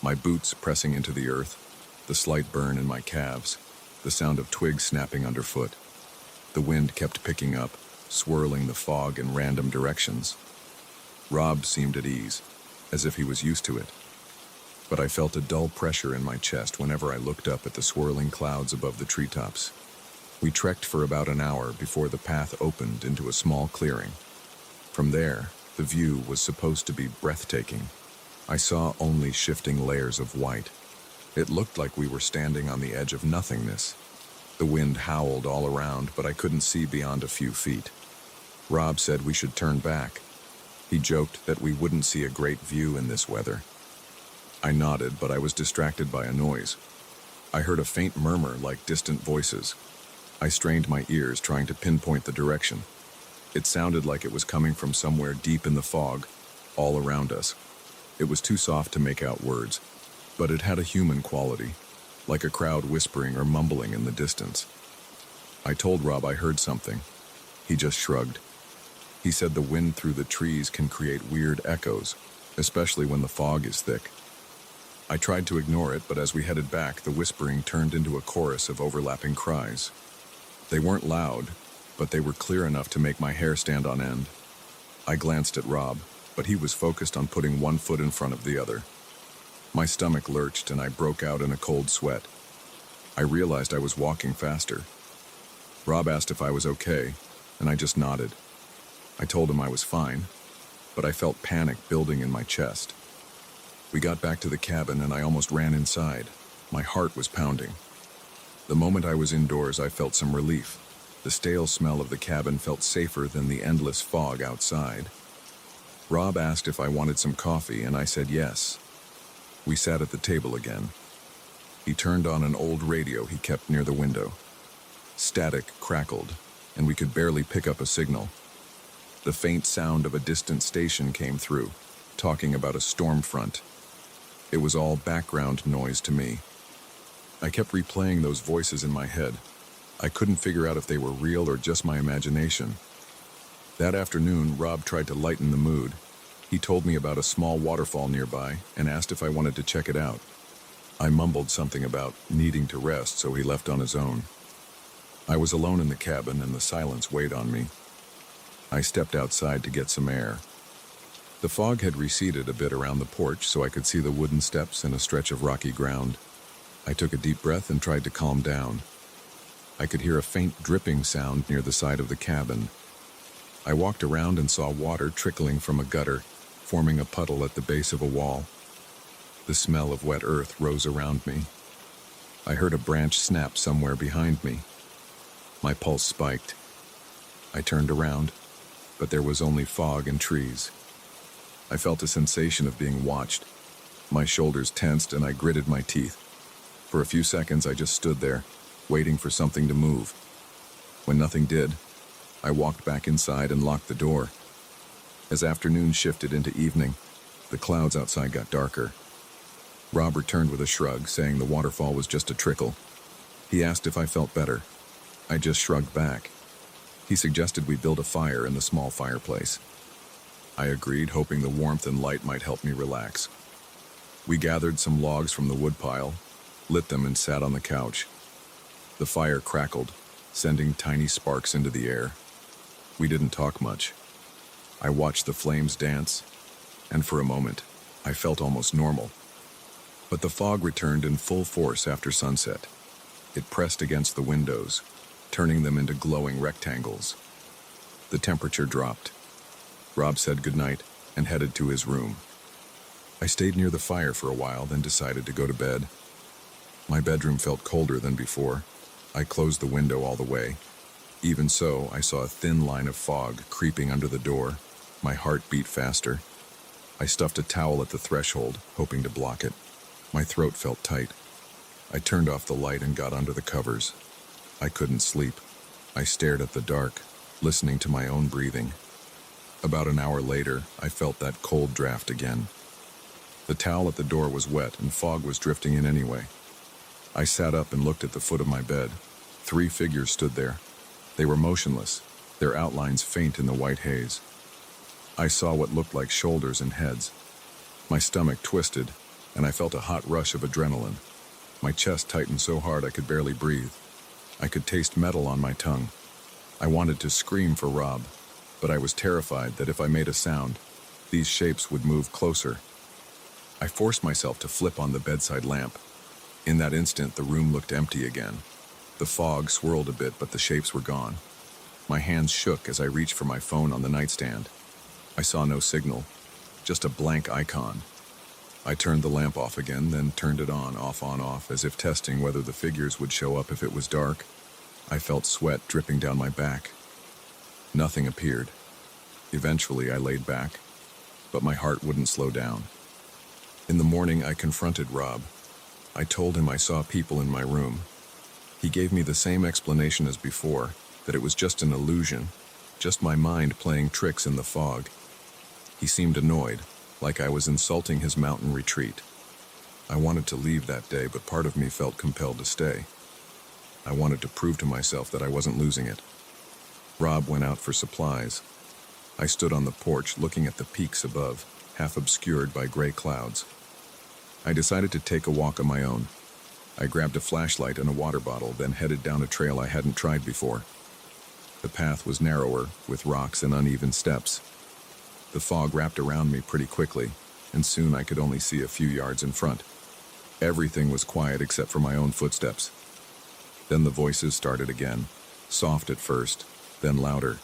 my boots pressing into the earth, the slight burn in my calves, the sound of twigs snapping underfoot. The wind kept picking up, swirling the fog in random directions. Rob seemed at ease, as if he was used to it. But I felt a dull pressure in my chest whenever I looked up at the swirling clouds above the treetops. We trekked for about an hour before the path opened into a small clearing. From there, the view was supposed to be breathtaking. I saw only shifting layers of white, It looked like we were standing on the edge of nothingness. The wind howled all around, but I couldn't see beyond a few feet. Rob said we should turn back. He joked that we wouldn't see a great view in this weather. I nodded, but I was distracted by a noise. I heard a faint murmur like distant voices. I strained my ears, trying to pinpoint the direction. It sounded like it was coming from somewhere deep in the fog, all around us. It was too soft to make out words, but it had a human quality, like a crowd whispering or mumbling in the distance. I told Rob I heard something. He just shrugged. He said the wind through the trees can create weird echoes, especially when the fog is thick. I tried to ignore it, but as we headed back, the whispering turned into a chorus of overlapping cries. They weren't loud, but they were clear enough to make my hair stand on end. I glanced at Rob, but he was focused on putting one foot in front of the other. My stomach lurched and I broke out in a cold sweat. I realized I was walking faster. Rob asked if I was okay, and I just nodded. I told him I was fine, but I felt panic building in my chest. We got back to the cabin and I almost ran inside. My heart was pounding. The moment I was indoors, I felt some relief. The stale smell of the cabin felt safer than the endless fog outside. Rob asked if I wanted some coffee, and I said yes. We sat at the table again. He turned on an old radio he kept near the window. Static crackled, and we could barely pick up a signal. The faint sound of a distant station came through, talking about a storm front. It was all background noise to me. I kept replaying those voices in my head. I couldn't figure out if they were real or just my imagination. That afternoon, Rob tried to lighten the mood. He told me about a small waterfall nearby and asked if I wanted to check it out. I mumbled something about needing to rest, so he left on his own. I was alone in the cabin and the silence weighed on me. I stepped outside to get some air. The fog had receded a bit around the porch so I could see the wooden steps and a stretch of rocky ground. I took a deep breath and tried to calm down. I could hear a faint dripping sound near the side of the cabin. I walked around and saw water trickling from a gutter, forming a puddle at the base of a wall. The smell of wet earth rose around me. I heard a branch snap somewhere behind me. My pulse spiked. I turned around, but there was only fog and trees. I felt a sensation of being watched. My shoulders tensed and I gritted my teeth. For a few seconds I just stood there, waiting for something to move. When nothing did, I walked back inside and locked the door. As afternoon shifted into evening, the clouds outside got darker. Rob returned with a shrug, saying the waterfall was just a trickle. He asked if I felt better. I just shrugged back. He suggested we build a fire in the small fireplace. I agreed, hoping the warmth and light might help me relax. We gathered some logs from the woodpile, lit them and sat on the couch. The fire crackled, sending tiny sparks into the air. We didn't talk much. I watched the flames dance, and for a moment, I felt almost normal. But the fog returned in full force after sunset. It pressed against the windows, turning them into glowing rectangles. The temperature dropped. Rob said goodnight and headed to his room. I stayed near the fire for a while, then decided to go to bed. My bedroom felt colder than before. I closed the window all the way. Even so, I saw a thin line of fog creeping under the door. My heart beat faster. I stuffed a towel at the threshold, hoping to block it. My throat felt tight. I turned off the light and got under the covers. I couldn't sleep. I stared at the dark, listening to my own breathing. About an hour later, I felt that cold draft again. The towel at the door was wet and fog was drifting in anyway. I sat up and looked at the foot of my bed. 3 figures stood there. They were motionless, their outlines faint in the white haze. I saw what looked like shoulders and heads. My stomach twisted, and I felt a hot rush of adrenaline. My chest tightened so hard I could barely breathe. I could taste metal on my tongue. I wanted to scream for Rob, but I was terrified that if I made a sound, these shapes would move closer. I forced myself to flip on the bedside lamp. In that instant, the room looked empty again. The fog swirled a bit, but the shapes were gone. My hands shook as I reached for my phone on the nightstand. I saw no signal, just a blank icon. I turned the lamp off again, then turned it on, off, as if testing whether the figures would show up if it was dark. I felt sweat dripping down my back. Nothing appeared. Eventually, I laid back, but my heart wouldn't slow down. In the morning, I confronted Rob. I told him I saw people in my room. He gave me the same explanation as before, that it was just an illusion, just my mind playing tricks in the fog. He seemed annoyed, like I was insulting his mountain retreat. I wanted to leave that day, but part of me felt compelled to stay. I wanted to prove to myself that I wasn't losing it. Rob went out for supplies. I stood on the porch looking at the peaks above, half obscured by gray clouds. I decided to take a walk on my own. I grabbed a flashlight and a water bottle, then headed down a trail I hadn't tried before. The path was narrower, with rocks and uneven steps. The fog wrapped around me pretty quickly, and soon I could only see a few yards in front. Everything was quiet except for my own footsteps. Then the voices started again, soft at first, then louder.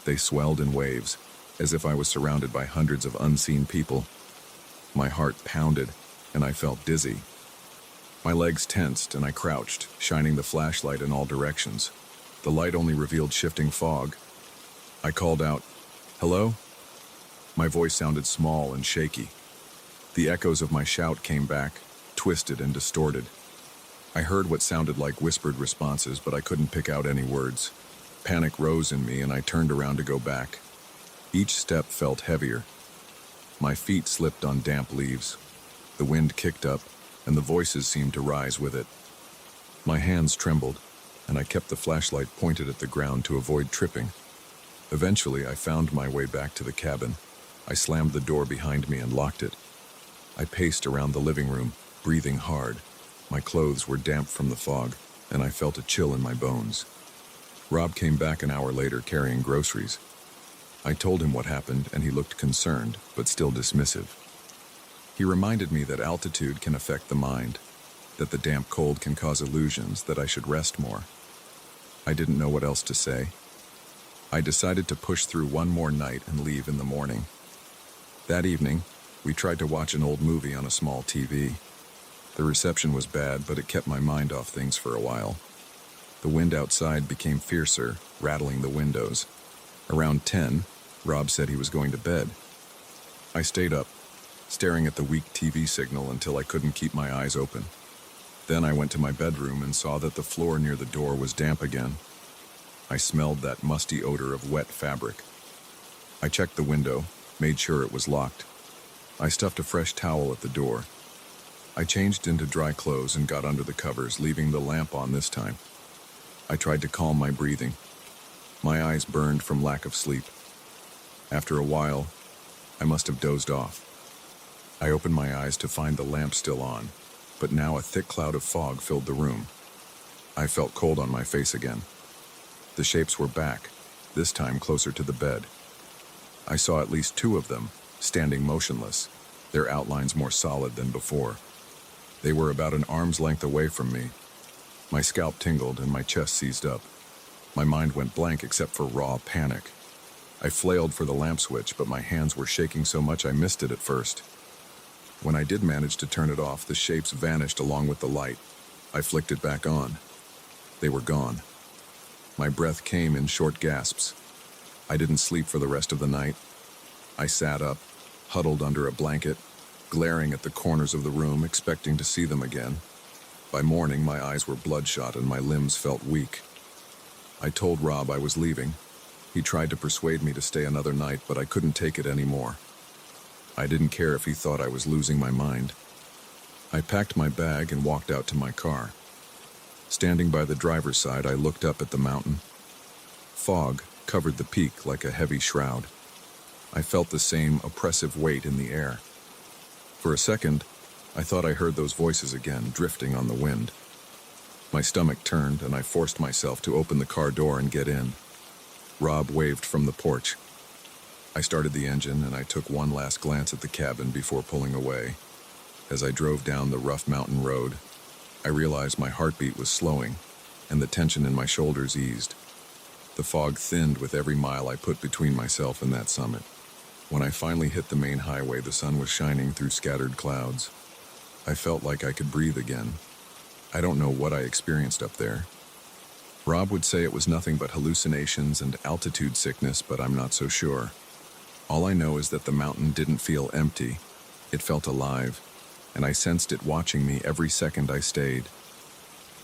They swelled in waves, as if I was surrounded by hundreds of unseen people. My heart pounded, and I felt dizzy. My legs tensed, and I crouched, shining the flashlight in all directions. The light only revealed shifting fog. I called out, "Hello?" My voice sounded small and shaky. The echoes of my shout came back, twisted and distorted. I heard what sounded like whispered responses, but I couldn't pick out any words. Panic rose in me, and I turned around to go back. Each step felt heavier. My feet slipped on damp leaves. The wind kicked up, and the voices seemed to rise with it. My hands trembled, and I kept the flashlight pointed at the ground to avoid tripping. Eventually, I found my way back to the cabin. I slammed the door behind me and locked it. I paced around the living room, breathing hard. My clothes were damp from the fog, and I felt a chill in my bones. Rob came back an hour later carrying groceries. I told him what happened, and he looked concerned, but still dismissive. He reminded me that altitude can affect the mind, that the damp cold can cause illusions, that I should rest more. I didn't know what else to say. I decided to push through one more night and leave in the morning. That evening, we tried to watch an old movie on a small TV. The reception was bad, but it kept my mind off things for a while. The wind outside became fiercer, rattling the windows. Around 10, Rob said he was going to bed. I stayed up, staring at the weak TV signal until I couldn't keep my eyes open. Then I went to my bedroom and saw that the floor near the door was damp again. I smelled that musty odor of wet fabric. I checked the window, made sure it was locked. I stuffed a fresh towel at the door. I changed into dry clothes and got under the covers, leaving the lamp on this time. I tried to calm my breathing. My eyes burned from lack of sleep. After a while, I must have dozed off. I opened my eyes to find the lamp still on, but now a thick cloud of fog filled the room. I felt cold on my face again. The shapes were back, this time closer to the bed. I saw at least two of them, standing motionless, their outlines more solid than before. They were about an arm's length away from me. My scalp tingled and my chest seized up. My mind went blank except for raw panic. I flailed for the lamp switch, but my hands were shaking so much I missed it at first. When I did manage to turn it off, the shapes vanished along with the light. I flicked it back on. They were gone. My breath came in short gasps. I didn't sleep for the rest of the night. I sat up, huddled under a blanket, glaring at the corners of the room, expecting to see them again. By morning, my eyes were bloodshot and my limbs felt weak. I told Rob I was leaving. He tried to persuade me to stay another night, but I couldn't take it anymore. I didn't care if he thought I was losing my mind. I packed my bag and walked out to my car. Standing by the driver's side, I looked up at the mountain. Fog covered the peak like a heavy shroud. I felt the same oppressive weight in the air. For a second, I thought I heard those voices again, drifting on the wind. My stomach turned, and I forced myself to open the car door and get in. Rob waved from the porch. I started the engine, and I took one last glance at the cabin before pulling away. As I drove down the rough mountain road, I realized my heartbeat was slowing, and the tension in my shoulders eased. The fog thinned with every mile I put between myself and that summit. When I finally hit the main highway, the sun was shining through scattered clouds. I felt like I could breathe again. I don't know what I experienced up there. Rob would say it was nothing but hallucinations and altitude sickness, but I'm not so sure. All I know is that the mountain didn't feel empty. It felt alive, and I sensed it watching me every second I stayed.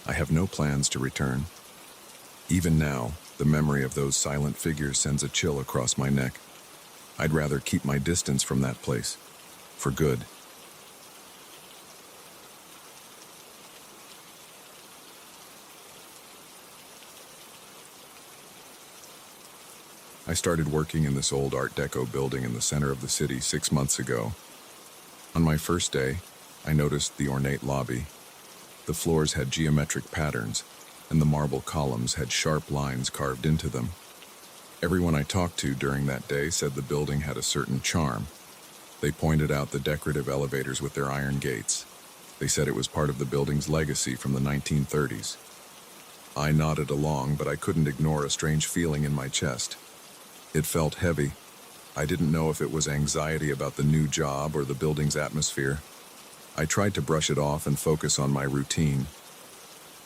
I have no plans to return. Even now, the memory of those silent figures sends a chill across my neck. I'd rather keep my distance from that place. For good. I started working in this old Art Deco building in the center of the city 6 months ago. On my first day, I noticed the ornate lobby. The floors had geometric patterns, and the marble columns had sharp lines carved into them. Everyone I talked to during that day said the building had a certain charm. They pointed out the decorative elevators with their iron gates. They said it was part of the building's legacy from the 1930s. I nodded along, but I couldn't ignore a strange feeling in my chest. It felt heavy. I didn't know if it was anxiety about the new job or the building's atmosphere. I tried to brush it off and focus on my routine.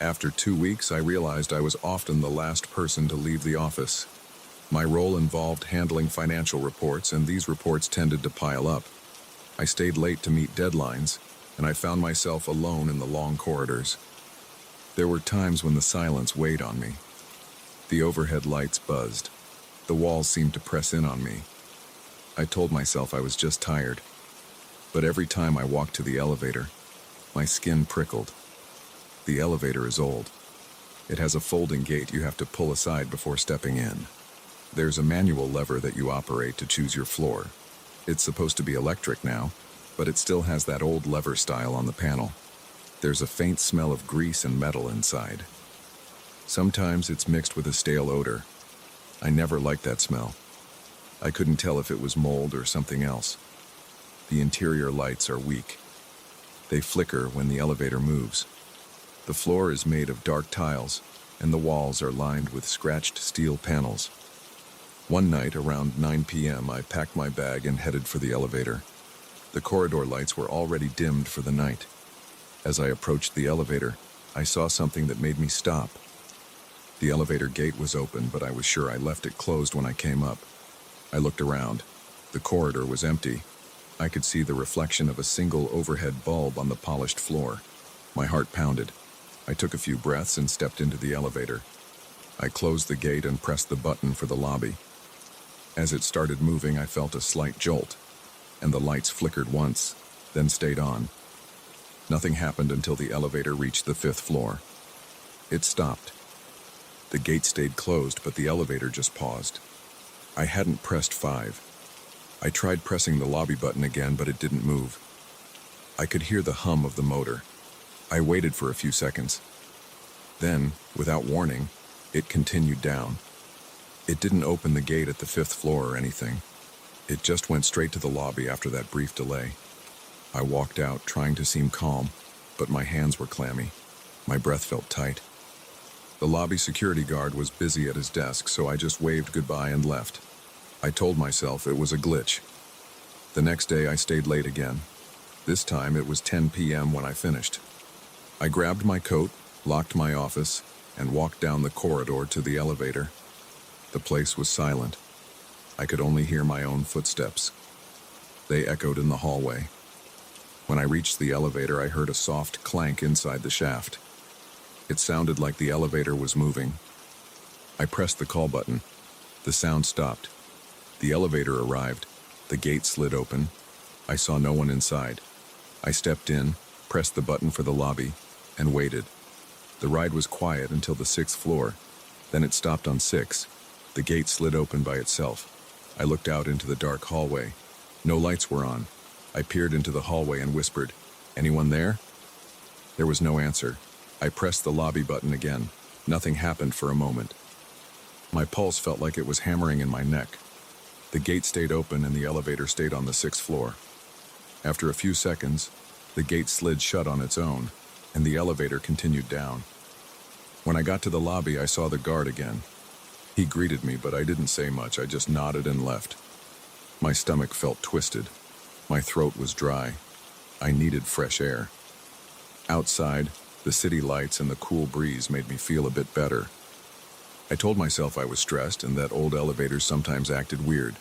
After 2 weeks, I realized I was often the last person to leave the office. My role involved handling financial reports, and these reports tended to pile up. I stayed late to meet deadlines, and I found myself alone in the long corridors. There were times when the silence weighed on me. The overhead lights buzzed. The walls seemed to press in on me. I told myself I was just tired. But every time I walked to the elevator, my skin prickled. The elevator is old. It has a folding gate you have to pull aside before stepping in. There's a manual lever that you operate to choose your floor. It's supposed to be electric now, but it still has that old lever style on the panel. There's a faint smell of grease and metal inside. Sometimes it's mixed with a stale odor. I never liked that smell. I couldn't tell if it was mold or something else. The interior lights are weak. They flicker when the elevator moves. The floor is made of dark tiles, and the walls are lined with scratched steel panels. One night, around 9 p.m., I packed my bag and headed for the elevator. The corridor lights were already dimmed for the night. As I approached the elevator, I saw something that made me stop. The elevator gate was open, but I was sure I left it closed when I came up. I looked around. The corridor was empty. I could see the reflection of a single overhead bulb on the polished floor. My heart pounded. I took a few breaths and stepped into the elevator. I closed the gate and pressed the button for the lobby. As it started moving, I felt a slight jolt, and the lights flickered once, then stayed on. Nothing happened until the elevator reached the 5th floor. It stopped. The gate stayed closed, but the elevator just paused. I hadn't pressed 5. I tried pressing the lobby button again, but it didn't move. I could hear the hum of the motor. I waited for a few seconds. Then, without warning, it continued down. It didn't open the gate at the 5th floor or anything. It just went straight to the lobby after that brief delay. I walked out, trying to seem calm, but my hands were clammy. My breath felt tight. The lobby security guard was busy at his desk, so I just waved goodbye and left. I told myself it was a glitch. The next day I stayed late again. This time it was 10 p.m. when I finished. I grabbed my coat, locked my office, and walked down the corridor to the elevator. The place was silent. I could only hear my own footsteps. They echoed in the hallway. When I reached the elevator, I heard a soft clank inside the shaft. It sounded like the elevator was moving. I pressed the call button. The sound stopped. The elevator arrived. The gate slid open. I saw no one inside. I stepped in, pressed the button for the lobby, and waited. The ride was quiet until the 6th floor. Then it stopped on 6. The gate slid open by itself. I looked out into the dark hallway. No lights were on. I peered into the hallway and whispered, "Anyone there?" There was no answer. I pressed the lobby button again. Nothing happened for a moment. My pulse felt like it was hammering in my neck. The gate stayed open and the elevator stayed on the 6th floor. After a few seconds, the gate slid shut on its own, and the elevator continued down. When I got to the lobby, I saw the guard again. He greeted me, but I didn't say much. I just nodded and left. My stomach felt twisted. My throat was dry. I needed fresh air. Outside, the city lights and the cool breeze made me feel a bit better. I told myself I was stressed and that old elevators sometimes acted weird.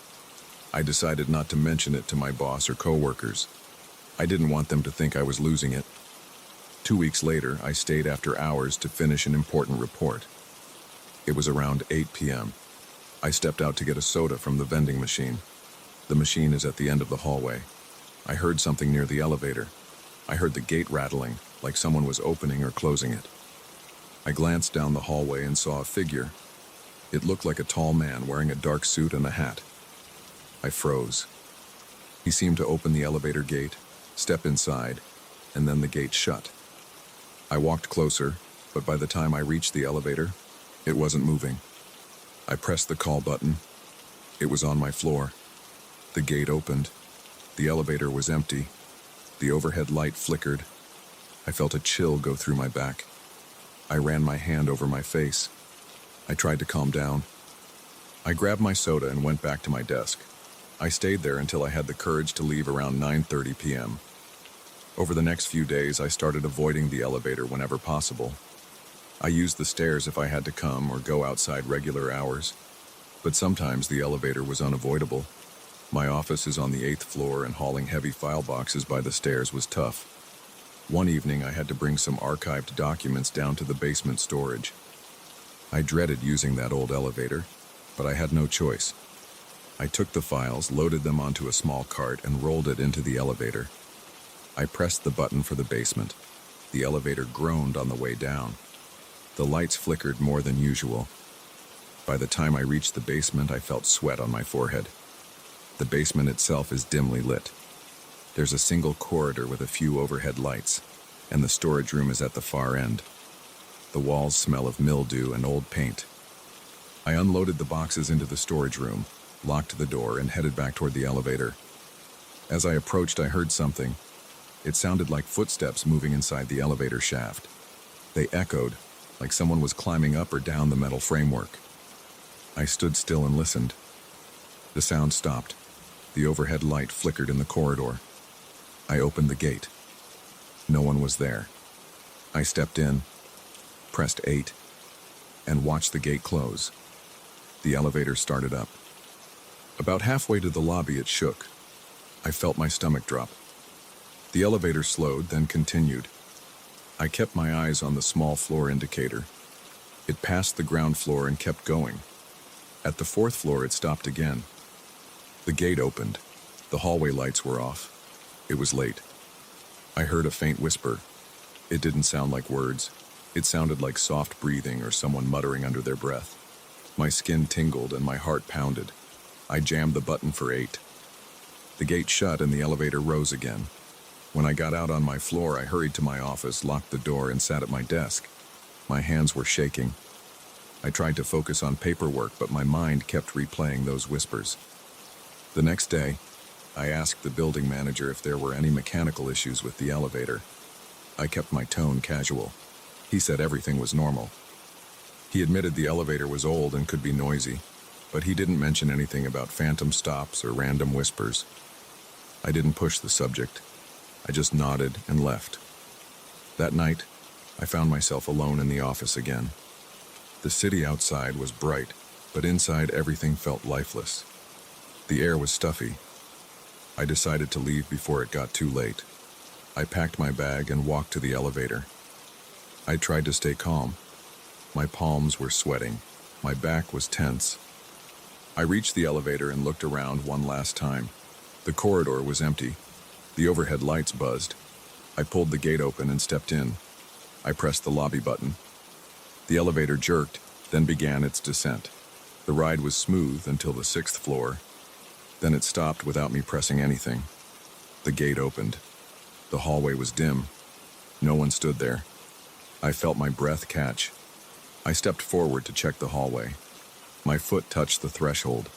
I decided not to mention it to my boss or coworkers. I didn't want them to think I was losing it. 2 weeks later, I stayed after hours to finish an important report. It was around 8 p.m. I stepped out to get a soda from the vending machine. The machine is at the end of the hallway. I heard something near the elevator. I heard the gate rattling, like someone was opening or closing it. I glanced down the hallway and saw a figure. It looked like a tall man wearing a dark suit and a hat. I froze. He seemed to open the elevator gate, step inside, and then the gate shut. I walked closer, but by the time I reached the elevator, it wasn't moving. I pressed the call button. It was on my floor. The gate opened. The elevator was empty. The overhead light flickered. I felt a chill go through my back. I ran my hand over my face. I tried to calm down. I grabbed my soda and went back to my desk. I stayed there until I had the courage to leave around 9:30 p.m. Over the next few days, I started avoiding the elevator whenever possible. I used the stairs if I had to come or go outside regular hours, but sometimes the elevator was unavoidable. My office is on the 8th floor, and hauling heavy file boxes by the stairs was tough. One evening, I had to bring some archived documents down to the basement storage. I dreaded using that old elevator, but I had no choice. I took the files, loaded them onto a small cart, and rolled it into the elevator. I pressed the button for the basement. The elevator groaned on the way down. The lights flickered more than usual. By the time I reached the basement, I felt sweat on my forehead. The basement itself is dimly lit. There's a single corridor with a few overhead lights, and the storage room is at the far end. The walls smell of mildew and old paint. I unloaded the boxes into the storage room, locked the door, and headed back toward the elevator. As I approached, I heard something. It sounded like footsteps moving inside the elevator shaft. They echoed, like someone was climbing up or down the metal framework. I stood still and listened. The sound stopped. The overhead light flickered in the corridor. I opened the gate. No one was there. I stepped in, pressed 8, and watched the gate close. The elevator started up. About halfway to the lobby, it shook. I felt my stomach drop. The elevator slowed, then continued. I kept my eyes on the small floor indicator. It passed the ground floor and kept going. At the 4th floor, it stopped again. The gate opened. The hallway lights were off. It was late. I heard a faint whisper. It didn't sound like words. It sounded like soft breathing or someone muttering under their breath. My skin tingled and my heart pounded. I jammed the button for 8. The gate shut and the elevator rose again. When I got out on my floor, I hurried to my office, locked the door, and sat at my desk. My hands were shaking. I tried to focus on paperwork, but my mind kept replaying those whispers. The next day, I asked the building manager if there were any mechanical issues with the elevator. I kept my tone casual. He said everything was normal. He admitted the elevator was old and could be noisy, but he didn't mention anything about phantom stops or random whispers. I didn't push the subject. I just nodded and left. That night, I found myself alone in the office again. The city outside was bright, but inside everything felt lifeless. The air was stuffy. I decided to leave before it got too late. I packed my bag and walked to the elevator. I tried to stay calm. My palms were sweating. My back was tense. I reached the elevator and looked around one last time. The corridor was empty. The overhead lights buzzed. I pulled the gate open and stepped in. I pressed the lobby button. The elevator jerked, then began its descent. The ride was smooth until the 6th floor. Then it stopped without me pressing anything. The gate opened. The hallway was dim. No one stood there. I felt my breath catch. I stepped forward to check the hallway. My foot touched the threshold.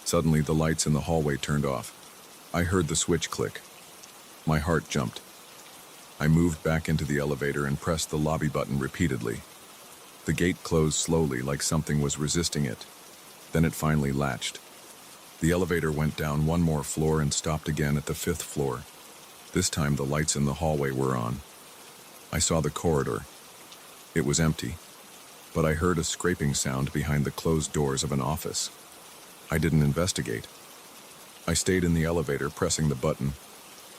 Suddenly, the lights in the hallway turned off. I heard the switch click. My heart jumped. I moved back into the elevator and pressed the lobby button repeatedly. The gate closed slowly, like something was resisting it. Then it finally latched. The elevator went down one more floor and stopped again at the fifth floor. This time the lights in the hallway were on. I saw the corridor. It was empty, but I heard a scraping sound behind the closed doors of an office. I didn't investigate. I stayed in the elevator, pressing the button.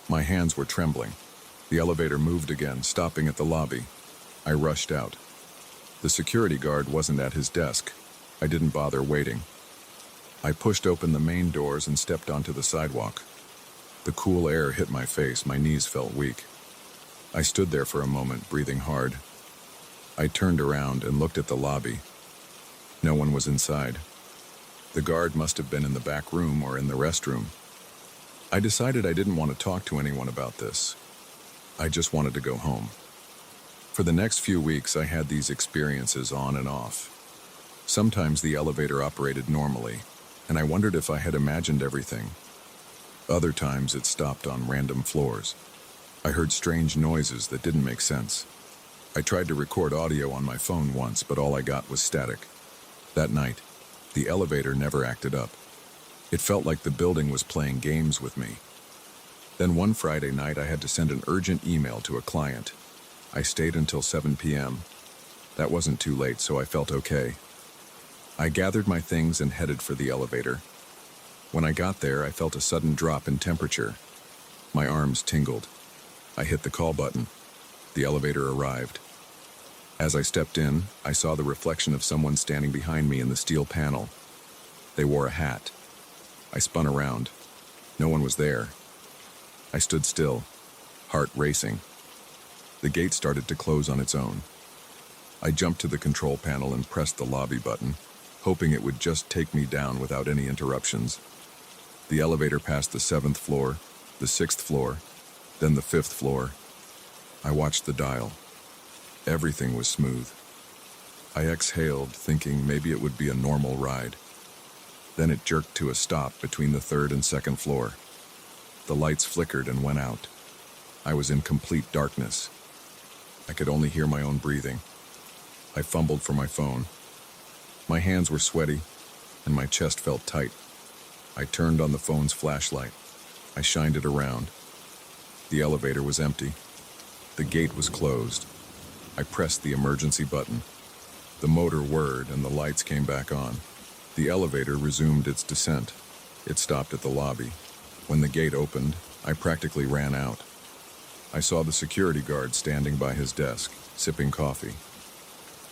My hands were trembling. The elevator moved again, stopping at the lobby. I rushed out. The security guard wasn't at his desk. I didn't bother waiting. I pushed open the main doors and stepped onto the sidewalk. The cool air hit my face, my knees felt weak. I stood there for a moment, breathing hard. I turned around and looked at the lobby. No one was inside. The guard must have been in the back room or in the restroom. I decided I didn't want to talk to anyone about this. I just wanted to go home. For the next few weeks, I had these experiences on and off. Sometimes the elevator operated normally, and I wondered if I had imagined everything. Other times it stopped on random floors. I heard strange noises that didn't make sense. I tried to record audio on my phone once, but all I got was static. That night, the elevator never acted up. It felt like the building was playing games with me. Then one Friday night, I had to send an urgent email to a client. I stayed until 7 p.m. That wasn't too late, so I felt okay. I gathered my things and headed for the elevator. When I got there, I felt a sudden drop in temperature. My arms tingled. I hit the call button. The elevator arrived. As I stepped in, I saw the reflection of someone standing behind me in the steel panel. They wore a hat. I spun around. No one was there. I stood still, heart racing. The gate started to close on its own. I jumped to the control panel and pressed the lobby button, hoping it would just take me down without any interruptions. The elevator passed the 7th floor, the 6th floor, then the 5th floor. I watched the dial. Everything was smooth. I exhaled, thinking maybe it would be a normal ride. Then it jerked to a stop between the 3rd and 2nd floor. The lights flickered and went out. I was in complete darkness. I could only hear my own breathing. I fumbled for my phone. My hands were sweaty, and my chest felt tight. I turned on the phone's flashlight. I shined it around. The elevator was empty. The gate was closed. I pressed the emergency button. The motor whirred and the lights came back on. The elevator resumed its descent. It stopped at the lobby. When the gate opened, I practically ran out. I saw the security guard standing by his desk, sipping coffee.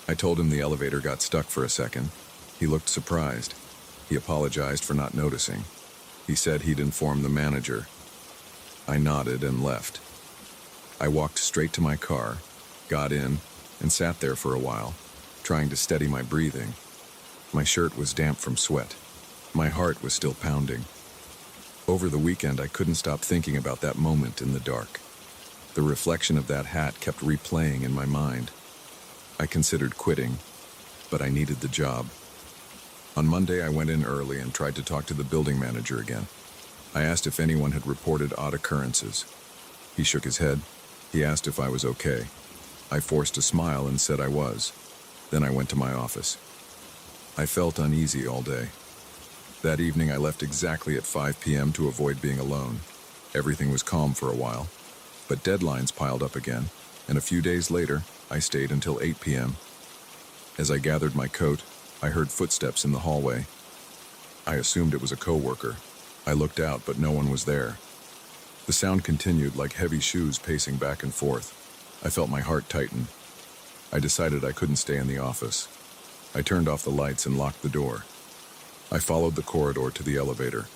I told him the elevator got stuck for a second. He looked surprised. He apologized for not noticing. He said he'd inform the manager. I nodded and left. I walked straight to my car, got in, and sat there for a while, trying to steady my breathing. My shirt was damp from sweat. My heart was still pounding. Over the weekend, I couldn't stop thinking about that moment in the dark. The reflection of that hat kept replaying in my mind. I considered quitting, but I needed the job. On Monday, I went in early and tried to talk to the building manager again. I asked if anyone had reported odd occurrences. He shook his head. He asked if I was okay. I forced a smile and said I was. Then I went to my office. I felt uneasy all day. That evening, I left exactly at 5 p.m. to avoid being alone. Everything was calm for a while, but deadlines piled up again, and a few days later, I stayed until 8 p.m. As I gathered my coat, I heard footsteps in the hallway. I assumed it was a coworker. I looked out, but no one was there. The sound continued like heavy shoes pacing back and forth. I felt my heart tighten. I decided I couldn't stay in the office. I turned off the lights and locked the door. I followed the corridor to the elevator.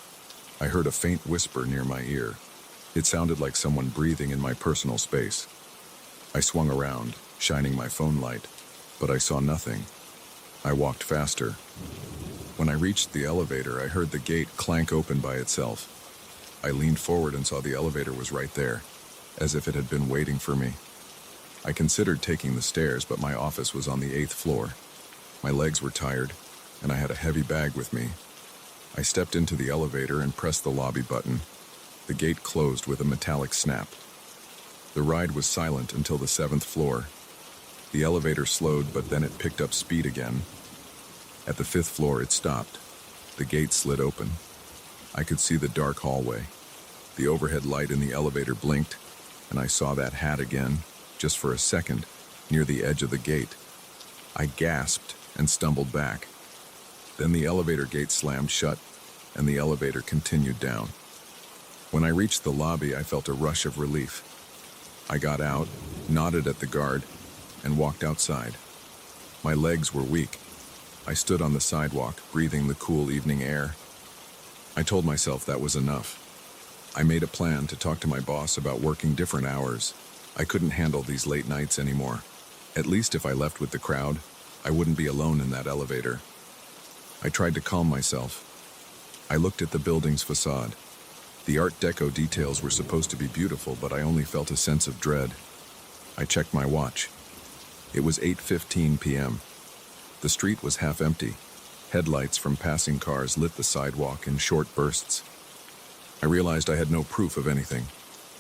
I heard a faint whisper near my ear. It sounded like someone breathing in my personal space. I swung around, shining my phone light, but I saw nothing. I walked faster. When I reached the elevator, I heard the gate clank open by itself. I leaned forward and saw the elevator was right there, as if it had been waiting for me. I considered taking the stairs, but my office was on the 8th floor. My legs were tired, and I had a heavy bag with me. I stepped into the elevator and pressed the lobby button. The gate closed with a metallic snap. The ride was silent until the 7th floor. The elevator slowed, but then it picked up speed again. At the 5th floor, it stopped. The gate slid open. I could see the dark hallway. The overhead light in the elevator blinked, and I saw that hat again, just for a second, near the edge of the gate. I gasped and stumbled back. Then the elevator gate slammed shut, and the elevator continued down. When I reached the lobby, I felt a rush of relief. I got out, nodded at the guard, and walked outside. My legs were weak. I stood on the sidewalk, breathing the cool evening air. I told myself that was enough. I made a plan to talk to my boss about working different hours. I couldn't handle these late nights anymore. At least if I left with the crowd, I wouldn't be alone in that elevator. I tried to calm myself. I looked at the building's facade. The Art Deco details were supposed to be beautiful, but I only felt a sense of dread. I checked my watch. It was 8:15 p.m. The street was half empty. Headlights from passing cars lit the sidewalk in short bursts. I realized I had no proof of anything.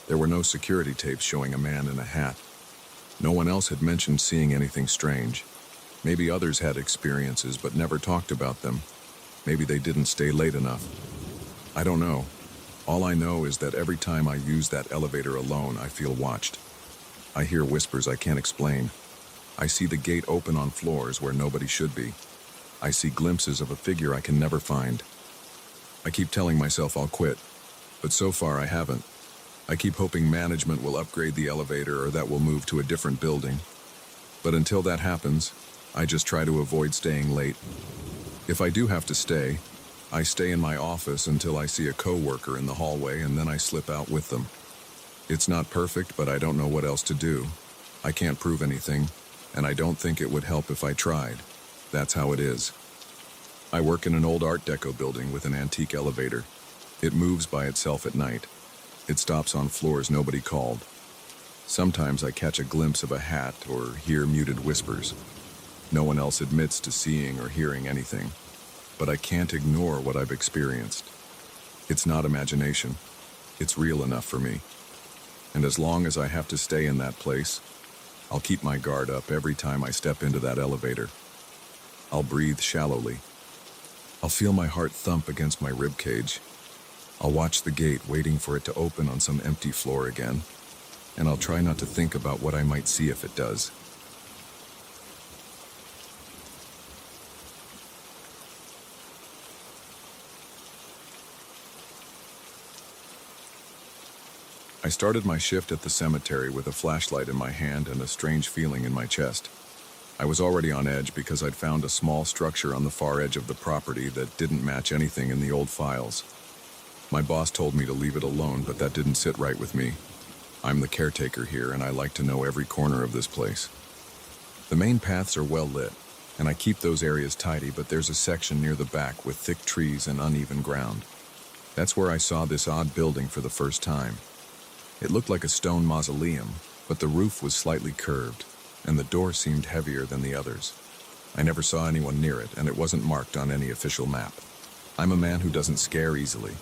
There were no security tapes showing a man in a hat. No one else had mentioned seeing anything strange. Maybe others had experiences but never talked about them. Maybe they didn't stay late enough. I don't know. All I know is that every time I use that elevator alone, I feel watched. I hear whispers I can't explain. I see the gate open on floors where nobody should be. I see glimpses of a figure I can never find. I keep telling myself I'll quit, but so far I haven't. I keep hoping management will upgrade the elevator or that we'll move to a different building. But until that happens, I just try to avoid staying late. If I do have to stay, I stay in my office until I see a coworker in the hallway, and then I slip out with them. It's not perfect, but I don't know what else to do. I can't prove anything, and I don't think it would help if I tried. That's how it is. I work in an old Art Deco building with an antique elevator. It moves by itself at night. It stops on floors nobody called. Sometimes I catch a glimpse of a hat or hear muted whispers. No one else admits to seeing or hearing anything. But I can't ignore what I've experienced. It's not imagination. It's real enough for me. And as long as I have to stay in that place, I'll keep my guard up every time I step into that elevator. I'll breathe shallowly. I'll feel my heart thump against my rib cage. I'll watch the gate, waiting for it to open on some empty floor again. And I'll try not to think about what I might see if it does. I started my shift at the cemetery with a flashlight in my hand and a strange feeling in my chest. I was already on edge because I'd found a small structure on the far edge of the property that didn't match anything in the old files. My boss told me to leave it alone, but that didn't sit right with me. I'm the caretaker here, and I like to know every corner of this place. The main paths are well lit, and I keep those areas tidy, but there's a section near the back with thick trees and uneven ground. That's where I saw this odd building for the first time. It looked like a stone mausoleum, but the roof was slightly curved, and the door seemed heavier than the others. I never saw anyone near it, and it wasn't marked on any official map. I'm a man who doesn't scare easily.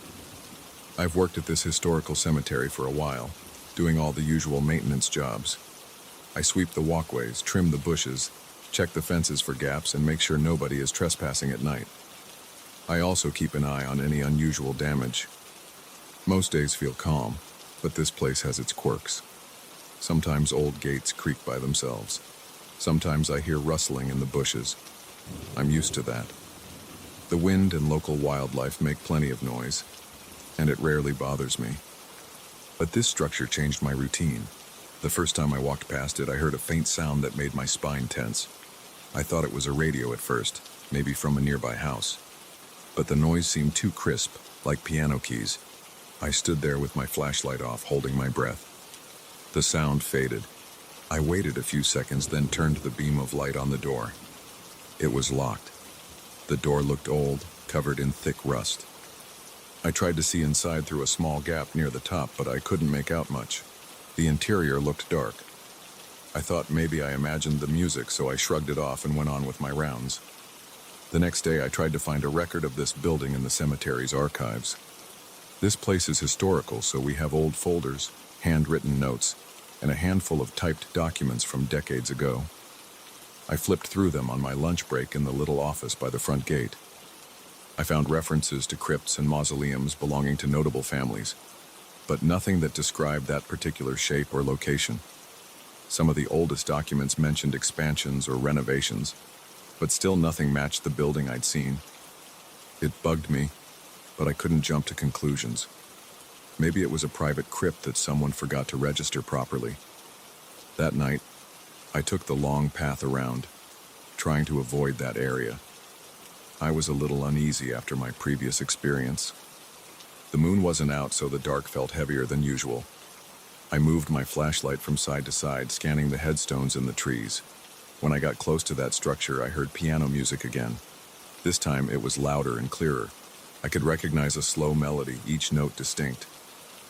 I've worked at this historical cemetery for a while, doing all the usual maintenance jobs. I sweep the walkways, trim the bushes, check the fences for gaps, and make sure nobody is trespassing at night. I also keep an eye on any unusual damage. Most days feel calm, but this place has its quirks. Sometimes old gates creak by themselves. Sometimes I hear rustling in the bushes. I'm used to that. The wind and local wildlife make plenty of noise, and it rarely bothers me. But this structure changed my routine. The first time I walked past it, I heard a faint sound that made my spine tense. I thought it was a radio at first, maybe from a nearby house. But the noise seemed too crisp, like piano keys. I stood there with my flashlight off, holding my breath. The sound faded. I waited a few seconds, then turned the beam of light on the door. It was locked. The door looked old, covered in thick rust. I tried to see inside through a small gap near the top, but I couldn't make out much. The interior looked dark. I thought maybe I imagined the music, so I shrugged it off and went on with my rounds. The next day, I tried to find a record of this building in the cemetery's archives. This place is historical, so we have old folders, handwritten notes, and a handful of typed documents from decades ago. I flipped through them on my lunch break in the little office by the front gate. I found references to crypts and mausoleums belonging to notable families, but nothing that described that particular shape or location. Some of the oldest documents mentioned expansions or renovations, but still nothing matched the building I'd seen. It bugged me, but I couldn't jump to conclusions. Maybe it was a private crypt that someone forgot to register properly. That night, I took the long path around, trying to avoid that area. I was a little uneasy after my previous experience. The moon wasn't out, so the dark felt heavier than usual. I moved my flashlight from side to side, scanning the headstones in the trees. When I got close to that structure, I heard piano music again. This time, it was louder and clearer. I could recognize a slow melody, each note distinct.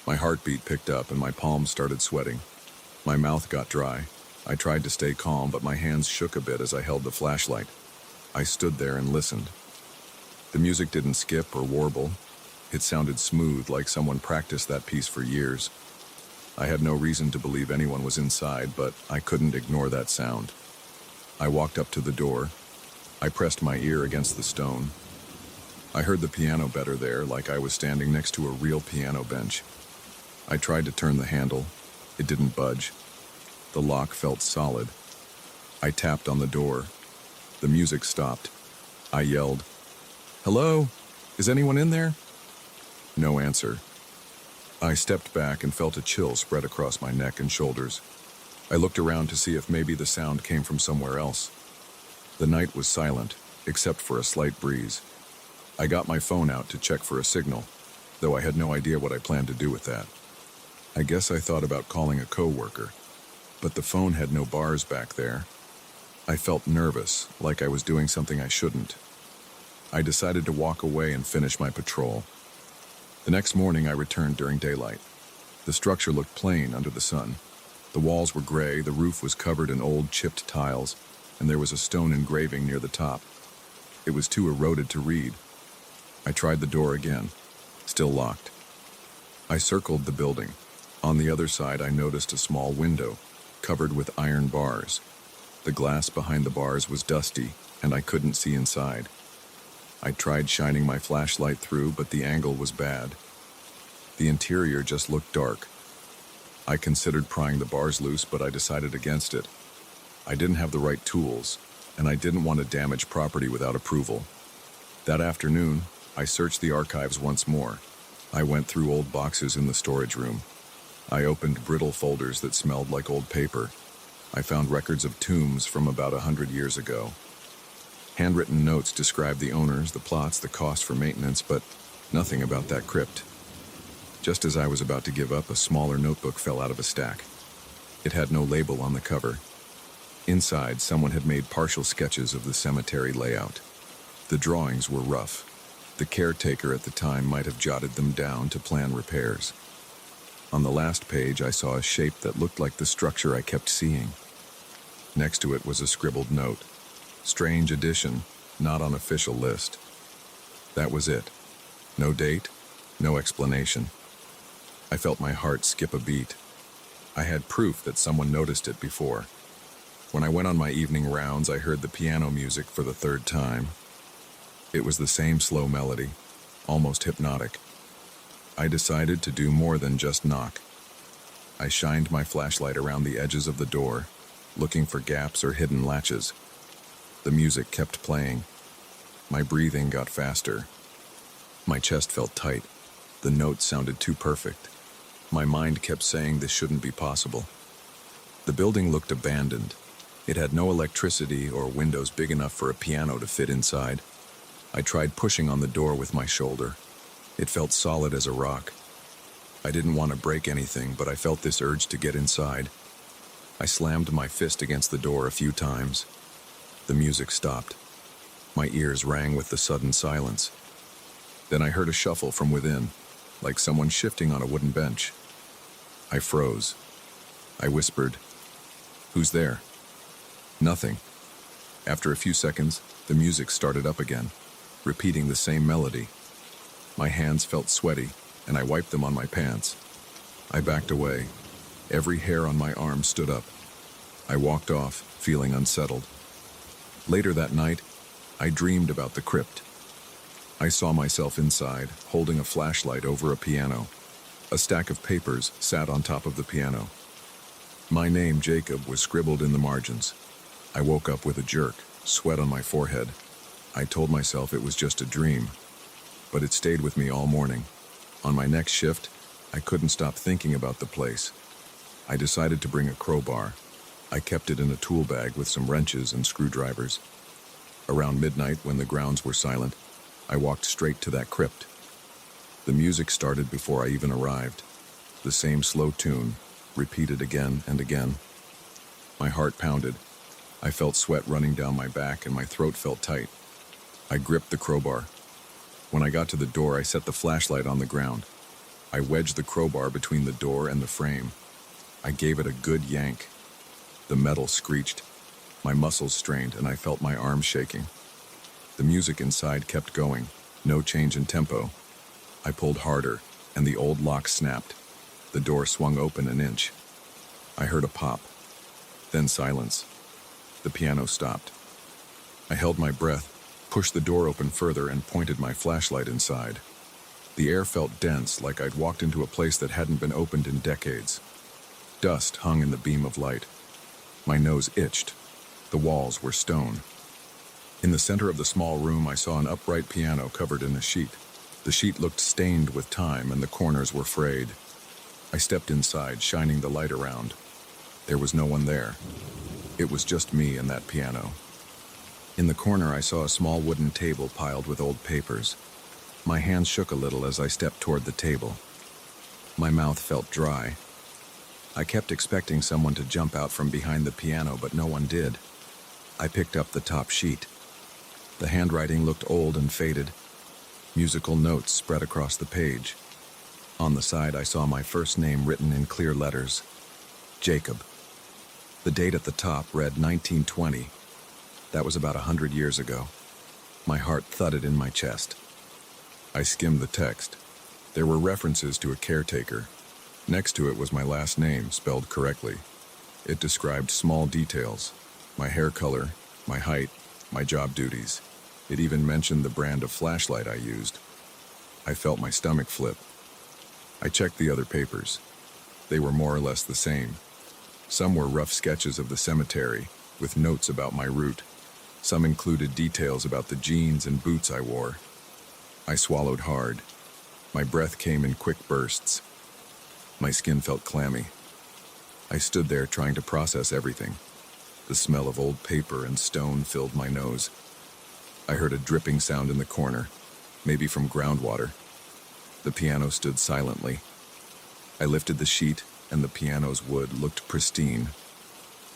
My heartbeat picked up and my palms started sweating. My mouth got dry. I tried to stay calm, but my hands shook a bit as I held the flashlight. I stood there and listened. The music didn't skip or warble. It sounded smooth, like someone practiced that piece for years. I had no reason to believe anyone was inside, but I couldn't ignore that sound. I walked up to the door. I pressed my ear against the stone. I heard the piano better there, like I was standing next to a real piano bench. I tried to turn the handle. It didn't budge. The lock felt solid. I tapped on the door. The music stopped. I yelled, "Hello? Is anyone in there?" No answer. I stepped back and felt a chill spread across my neck and shoulders. I looked around to see if maybe the sound came from somewhere else. The night was silent, except for a slight breeze. I got my phone out to check for a signal, though I had no idea what I planned to do with that. I guess I thought about calling a coworker, but the phone had no bars back there. I felt nervous, like I was doing something I shouldn't. I decided to walk away and finish my patrol. The next morning, I returned during daylight. The structure looked plain under the sun. The walls were gray, the roof was covered in old chipped tiles, and there was a stone engraving near the top. It was too eroded to read. I tried the door again, still locked. I circled the building. On the other side, I noticed a small window, covered with iron bars. The glass behind the bars was dusty, and I couldn't see inside. I tried shining my flashlight through, but the angle was bad. The interior just looked dark. I considered prying the bars loose, but I decided against it. I didn't have the right tools, and I didn't want to damage property without approval. That afternoon, I searched the archives once more. I went through old boxes in the storage room. I opened brittle folders that smelled like old paper. I found records of tombs from about 100 years ago. Handwritten notes described the owners, the plots, the cost for maintenance, but nothing about that crypt. Just as I was about to give up, a smaller notebook fell out of a stack. It had no label on the cover. Inside, someone had made partial sketches of the cemetery layout. The drawings were rough. The caretaker at the time might have jotted them down to plan repairs. On the last page, I saw a shape that looked like the structure I kept seeing. Next to it was a scribbled note. Strange addition, not on official list. That was it. No date, no explanation. I felt my heart skip a beat. I had proof that someone noticed it before. When I went on my evening rounds, I heard the piano music for the third time. It was the same slow melody, almost hypnotic. I decided to do more than just knock. I shined my flashlight around the edges of the door, looking for gaps or hidden latches. The music kept playing. My breathing got faster. My chest felt tight. The notes sounded too perfect. My mind kept saying this shouldn't be possible. The building looked abandoned. It had no electricity or windows big enough for a piano to fit inside. I tried pushing on the door with my shoulder. It felt solid as a rock. I didn't want to break anything, but I felt this urge to get inside. I slammed my fist against the door a few times. The music stopped. My ears rang with the sudden silence. Then I heard a shuffle from within, like someone shifting on a wooden bench. I froze. I whispered, "Who's there?" Nothing. After a few seconds, the music started up again, repeating the same melody. My hands felt sweaty, and I wiped them on my pants. I backed away. Every hair on my arm stood up. I walked off, feeling unsettled. Later that night, I dreamed about the crypt. I saw myself inside, holding a flashlight over a piano. A stack of papers sat on top of the piano. My name, Jacob, was scribbled in the margins. I woke up with a jerk, sweat on my forehead. I told myself it was just a dream, but it stayed with me all morning. On my next shift, I couldn't stop thinking about the place. I decided to bring a crowbar. I kept it in a tool bag with some wrenches and screwdrivers. Around midnight, when the grounds were silent, I walked straight to that crypt. The music started before I even arrived. The same slow tune, repeated again and again. My heart pounded. I felt sweat running down my back and my throat felt tight. I gripped the crowbar. When I got to the door, I set the flashlight on the ground. I wedged the crowbar between the door and the frame. I gave it a good yank. The metal screeched. My muscles strained and I felt my arms shaking. The music inside kept going, no change in tempo. I pulled harder and the old lock snapped. The door swung open an inch. I heard a pop, then silence. The piano stopped. I held my breath, pushed the door open further and pointed my flashlight inside. The air felt dense, like I'd walked into a place that hadn't been opened in decades. Dust hung in the beam of light. My nose itched. The walls were stone. In the center of the small room, I saw an upright piano covered in a sheet. The sheet looked stained with time and the corners were frayed. I stepped inside, shining the light around. There was no one there. It was just me and that piano. In the corner, I saw a small wooden table piled with old papers. My hands shook a little as I stepped toward the table. My mouth felt dry. I kept expecting someone to jump out from behind the piano, but no one did. I picked up the top sheet. The handwriting looked old and faded. Musical notes spread across the page. On the side, I saw my first name written in clear letters, Jacob. The date at the top read 1920. That was about 100 years ago. My heart thudded in my chest. I skimmed the text. There were references to a caretaker. Next to it was my last name, spelled correctly. It described small details: my hair color, my height, my job duties. It even mentioned the brand of flashlight I used. I felt my stomach flip. I checked the other papers. They were more or less the same. Some were rough sketches of the cemetery, with notes about my route. Some included details about the jeans and boots I wore. I swallowed hard. My breath came in quick bursts. My skin felt clammy. I stood there trying to process everything. The smell of old paper and stone filled my nose. I heard a dripping sound in the corner, maybe from groundwater. The piano stood silently. I lifted the sheet, and the piano's wood looked pristine.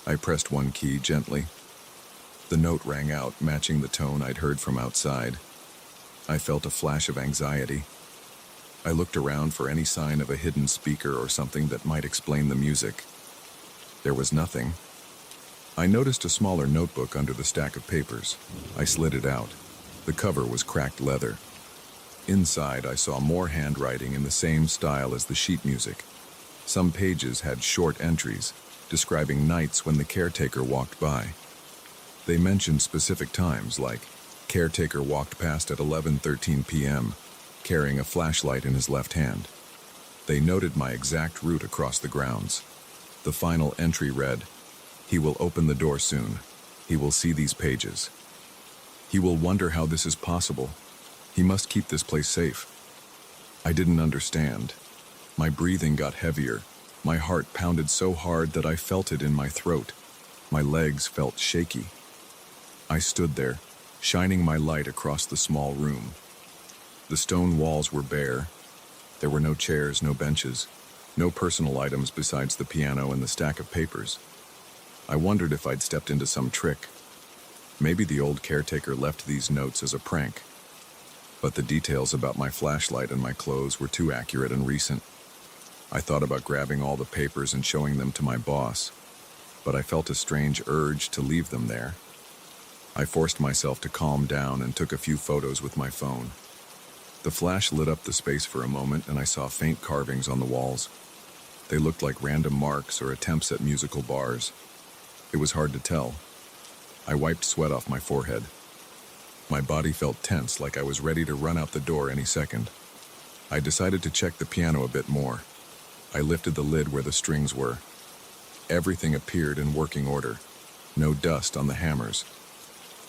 I pressed one key gently. The note rang out, matching the tone I'd heard from outside. I felt a flash of anxiety. I looked around for any sign of a hidden speaker or something that might explain the music. There was nothing. I noticed a smaller notebook under the stack of papers. I slid it out. The cover was cracked leather. Inside, I saw more handwriting in the same style as the sheet music. Some pages had short entries, describing nights when the caretaker walked by. They mentioned specific times, like, caretaker walked past at 11:13 p.m., carrying a flashlight in his left hand. They noted my exact route across the grounds. The final entry read, "He will open the door soon. He will see these pages. He will wonder how this is possible. He must keep this place safe." I didn't understand. My breathing got heavier. My heart pounded so hard that I felt it in my throat. My legs felt shaky. I stood there, shining my light across the small room. The stone walls were bare. There were no chairs, no benches, no personal items besides the piano and the stack of papers. I wondered if I'd stepped into some trick. Maybe the old caretaker left these notes as a prank. But the details about my flashlight and my clothes were too accurate and recent. I thought about grabbing all the papers and showing them to my boss, but I felt a strange urge to leave them there. I forced myself to calm down and took a few photos with my phone. The flash lit up the space for a moment, and I saw faint carvings on the walls. They looked like random marks or attempts at musical bars. It was hard to tell. I wiped sweat off my forehead. My body felt tense, like I was ready to run out the door any second. I decided to check the piano a bit more. I lifted the lid where the strings were. Everything appeared in working order. No dust on the hammers.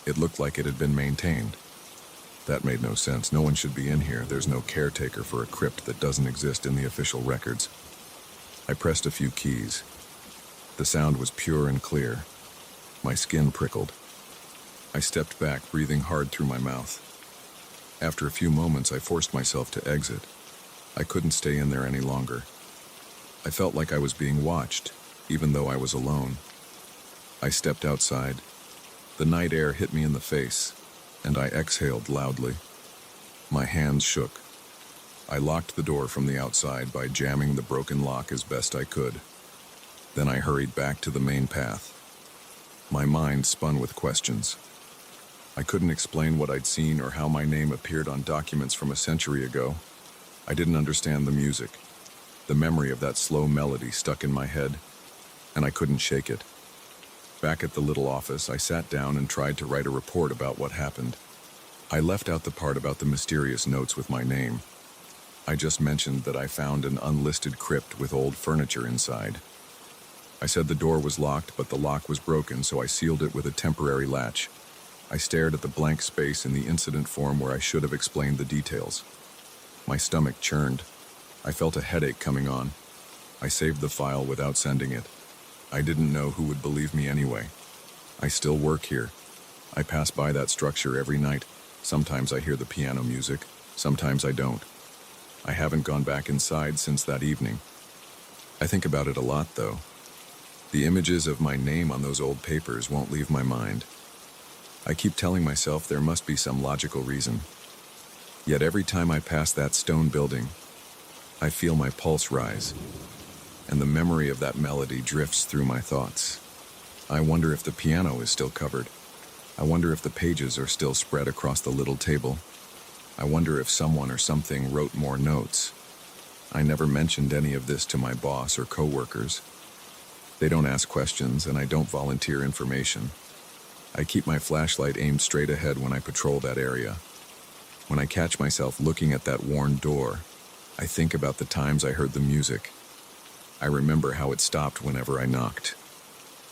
It looked like it had been maintained. That made no sense. No one should be in here. There's no caretaker for a crypt that doesn't exist in the official records. I pressed a few keys. The sound was pure and clear. My skin prickled. I stepped back, breathing hard through my mouth. After a few moments, I forced myself to exit. I couldn't stay in there any longer. I felt like I was being watched, even though I was alone. I stepped outside. The night air hit me in the face, and I exhaled loudly. My hands shook. I locked the door from the outside by jamming the broken lock as best I could. Then I hurried back to the main path. My mind spun with questions. I couldn't explain what I'd seen or how my name appeared on documents from a century ago. I didn't understand the music. The memory of that slow melody stuck in my head, and I couldn't shake it. Back at the little office, I sat down and tried to write a report about what happened. I left out the part about the mysterious notes with my name. I just mentioned that I found an unlisted crypt with old furniture inside. I said the door was locked, but the lock was broken, so I sealed it with a temporary latch. I stared at the blank space in the incident form where I should have explained the details. My stomach churned. I felt a headache coming on. I saved the file without sending it. I didn't know who would believe me anyway. I still work here. I pass by that structure every night. Sometimes I hear the piano music, sometimes I don't. I haven't gone back inside since that evening. I think about it a lot, though. The images of my name on those old papers won't leave my mind. I keep telling myself there must be some logical reason. Yet every time I pass that stone building, I feel my pulse rise, and the memory of that melody drifts through my thoughts. I wonder if the piano is still covered. I wonder if the pages are still spread across the little table. I wonder if someone or something wrote more notes. I never mentioned any of this to my boss or coworkers. They don't ask questions, and I don't volunteer information. I keep my flashlight aimed straight ahead when I patrol that area. When I catch myself looking at that worn door, I think about the times I heard the music. I remember how it stopped whenever I knocked.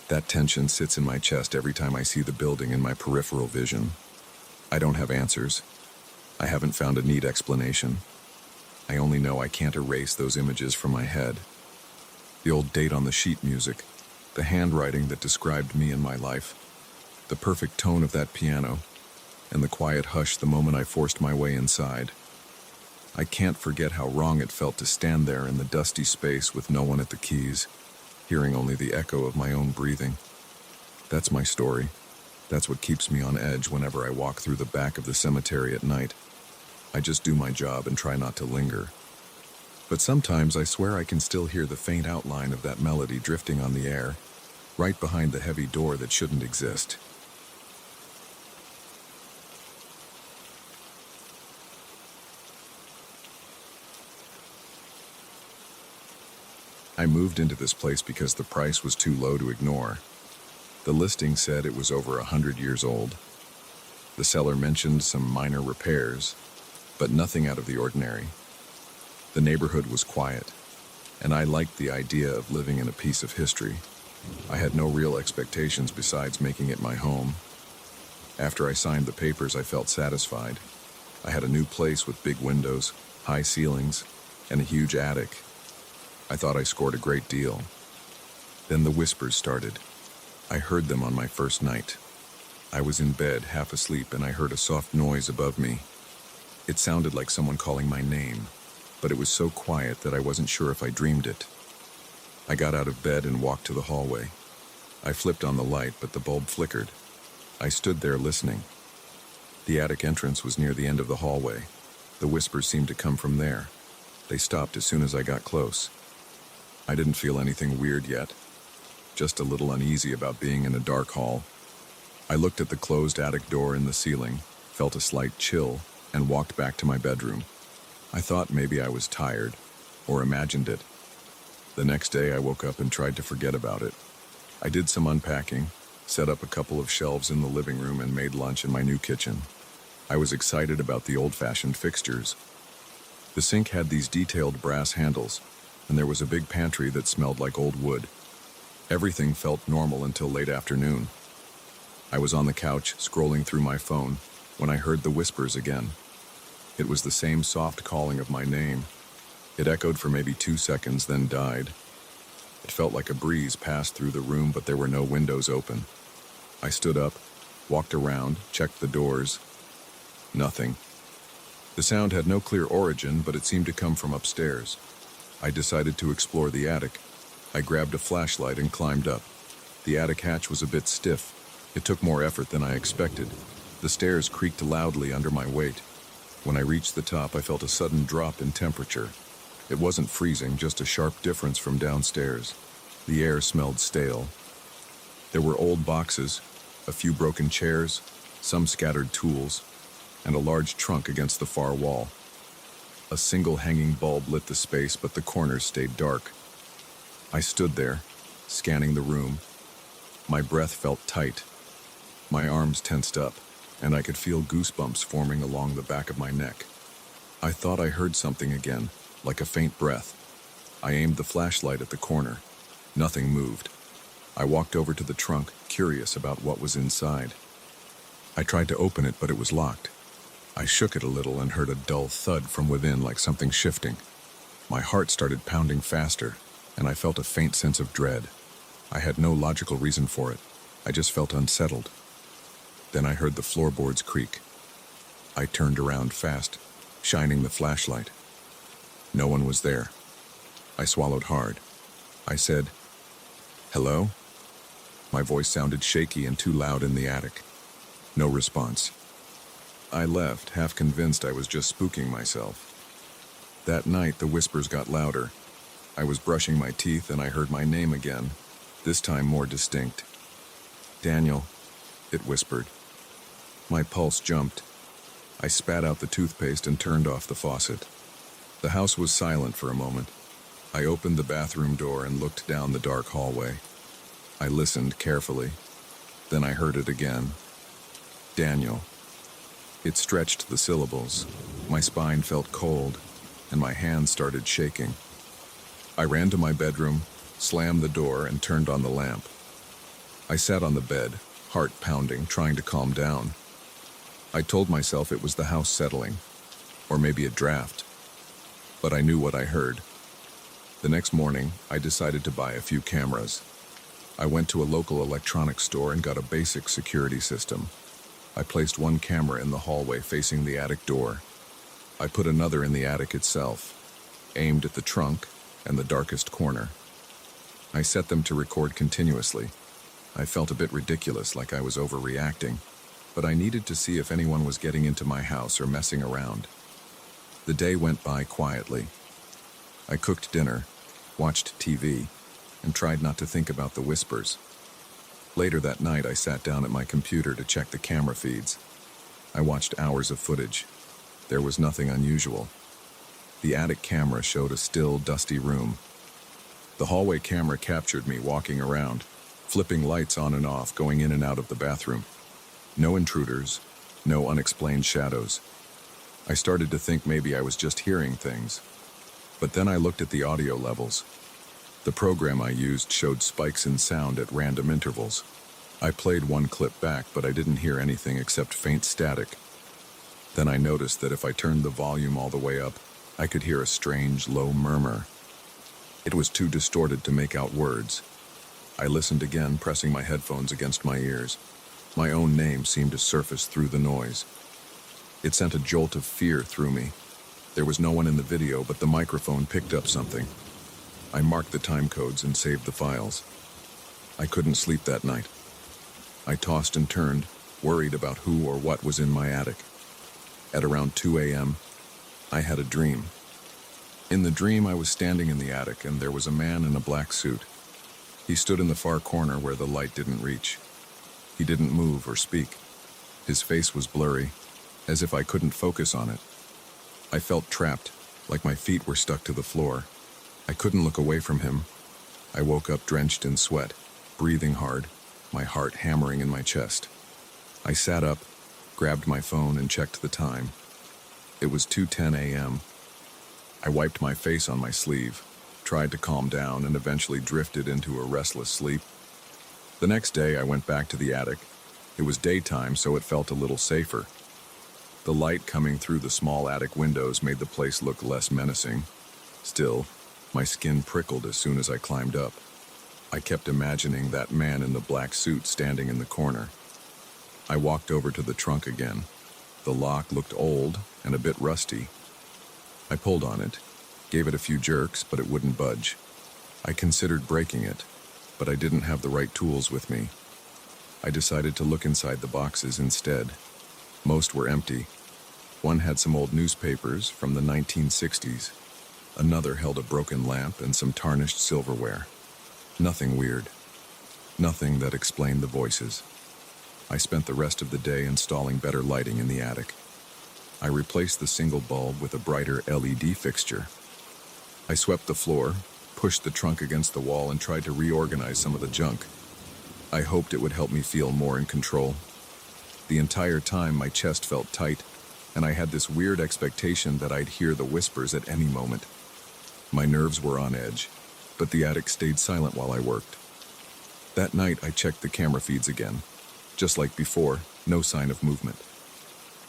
That tension sits in my chest every time I see the building in my peripheral vision. I don't have answers. I haven't found a neat explanation. I only know I can't erase those images from my head. The old date on the sheet music, the handwriting that described me and my life, the perfect tone of that piano, and the quiet hush the moment I forced my way inside. I can't forget how wrong it felt to stand there in the dusty space with no one at the keys, hearing only the echo of my own breathing. That's my story. That's what keeps me on edge whenever I walk through the back of the cemetery at night. I just do my job and try not to linger. But sometimes I swear I can still hear the faint outline of that melody drifting on the air, right behind the heavy door that shouldn't exist. I moved into this place because the price was too low to ignore. The listing said it was over 100 years old. The seller mentioned some minor repairs, but nothing out of the ordinary. The neighborhood was quiet, and I liked the idea of living in a piece of history. I had no real expectations besides making it my home. After I signed the papers, I felt satisfied. I had a new place with big windows, high ceilings, and a huge attic. I thought I scored a great deal. Then the whispers started. I heard them on my first night. I was in bed, half asleep, and I heard a soft noise above me. It sounded like someone calling my name, but it was so quiet that I wasn't sure if I dreamed it. I got out of bed and walked to the hallway. I flipped on the light, but the bulb flickered. I stood there listening. The attic entrance was near the end of the hallway. The whispers seemed to come from there. They stopped as soon as I got close. I didn't feel anything weird yet, just a little uneasy about being in a dark hall. I looked at the closed attic door in the ceiling, felt a slight chill, and walked back to my bedroom. I thought maybe I was tired, or imagined it. The next day I woke up and tried to forget about it. I did some unpacking, set up a couple of shelves in the living room, and made lunch in my new kitchen. I was excited about the old-fashioned fixtures. The sink had these detailed brass handles, and there was a big pantry that smelled like old wood. Everything felt normal until late afternoon. I was on the couch, scrolling through my phone, when I heard the whispers again. It was the same soft calling of my name. It echoed for maybe 2 seconds, then died. It felt like a breeze passed through the room, but there were no windows open. I stood up, walked around, checked the doors. Nothing. The sound had no clear origin, but it seemed to come from upstairs. I decided to explore the attic. I grabbed a flashlight and climbed up. The attic hatch was a bit stiff. It took more effort than I expected. The stairs creaked loudly under my weight. When I reached the top, I felt a sudden drop in temperature. It wasn't freezing, just a sharp difference from downstairs. The air smelled stale. There were old boxes, a few broken chairs, some scattered tools, and a large trunk against the far wall. A single hanging bulb lit the space, but the corners stayed dark. I stood there, scanning the room. My breath felt tight. My arms tensed up, and I could feel goosebumps forming along the back of my neck. I thought I heard something again, like a faint breath. I aimed the flashlight at the corner. Nothing moved. I walked over to the trunk, curious about what was inside. I tried to open it, but it was locked. I shook it a little and heard a dull thud from within, like something shifting. My heart started pounding faster, and I felt a faint sense of dread. I had no logical reason for it. I just felt unsettled. Then I heard the floorboards creak. I turned around fast, shining the flashlight. No one was there. I swallowed hard. I said, "Hello?" My voice sounded shaky and too loud in the attic. No response. I left, half convinced I was just spooking myself. That night, the whispers got louder. I was brushing my teeth and I heard my name again, this time more distinct. "Daniel," it whispered. My pulse jumped. I spat out the toothpaste and turned off the faucet. The house was silent for a moment. I opened the bathroom door and looked down the dark hallway. I listened carefully. Then I heard it again. "Daniel." It stretched the syllables. My spine felt cold, and my hands started shaking. I ran to my bedroom, slammed the door, and turned on the lamp. I sat on the bed, heart pounding, trying to calm down. I told myself it was the house settling, or maybe a draft. But I knew what I heard. The next morning, I decided to buy a few cameras. I went to a local electronics store and got a basic security system. I placed one camera in the hallway facing the attic door. I put another in the attic itself, aimed at the trunk and the darkest corner. I set them to record continuously. I felt a bit ridiculous, like I was overreacting, but I needed to see if anyone was getting into my house or messing around. The day went by quietly. I cooked dinner, watched TV, and tried not to think about the whispers. Later that night, I sat down at my computer to check the camera feeds. I watched hours of footage. There was nothing unusual. The attic camera showed a still, dusty room. The hallway camera captured me walking around, flipping lights on and off, going in and out of the bathroom. No intruders, no unexplained shadows. I started to think maybe I was just hearing things. But then I looked at the audio levels. The program I used showed spikes in sound at random intervals. I played one clip back, but I didn't hear anything except faint static. Then I noticed that if I turned the volume all the way up, I could hear a strange, low murmur. It was too distorted to make out words. I listened again, pressing my headphones against my ears. My own name seemed to surface through the noise. It sent a jolt of fear through me. There was no one in the video, but the microphone picked up something. I marked the time codes and saved the files. I couldn't sleep that night. I tossed and turned, worried about who or what was in my attic. At around 2 a.m., I had a dream. In the dream, I was standing in the attic, and there was a man in a black suit. He stood in the far corner where the light didn't reach. He didn't move or speak. His face was blurry, as if I couldn't focus on it. I felt trapped, like my feet were stuck to the floor. I couldn't look away from him. I woke up drenched in sweat, breathing hard, my heart hammering in my chest. I sat up, grabbed my phone and checked the time. It was 2:10 a.m. I wiped my face on my sleeve, tried to calm down, and eventually drifted into a restless sleep. The next day, I went back to the attic. It was daytime, so it felt a little safer. The light coming through the small attic windows made the place look less menacing. Still, my skin prickled as soon as I climbed up. I kept imagining that man in the black suit standing in the corner. I walked over to the trunk again. The lock looked old and a bit rusty. I pulled on it, gave it a few jerks, but it wouldn't budge. I considered breaking it, but I didn't have the right tools with me. I decided to look inside the boxes instead. Most were empty. One had some old newspapers from the 1960s. Another held a broken lamp and some tarnished silverware. Nothing weird. Nothing that explained the voices. I spent the rest of the day installing better lighting in the attic. I replaced the single bulb with a brighter LED fixture. I swept the floor, pushed the trunk against the wall, and tried to reorganize some of the junk. I hoped it would help me feel more in control. The entire time my chest felt tight, and I had this weird expectation that I'd hear the whispers at any moment. My nerves were on edge, but the attic stayed silent while I worked. That night I checked the camera feeds again. Just like before, no sign of movement.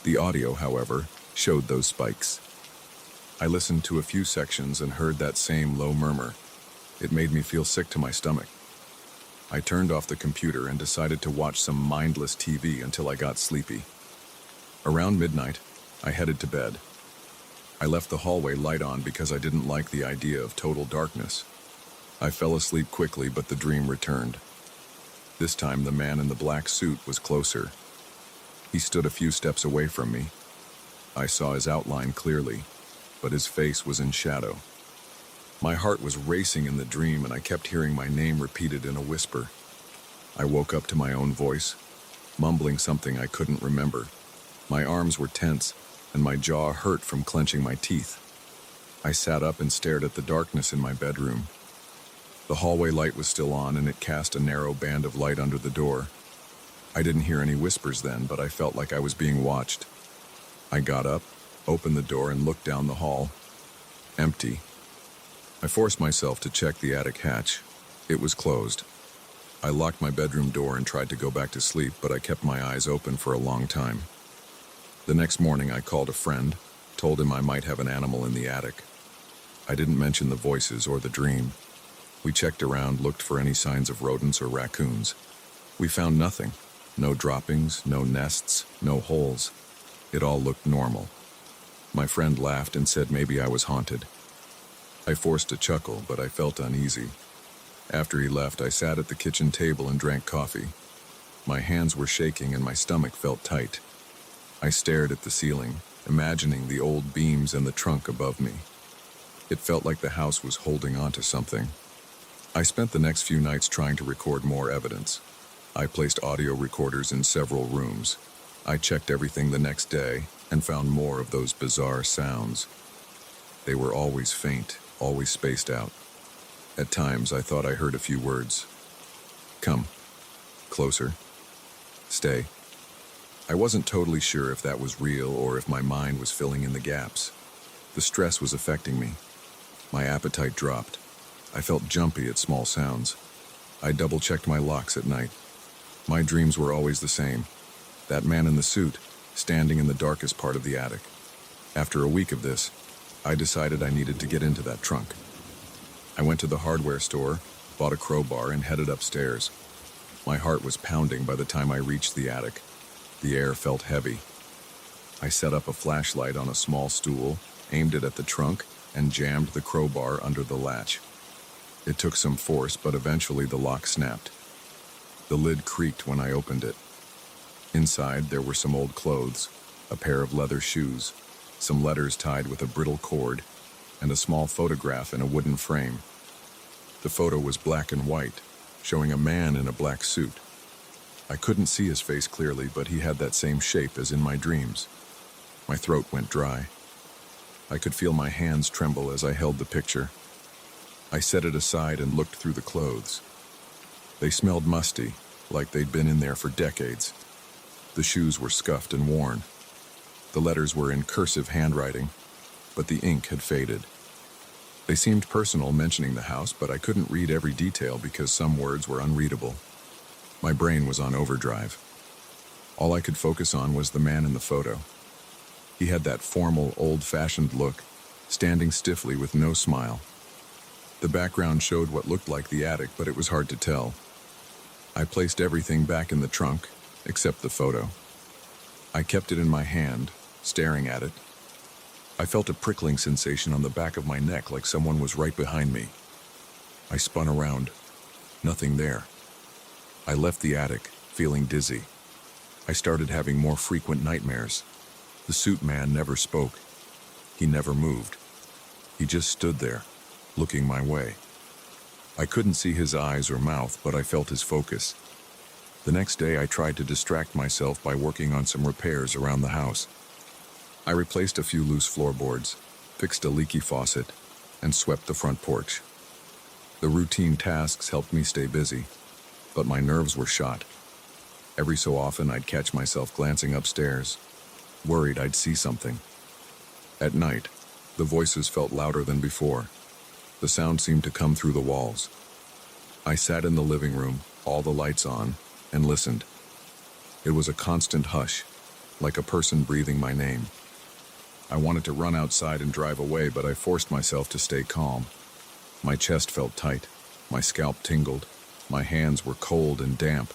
The audio, however, showed those spikes. I listened to a few sections and heard that same low murmur. It made me feel sick to my stomach. I turned off the computer and decided to watch some mindless TV until I got sleepy. Around midnight, I headed to bed. I left the hallway light on because I didn't like the idea of total darkness. I fell asleep quickly, but the dream returned. This time, the man in the black suit was closer. He stood a few steps away from me. I saw his outline clearly, but his face was in shadow. My heart was racing in the dream, and I kept hearing my name repeated in a whisper. I woke up to my own voice, mumbling something I couldn't remember. My arms were tense, and my jaw hurt from clenching my teeth. I sat up and stared at the darkness in my bedroom. The hallway light was still on, and it cast a narrow band of light under the door. I didn't hear any whispers then, but I felt like I was being watched. I got up, opened the door, and looked down the hall. Empty. I forced myself to check the attic hatch. It was closed. I locked my bedroom door and tried to go back to sleep, but I kept my eyes open for a long time. The next morning, I called a friend, told him I might have an animal in the attic. I didn't mention the voices or the dream. We checked around, looked for any signs of rodents or raccoons. We found nothing. No droppings, no nests, no holes. It all looked normal. My friend laughed and said maybe I was haunted. I forced a chuckle, but I felt uneasy. After he left, I sat at the kitchen table and drank coffee. My hands were shaking and my stomach felt tight. I stared at the ceiling, imagining the old beams and the trunk above me. It felt like the house was holding on to something. I spent the next few nights trying to record more evidence. I placed audio recorders in several rooms. I checked everything the next day and found more of those bizarre sounds. They were always faint, always spaced out. At times, I thought I heard a few words. Come. Closer. Stay. I wasn't totally sure if that was real or if my mind was filling in the gaps. The stress was affecting me. My appetite dropped. I felt jumpy at small sounds. I double-checked my locks at night. My dreams were always the same. That man in the suit, standing in the darkest part of the attic. After a week of this, I decided I needed to get into that trunk. I went to the hardware store, bought a crowbar, and headed upstairs. My heart was pounding by the time I reached the attic. The air felt heavy. I set up a flashlight on a small stool, aimed it at the trunk, and jammed the crowbar under the latch. It took some force, but eventually the lock snapped. The lid creaked when I opened it. Inside, there were some old clothes, a pair of leather shoes, some letters tied with a brittle cord, and a small photograph in a wooden frame. The photo was black and white, showing a man in a black suit. I couldn't see his face clearly, but he had that same shape as in my dreams. My throat went dry. I could feel my hands tremble as I held the picture. I set it aside and looked through the clothes. They smelled musty, like they'd been in there for decades. The shoes were scuffed and worn. The letters were in cursive handwriting, but the ink had faded. They seemed personal, mentioning the house, but I couldn't read every detail because some words were unreadable. My brain was on overdrive. All I could focus on was the man in the photo. He had that formal, old-fashioned look, standing stiffly with no smile. The background showed what looked like the attic, but it was hard to tell. I placed everything back in the trunk, except the photo. I kept it in my hand, staring at it. I felt a prickling sensation on the back of my neck, like someone was right behind me. I spun around. Nothing there. I left the attic, feeling dizzy. I started having more frequent nightmares. The suit man never spoke. He never moved. He just stood there, looking my way. I couldn't see his eyes or mouth, but I felt his focus. The next day, I tried to distract myself by working on some repairs around the house. I replaced a few loose floorboards, fixed a leaky faucet, and swept the front porch. The routine tasks helped me stay busy, but my nerves were shot. Every so often, I'd catch myself glancing upstairs, worried I'd see something. At night, the voices felt louder than before. The sound seemed to come through the walls. I sat in the living room, all the lights on, and listened. It was a constant hush, like a person breathing my name. I wanted to run outside and drive away, but I forced myself to stay calm. My chest felt tight, my scalp tingled, my hands were cold and damp.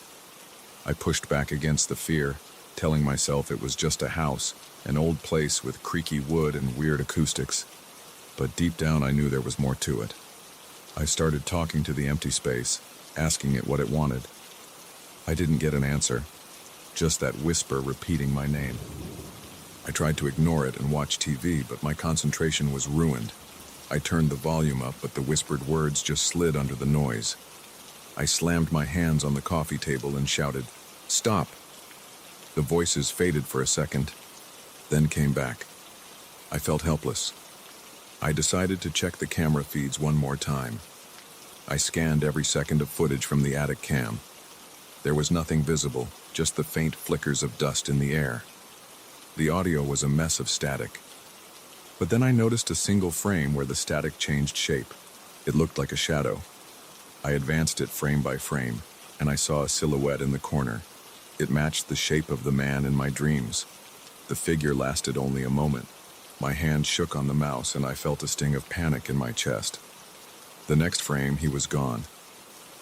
I pushed back against the fear, telling myself it was just a house, an old place with creaky wood and weird acoustics. But deep down I knew there was more to it. I started talking to the empty space, asking it what it wanted. I didn't get an answer, just that whisper repeating my name. I tried to ignore it and watch TV, but my concentration was ruined. I turned the volume up, but the whispered words just slid under the noise. I slammed my hands on the coffee table and shouted, "Stop!" The voices faded for a second, then came back. I felt helpless. I decided to check the camera feeds one more time. I scanned every second of footage from the attic cam. There was nothing visible, just the faint flickers of dust in the air. The audio was a mess of static. But then I noticed a single frame where the static changed shape. It looked like a shadow. I advanced it frame by frame, and I saw a silhouette in the corner. It matched the shape of the man in my dreams. The figure lasted only a moment. My hand shook on the mouse, and I felt a sting of panic in my chest. The next frame, he was gone.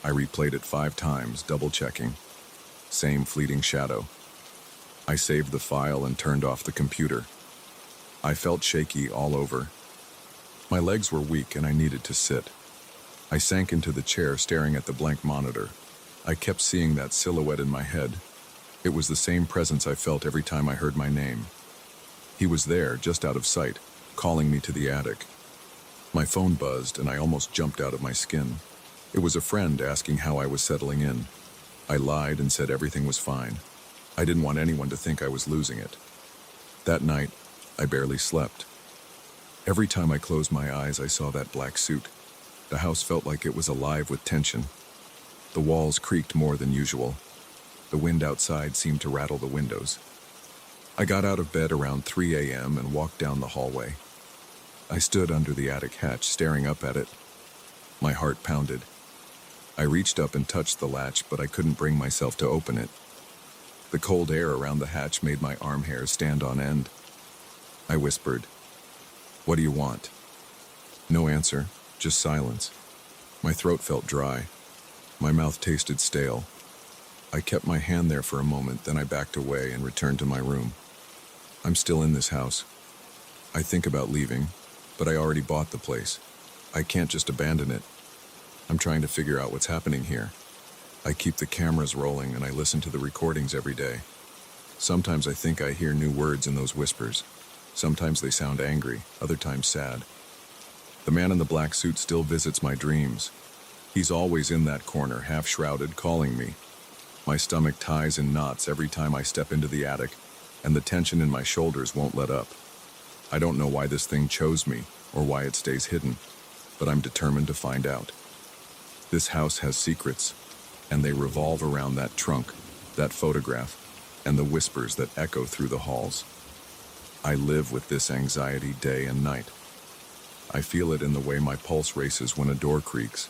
I replayed it 5 times, double-checking. Same fleeting shadow. I saved the file and turned off the computer. I felt shaky all over. My legs were weak and I needed to sit. I sank into the chair, staring at the blank monitor. I kept seeing that silhouette in my head. It was the same presence I felt every time I heard my name. He was there, just out of sight, calling me to the attic. My phone buzzed and I almost jumped out of my skin. It was a friend asking how I was settling in. I lied and said everything was fine. I didn't want anyone to think I was losing it. That night, I barely slept. Every time I closed my eyes, I saw that black suit. The house felt like it was alive with tension. The walls creaked more than usual. The wind outside seemed to rattle the windows. I got out of bed around 3 a.m. and walked down the hallway. I stood under the attic hatch, staring up at it. My heart pounded. I reached up and touched the latch, but I couldn't bring myself to open it. The cold air around the hatch made my arm hairs stand on end. I whispered, "What do you want?" No answer, just silence. My throat felt dry. My mouth tasted stale. I kept my hand there for a moment, then I backed away and returned to my room. I'm still in this house. I think about leaving, but I already bought the place. I can't just abandon it. I'm trying to figure out what's happening here. I keep the cameras rolling and I listen to the recordings every day. Sometimes I think I hear new words in those whispers. Sometimes they sound angry, other times sad. The man in the black suit still visits my dreams. He's always in that corner, half shrouded, calling me. My stomach ties in knots every time I step into the attic, and the tension in my shoulders won't let up. I don't know why this thing chose me, or why it stays hidden, but I'm determined to find out. This house has secrets, and they revolve around that trunk, that photograph, and the whispers that echo through the halls. I live with this anxiety day and night. I feel it in the way my pulse races when a door creaks.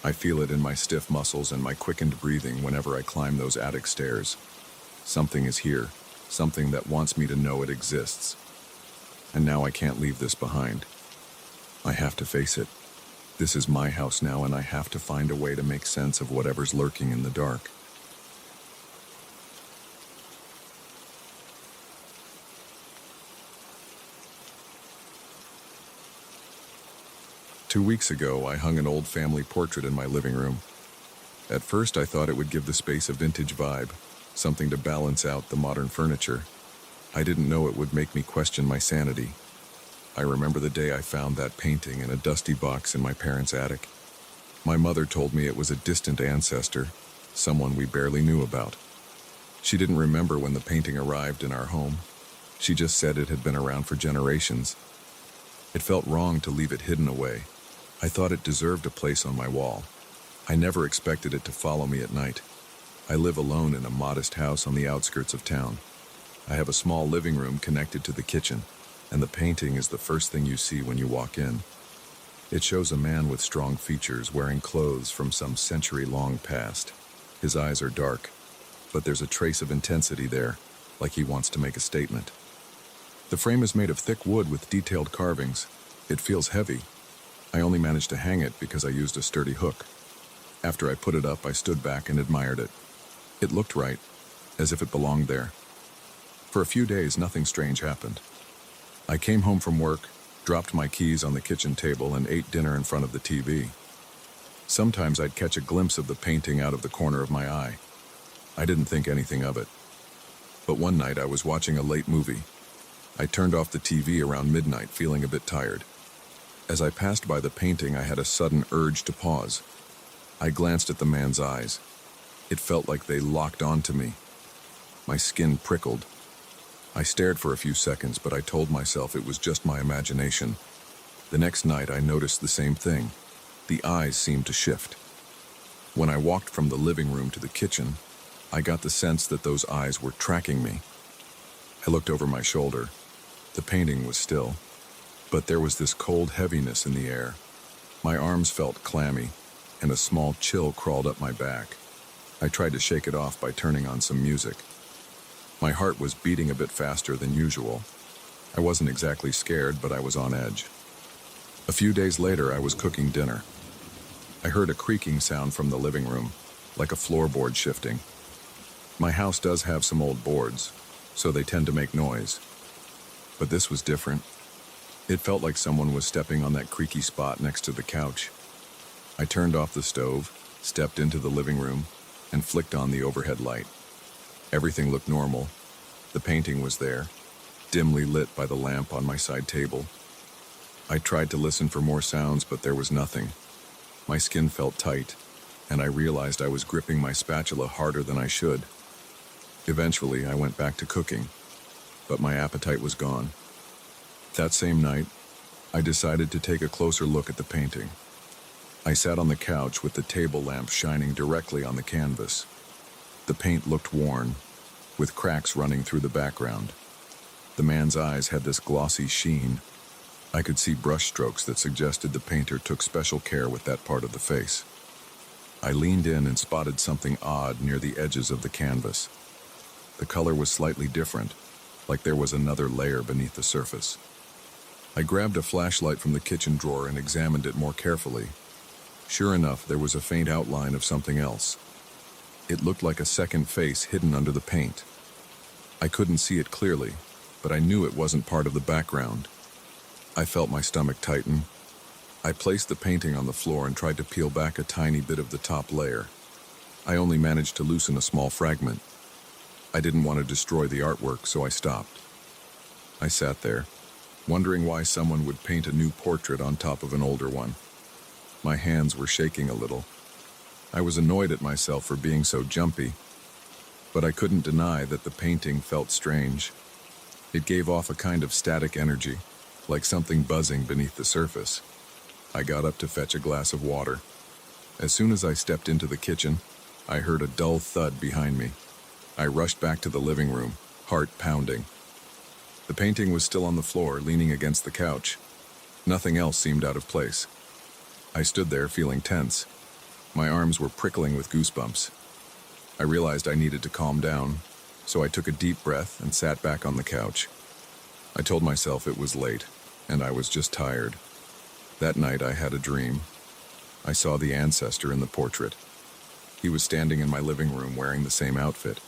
I feel it in my stiff muscles and my quickened breathing whenever I climb those attic stairs. Something is here, something that wants me to know it exists. And now I can't leave this behind. I have to face it. This is my house now, and I have to find a way to make sense of whatever's lurking in the dark. Two weeks ago, I hung an old family portrait in my living room. At first, I thought it would give the space a vintage vibe, something to balance out the modern furniture. I didn't know it would make me question my sanity. I remember the day I found that painting in a dusty box in my parents' attic. My mother told me it was a distant ancestor, someone we barely knew about. She didn't remember when the painting arrived in our home. She just said it had been around for generations. It felt wrong to leave it hidden away. I thought it deserved a place on my wall. I never expected it to follow me at night. I live alone in a modest house on the outskirts of town. I have a small living room connected to the kitchen, and the painting is the first thing you see when you walk in. It shows a man with strong features wearing clothes from some century-long past. His eyes are dark, but there's a trace of intensity there, like he wants to make a statement. The frame is made of thick wood with detailed carvings. It feels heavy. I only managed to hang it because I used a sturdy hook. After I put it up, I stood back and admired it. It looked right, as if it belonged there. For a few days, nothing strange happened. I came home from work, dropped my keys on the kitchen table, and ate dinner in front of the TV. Sometimes I'd catch a glimpse of the painting out of the corner of my eye. I didn't think anything of it. But one night I was watching a late movie. I turned off the TV around midnight, feeling a bit tired. As I passed by the painting, I had a sudden urge to pause. I glanced at the man's eyes. It felt like they locked onto me. My skin prickled. I stared for a few seconds, but I told myself it was just my imagination. The next night, I noticed the same thing. The eyes seemed to shift. When I walked from the living room to the kitchen, I got the sense that those eyes were tracking me. I looked over my shoulder. The painting was still, but there was this cold heaviness in the air. My arms felt clammy, and a small chill crawled up my back. I tried to shake it off by turning on some music. My heart was beating a bit faster than usual. I wasn't exactly scared, but I was on edge. A few days later, I was cooking dinner. I heard a creaking sound from the living room, like a floorboard shifting. My house does have some old boards, so they tend to make noise. But this was different. It felt like someone was stepping on that creaky spot next to the couch. I turned off the stove, stepped into the living room, and flicked on the overhead light. Everything looked normal. The painting was there, dimly lit by the lamp on my side table. I tried to listen for more sounds, but there was nothing. My skin felt tight, and I realized I was gripping my spatula harder than I should. Eventually, I went back to cooking, but my appetite was gone. That same night, I decided to take a closer look at the painting. I sat on the couch with the table lamp shining directly on the canvas. The paint looked worn, with cracks running through the background. The man's eyes had this glossy sheen. I could see brush strokes that suggested the painter took special care with that part of the face. I leaned in and spotted something odd near the edges of the canvas. The color was slightly different, like there was another layer beneath the surface. I grabbed a flashlight from the kitchen drawer and examined it more carefully. Sure enough, there was a faint outline of something else. It looked like a second face hidden under the paint. I couldn't see it clearly, but I knew it wasn't part of the background. I felt my stomach tighten. I placed the painting on the floor and tried to peel back a tiny bit of the top layer. I only managed to loosen a small fragment. I didn't want to destroy the artwork, so I stopped. I sat there, wondering why someone would paint a new portrait on top of an older one. My hands were shaking a little. I was annoyed at myself for being so jumpy, but I couldn't deny that the painting felt strange. It gave off a kind of static energy, like something buzzing beneath the surface. I got up to fetch a glass of water. As soon as I stepped into the kitchen, I heard a dull thud behind me. I rushed back to the living room, heart pounding. The painting was still on the floor, leaning against the couch. Nothing else seemed out of place. I stood there feeling tense. My arms were prickling with goosebumps. I realized I needed to calm down, so I took a deep breath and sat back on the couch. I told myself it was late, and I was just tired. That night I had a dream. I saw the ancestor in the portrait. He was standing in my living room wearing the same outfit.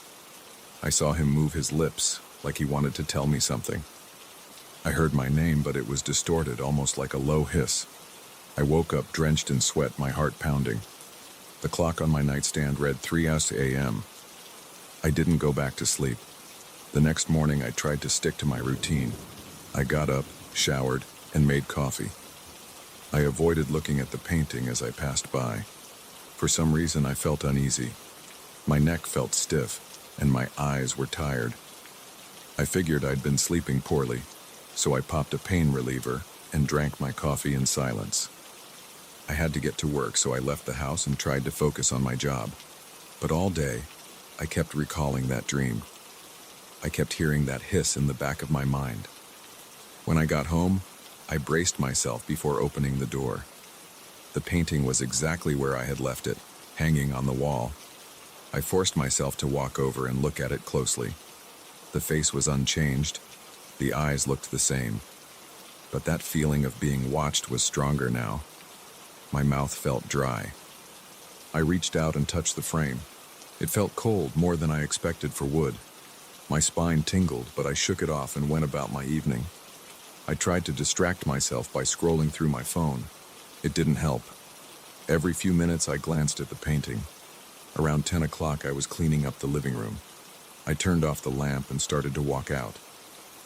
I saw him move his lips like he wanted to tell me something. I heard my name, but it was distorted, almost like a low hiss. I woke up drenched in sweat, my heart pounding. The clock on my nightstand read 3 a.m. I didn't go back to sleep. The next morning I tried to stick to my routine. I got up, showered, and made coffee. I avoided looking at the painting as I passed by. For some reason I felt uneasy. My neck felt stiff, and my eyes were tired. I figured I'd been sleeping poorly, so I popped a pain reliever and drank my coffee in silence. I had to get to work, so I left the house and tried to focus on my job. But all day, I kept recalling that dream. I kept hearing that hiss in the back of my mind. When I got home, I braced myself before opening the door. The painting was exactly where I had left it, hanging on the wall. I forced myself to walk over and look at it closely. The face was unchanged. The eyes looked the same. But that feeling of being watched was stronger now. My mouth felt dry. I reached out and touched the frame. It felt cold, more than I expected for wood. My spine tingled, but I shook it off and went about my evening. I tried to distract myself by scrolling through my phone. It didn't help. Every few minutes I glanced at the painting. Around 10 o'clock I was cleaning up the living room. I turned off the lamp and started to walk out.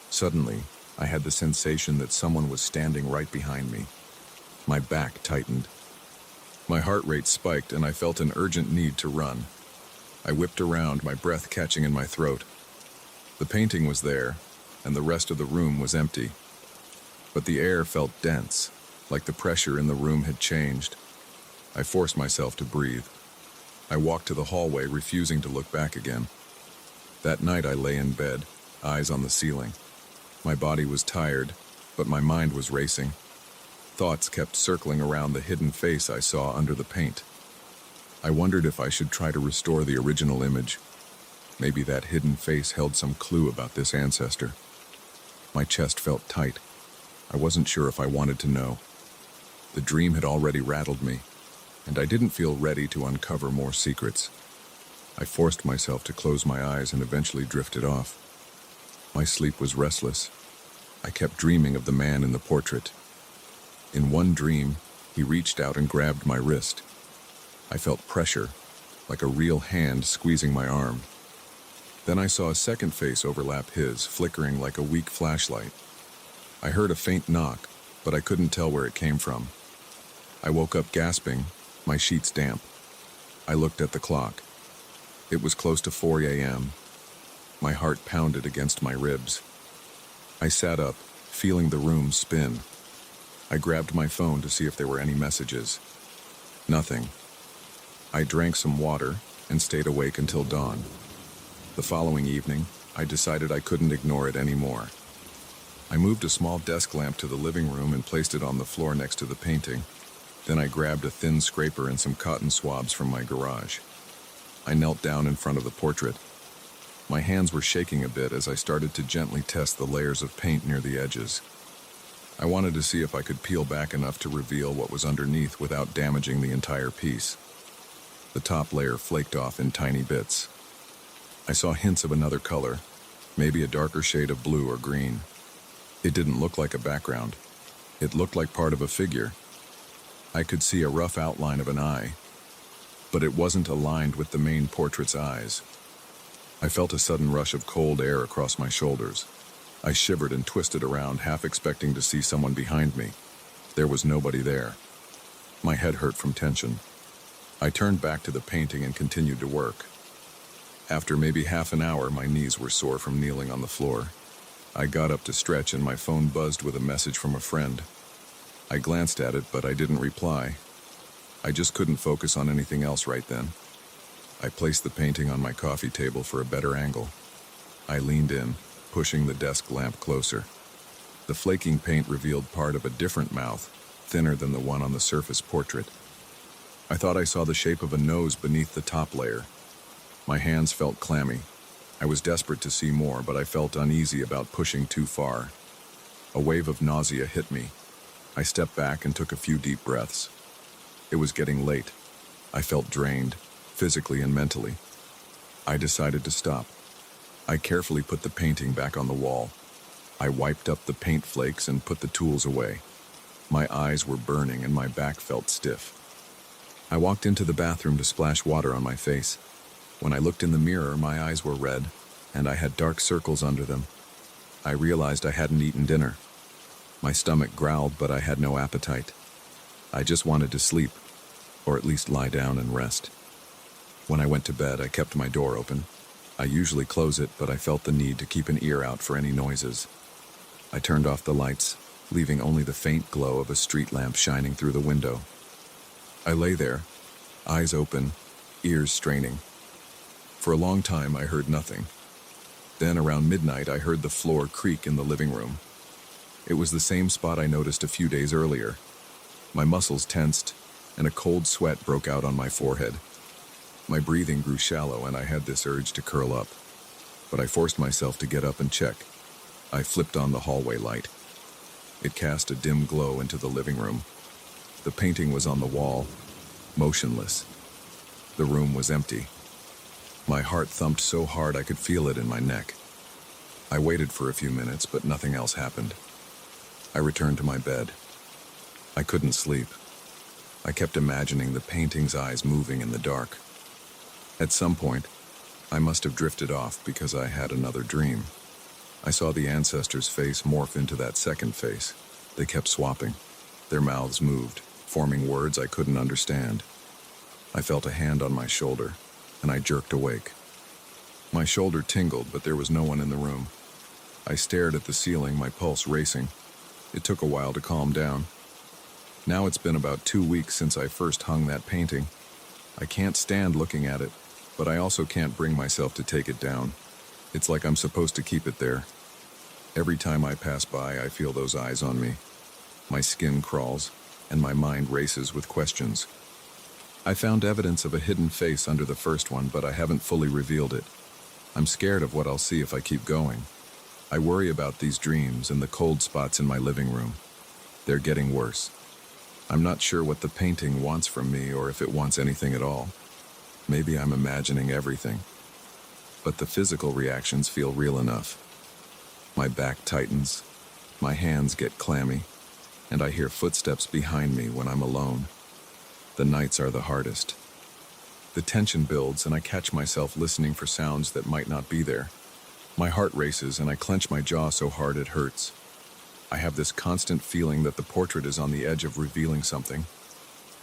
Suddenly, I had the sensation that someone was standing right behind me. My back tightened. My heart rate spiked and I felt an urgent need to run. I whipped around, my breath catching in my throat. The painting was there, and the rest of the room was empty. But the air felt dense, like the pressure in the room had changed. I forced myself to breathe. I walked to the hallway, refusing to look back again. That night I lay in bed, eyes on the ceiling. My body was tired, but my mind was racing. Thoughts kept circling around the hidden face I saw under the paint. I wondered if I should try to restore the original image. Maybe that hidden face held some clue about this ancestor. My chest felt tight. I wasn't sure if I wanted to know. The dream had already rattled me, and I didn't feel ready to uncover more secrets. I forced myself to close my eyes and eventually drifted off. My sleep was restless. I kept dreaming of the man in the portrait. In one dream, he reached out and grabbed my wrist. I felt pressure, like a real hand squeezing my arm. Then I saw a second face overlap his, flickering like a weak flashlight. I heard a faint knock, but I couldn't tell where it came from. I woke up gasping, my sheets damp. I looked at the clock. It was close to 4 a.m. My heart pounded against my ribs. I sat up, feeling the room spin. I grabbed my phone to see if there were any messages. Nothing. I drank some water and stayed awake until dawn. The following evening, I decided I couldn't ignore it anymore. I moved a small desk lamp to the living room and placed it on the floor next to the painting. Then I grabbed a thin scraper and some cotton swabs from my garage. I knelt down in front of the portrait. My hands were shaking a bit as I started to gently test the layers of paint near the edges. I wanted to see if I could peel back enough to reveal what was underneath without damaging the entire piece. The top layer flaked off in tiny bits. I saw hints of another color, maybe a darker shade of blue or green. It didn't look like a background. It looked like part of a figure. I could see a rough outline of an eye, but it wasn't aligned with the main portrait's eyes. I felt a sudden rush of cold air across my shoulders. I shivered and twisted around, half expecting to see someone behind me. There was nobody there. My head hurt from tension. I turned back to the painting and continued to work. After maybe half an hour, my knees were sore from kneeling on the floor. I got up to stretch and my phone buzzed with a message from a friend. I glanced at it, but I didn't reply. I just couldn't focus on anything else right then. I placed the painting on my coffee table for a better angle. I leaned in, pushing the desk lamp closer. The flaking paint revealed part of a different mouth, thinner than the one on the surface portrait. I thought I saw the shape of a nose beneath the top layer. My hands felt clammy. I was desperate to see more, but I felt uneasy about pushing too far. A wave of nausea hit me. I stepped back and took a few deep breaths. It was getting late. I felt drained, physically and mentally. I decided to stop. I carefully put the painting back on the wall. I wiped up the paint flakes and put the tools away. My eyes were burning and my back felt stiff. I walked into the bathroom to splash water on my face. When I looked in the mirror, my eyes were red, and I had dark circles under them. I realized I hadn't eaten dinner. My stomach growled, but I had no appetite. I just wanted to sleep, or at least lie down and rest. When I went to bed, I kept my door open. I usually close it, but I felt the need to keep an ear out for any noises. I turned off the lights, leaving only the faint glow of a street lamp shining through the window. I lay there, eyes open, ears straining. For a long time, I heard nothing. Then, around midnight, I heard the floor creak in the living room. It was the same spot I noticed a few days earlier. My muscles tensed, and a cold sweat broke out on my forehead. My breathing grew shallow, and I had this urge to curl up. But I forced myself to get up and check. I flipped on the hallway light. It cast a dim glow into the living room. The painting was on the wall, motionless. The room was empty. My heart thumped so hard I could feel it in my neck. I waited for a few minutes, but nothing else happened. I returned to my bed. I couldn't sleep. I kept imagining the painting's eyes moving in the dark. At some point, I must have drifted off because I had another dream. I saw the ancestor's face morph into that second face. They kept swapping. Their mouths moved, forming words I couldn't understand. I felt a hand on my shoulder, and I jerked awake. My shoulder tingled, but there was no one in the room. I stared at the ceiling, my pulse racing. It took a while to calm down. Now it's been about 2 weeks since I first hung that painting. I can't stand looking at it, but I also can't bring myself to take it down. It's like I'm supposed to keep it there. Every time I pass by, I feel those eyes on me. My skin crawls, and my mind races with questions. I found evidence of a hidden face under the first one, but I haven't fully revealed it. I'm scared of what I'll see if I keep going. I worry about these dreams and the cold spots in my living room. They're getting worse. I'm not sure what the painting wants from me or if it wants anything at all. Maybe I'm imagining everything. But the physical reactions feel real enough. My back tightens, my hands get clammy, and I hear footsteps behind me when I'm alone. The nights are the hardest. The tension builds, and I catch myself listening for sounds that might not be there. My heart races, and I clench my jaw so hard it hurts. I have this constant feeling that the portrait is on the edge of revealing something.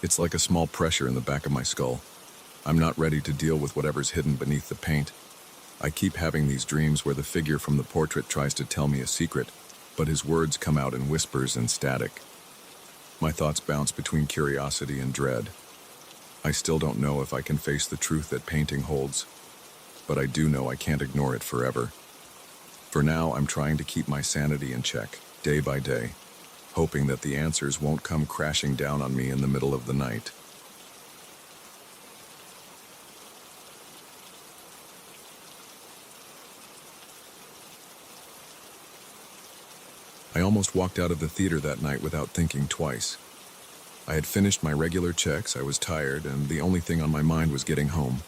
It's like a small pressure in the back of my skull. I'm not ready to deal with whatever's hidden beneath the paint. I keep having these dreams where the figure from the portrait tries to tell me a secret, but his words come out in whispers and static. My thoughts bounce between curiosity and dread. I still don't know if I can face the truth that painting holds, but I do know I can't ignore it forever. For now, I'm trying to keep my sanity in check, day by day, hoping that the answers won't come crashing down on me in the middle of the night. I almost walked out of the theater that night without thinking twice. I had finished my regular checks, I was tired, and the only thing on my mind was getting home.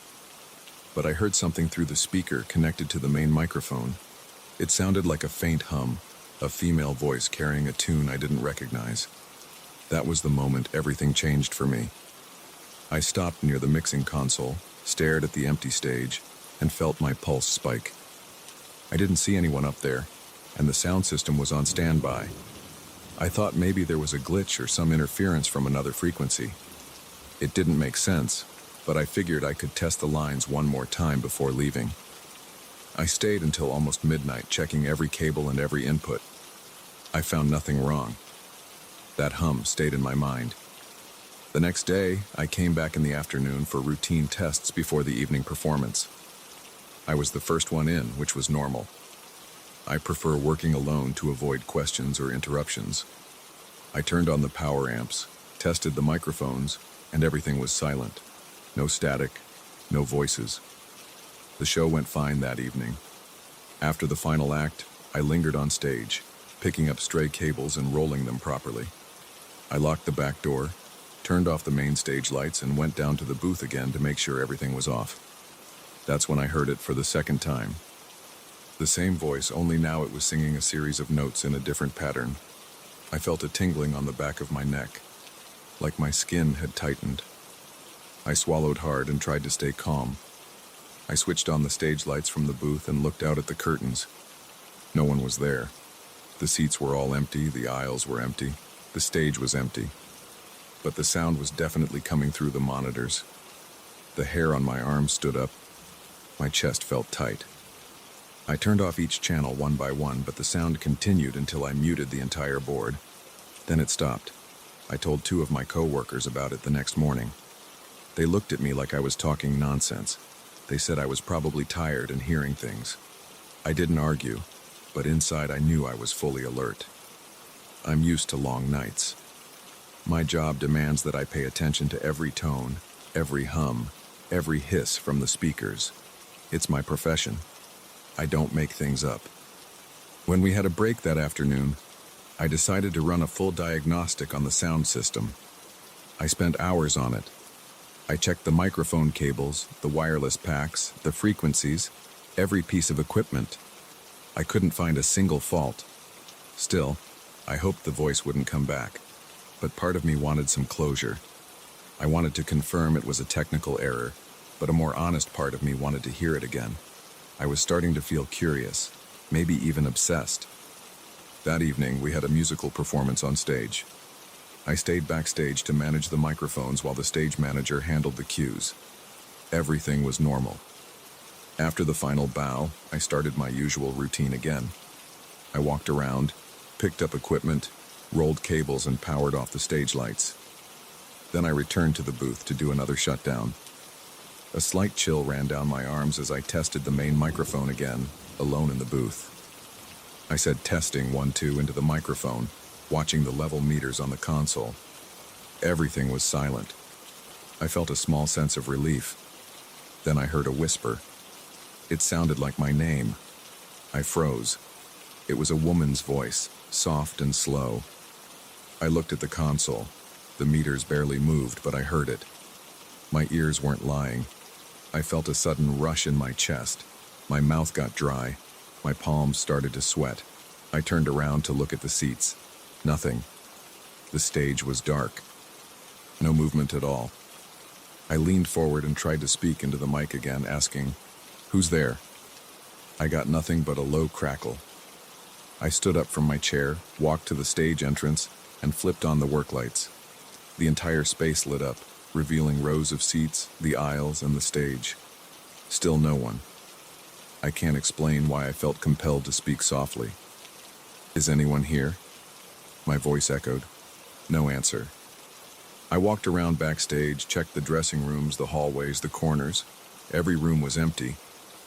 But I heard something through the speaker connected to the main microphone. It sounded like a faint hum, a female voice carrying a tune I didn't recognize. That was the moment everything changed for me. I stopped near the mixing console, stared at the empty stage, and felt my pulse spike. I didn't see anyone up there, and the sound system was on standby. I thought maybe there was a glitch or some interference from another frequency. It didn't make sense, but I figured I could test the lines one more time before leaving. I stayed until almost midnight, checking every cable and every input. I found nothing wrong. That hum stayed in my mind. The next day, I came back in the afternoon for routine tests before the evening performance. I was the first one in, which was normal. I prefer working alone to avoid questions or interruptions. I turned on the power amps, tested the microphones, and everything was silent. No static, no voices. The show went fine that evening. After the final act, I lingered on stage, picking up stray cables and rolling them properly. I locked the back door, turned off the main stage lights, and went down to the booth again to make sure everything was off. That's when I heard it for the second time. The same voice, only now it was singing a series of notes in a different pattern. I felt a tingling on the back of my neck, like my skin had tightened. I swallowed hard and tried to stay calm. I switched on the stage lights from the booth and looked out at the curtains. No one was there. The seats were all empty, the aisles were empty, the stage was empty. But the sound was definitely coming through the monitors. The hair on my arms stood up. My chest felt tight. I turned off each channel one by one, but the sound continued until I muted the entire board. Then it stopped. I told 2 of my co-workers about it the next morning. They looked at me like I was talking nonsense. They said I was probably tired and hearing things. I didn't argue, but inside I knew I was fully alert. I'm used to long nights. My job demands that I pay attention to every tone, every hum, every hiss from the speakers. It's my profession. I don't make things up. When we had a break that afternoon, I decided to run a full diagnostic on the sound system. I spent hours on it. I checked the microphone cables, the wireless packs, the frequencies, every piece of equipment. I couldn't find a single fault. Still, I hoped the voice wouldn't come back, but part of me wanted some closure. I wanted to confirm it was a technical error, but a more honest part of me wanted to hear it again. I was starting to feel curious, maybe even obsessed. That evening, we had a musical performance on stage. I stayed backstage to manage the microphones while the stage manager handled the cues. Everything was normal. After the final bow, I started my usual routine again. I walked around, picked up equipment, rolled cables, and powered off the stage lights. Then I returned to the booth to do another shutdown. A slight chill ran down my arms as I tested the main microphone again, alone in the booth. I said testing 1, 2 into the microphone, watching the level meters on the console. Everything was silent. I felt a small sense of relief. Then I heard a whisper. It sounded like my name. I froze. It was a woman's voice, soft and slow. I looked at the console. The meters barely moved, but I heard it. My ears weren't lying. I felt a sudden rush in my chest. My mouth got dry. My palms started to sweat. I turned around to look at the seats. Nothing. The stage was dark. No movement at all. I leaned forward and tried to speak into the mic again, asking, "Who's there?" I got nothing but a low crackle. I stood up from my chair, walked to the stage entrance, and flipped on the work lights. The entire space lit up, revealing rows of seats, the aisles, and the stage. Still no one. I can't explain why I felt compelled to speak softly. "Is anyone here?" My voice echoed. No answer. I walked around backstage, checked the dressing rooms, the hallways, the corners. Every room was empty.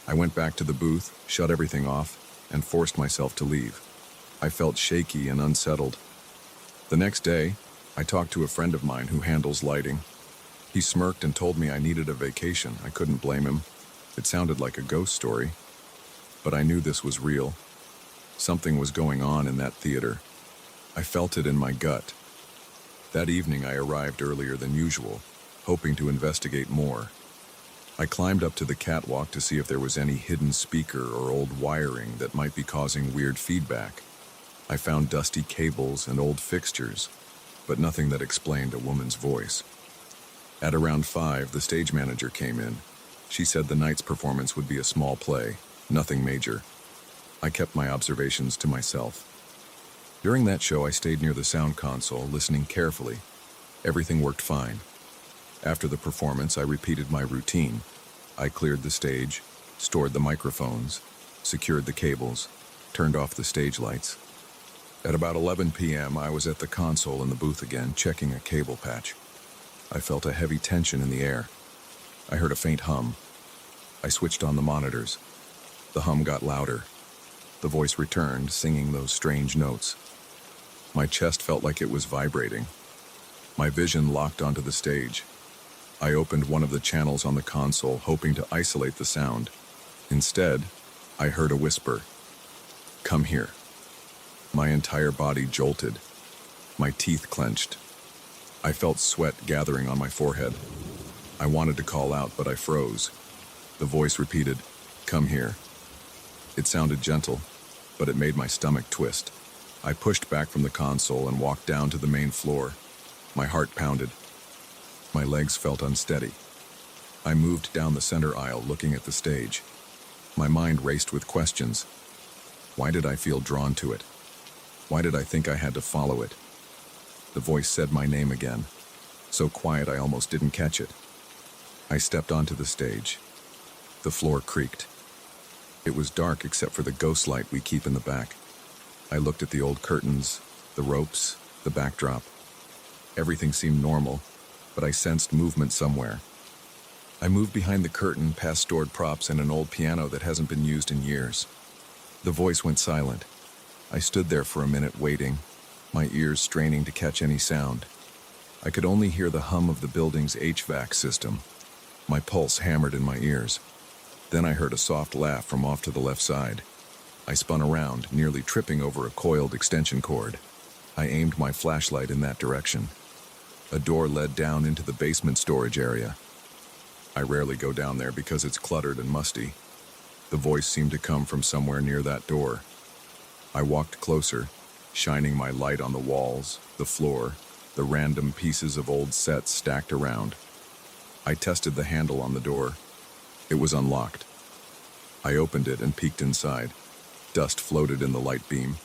I went back to the booth, shut everything off, and forced myself to leave. I felt shaky and unsettled. The next day, I talked to a friend of mine who handles lighting. He smirked and told me I needed a vacation. I couldn't blame him. It sounded like a ghost story. But I knew this was real. Something was going on in that theater. I felt it in my gut. That evening I arrived earlier than usual, hoping to investigate more. I climbed up to the catwalk to see if there was any hidden speaker or old wiring that might be causing weird feedback. I found dusty cables and old fixtures, but nothing that explained a woman's voice. At around 5, the stage manager came in. She said the night's performance would be a small play, nothing major. I kept my observations to myself. During that show, I stayed near the sound console, listening carefully. Everything worked fine. After the performance, I repeated my routine. I cleared the stage, stored the microphones, secured the cables, turned off the stage lights. At about 11 p.m., I was at the console in the booth again, checking a cable patch. I felt a heavy tension in the air. I heard a faint hum. I switched on the monitors. The hum got louder. The voice returned, singing those strange notes. My chest felt like it was vibrating. My vision locked onto the stage. I opened one of the channels on the console, hoping to isolate the sound. Instead, I heard a whisper. "Come here." My entire body jolted. My teeth clenched. I felt sweat gathering on my forehead. I wanted to call out, but I froze. The voice repeated, "Come here." It sounded gentle, but it made my stomach twist. I pushed back from the console and walked down to the main floor. My heart pounded. My legs felt unsteady. I moved down the center aisle, looking at the stage. My mind raced with questions. Why did I feel drawn to it? Why did I think I had to follow it? The voice said my name again, so quiet I almost didn't catch it. I stepped onto the stage. The floor creaked. It was dark except for the ghost light we keep in the back. I looked at the old curtains, the ropes, the backdrop. Everything seemed normal, but I sensed movement somewhere. I moved behind the curtain, past stored props and an old piano that hasn't been used in years. The voice went silent. I stood there for a minute waiting, my ears straining to catch any sound. I could only hear the hum of the building's HVAC system. My pulse hammered in my ears. Then I heard a soft laugh from off to the left side. I spun around, nearly tripping over a coiled extension cord. I aimed my flashlight in that direction. A door led down into the basement storage area. I rarely go down there because it's cluttered and musty. The voice seemed to come from somewhere near that door. I walked closer, shining my light on the walls, the floor, the random pieces of old sets stacked around. I tested the handle on the door. It was unlocked. I opened it and peeked inside. Dust floated in the light beam.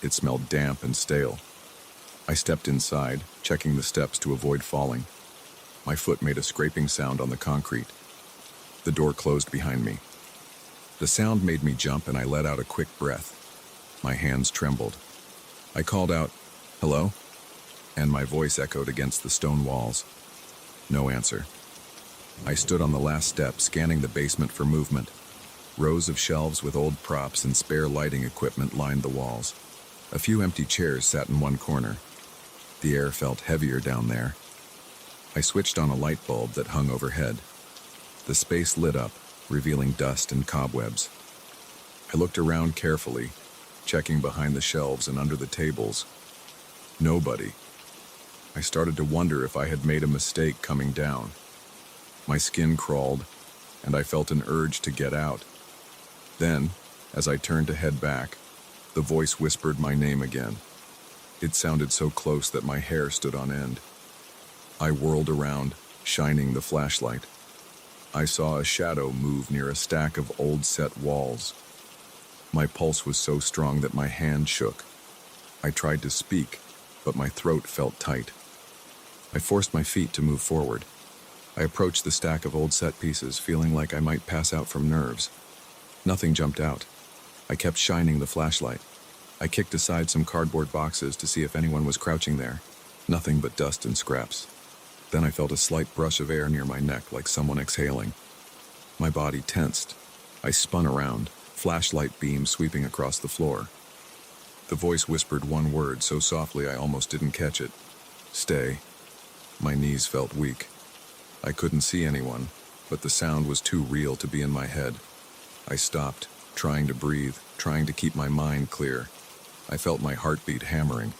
It smelled damp and stale. I stepped inside, checking the steps to avoid falling. My foot made a scraping sound on the concrete. The door closed behind me. The sound made me jump and I let out a quick breath. My hands trembled. I called out, "Hello?" And my voice echoed against the stone walls. No answer. I stood on the last step, scanning the basement for movement. Rows of shelves with old props and spare lighting equipment lined the walls. A few empty chairs sat in one corner. The air felt heavier down there. I switched on a light bulb that hung overhead. The space lit up, revealing dust and cobwebs. I looked around carefully, checking behind the shelves and under the tables. Nobody. I started to wonder if I had made a mistake coming down. My skin crawled, and I felt an urge to get out. Then, as I turned to head back, the voice whispered my name again. It sounded so close that my hair stood on end. I whirled around, shining the flashlight. I saw a shadow move near a stack of old set walls. My pulse was so strong that my hand shook. I tried to speak, but my throat felt tight. I forced my feet to move forward. I approached the stack of old set pieces, feeling like I might pass out from nerves. Nothing jumped out. I kept shining the flashlight. I kicked aside some cardboard boxes to see if anyone was crouching there. Nothing but dust and scraps. Then I felt a slight brush of air near my neck, like someone exhaling. My body tensed. I spun around, flashlight beam sweeping across the floor. The voice whispered one word so softly I almost didn't catch it. "Stay." My knees felt weak. I couldn't see anyone, but the sound was too real to be in my head. I stopped, trying to breathe, trying to keep my mind clear. I felt my heartbeat hammering.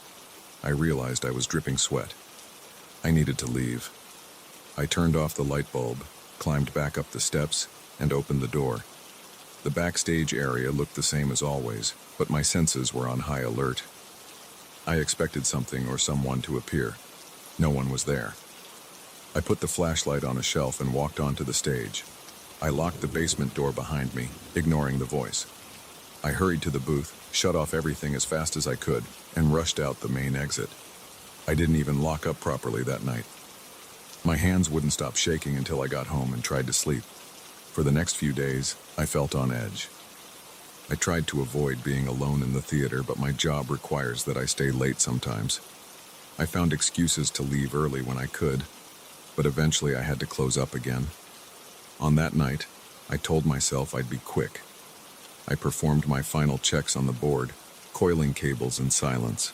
I realized I was dripping sweat. I needed to leave. I turned off the light bulb, climbed back up the steps, and opened the door. The backstage area looked the same as always, but my senses were on high alert. I expected something or someone to appear. No one was there. I put the flashlight on a shelf and walked onto the stage. I locked the basement door behind me, ignoring the voice. I hurried to the booth, shut off everything as fast as I could, and rushed out the main exit. I didn't even lock up properly that night. My hands wouldn't stop shaking until I got home and tried to sleep. For the next few days, I felt on edge. I tried to avoid being alone in the theater, but my job requires that I stay late sometimes. I found excuses to leave early when I could. but eventually I had to close up again. On that night, I told myself I'd be quick. I performed my final checks on the board, coiling cables in silence.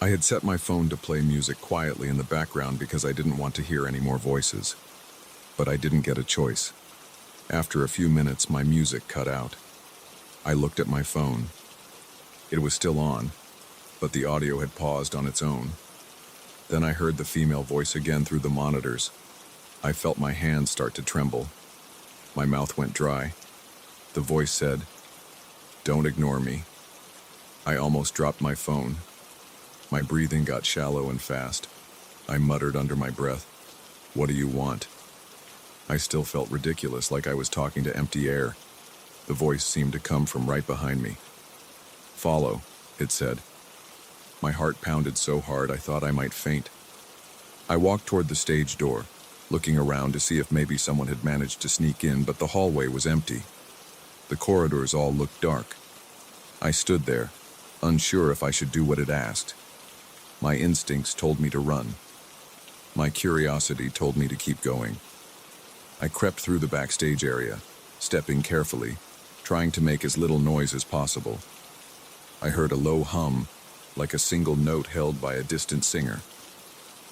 I had set my phone to play music quietly in the background because I didn't want to hear any more voices. But I didn't get a choice. After a few minutes, my music cut out. I looked at my phone. It was still on, but the audio had paused on its own. Then I heard the female voice again through the monitors. I felt my hands start to tremble. My mouth went dry. The voice said, "Don't ignore me." I almost dropped my phone. My breathing got shallow and fast. I muttered under my breath, "What do you want?" I still felt ridiculous, like I was talking to empty air. The voice seemed to come from right behind me. "Follow," it said. My heart pounded so hard I thought I might faint. I walked toward the stage door, looking around to see if maybe someone had managed to sneak in, but the hallway was empty. The corridors all looked dark. I stood there, unsure if I should do what it asked. My instincts told me to run. My curiosity told me to keep going. I crept through the backstage area, stepping carefully, trying to make as little noise as possible. I heard a low hum, like a single note held by a distant singer.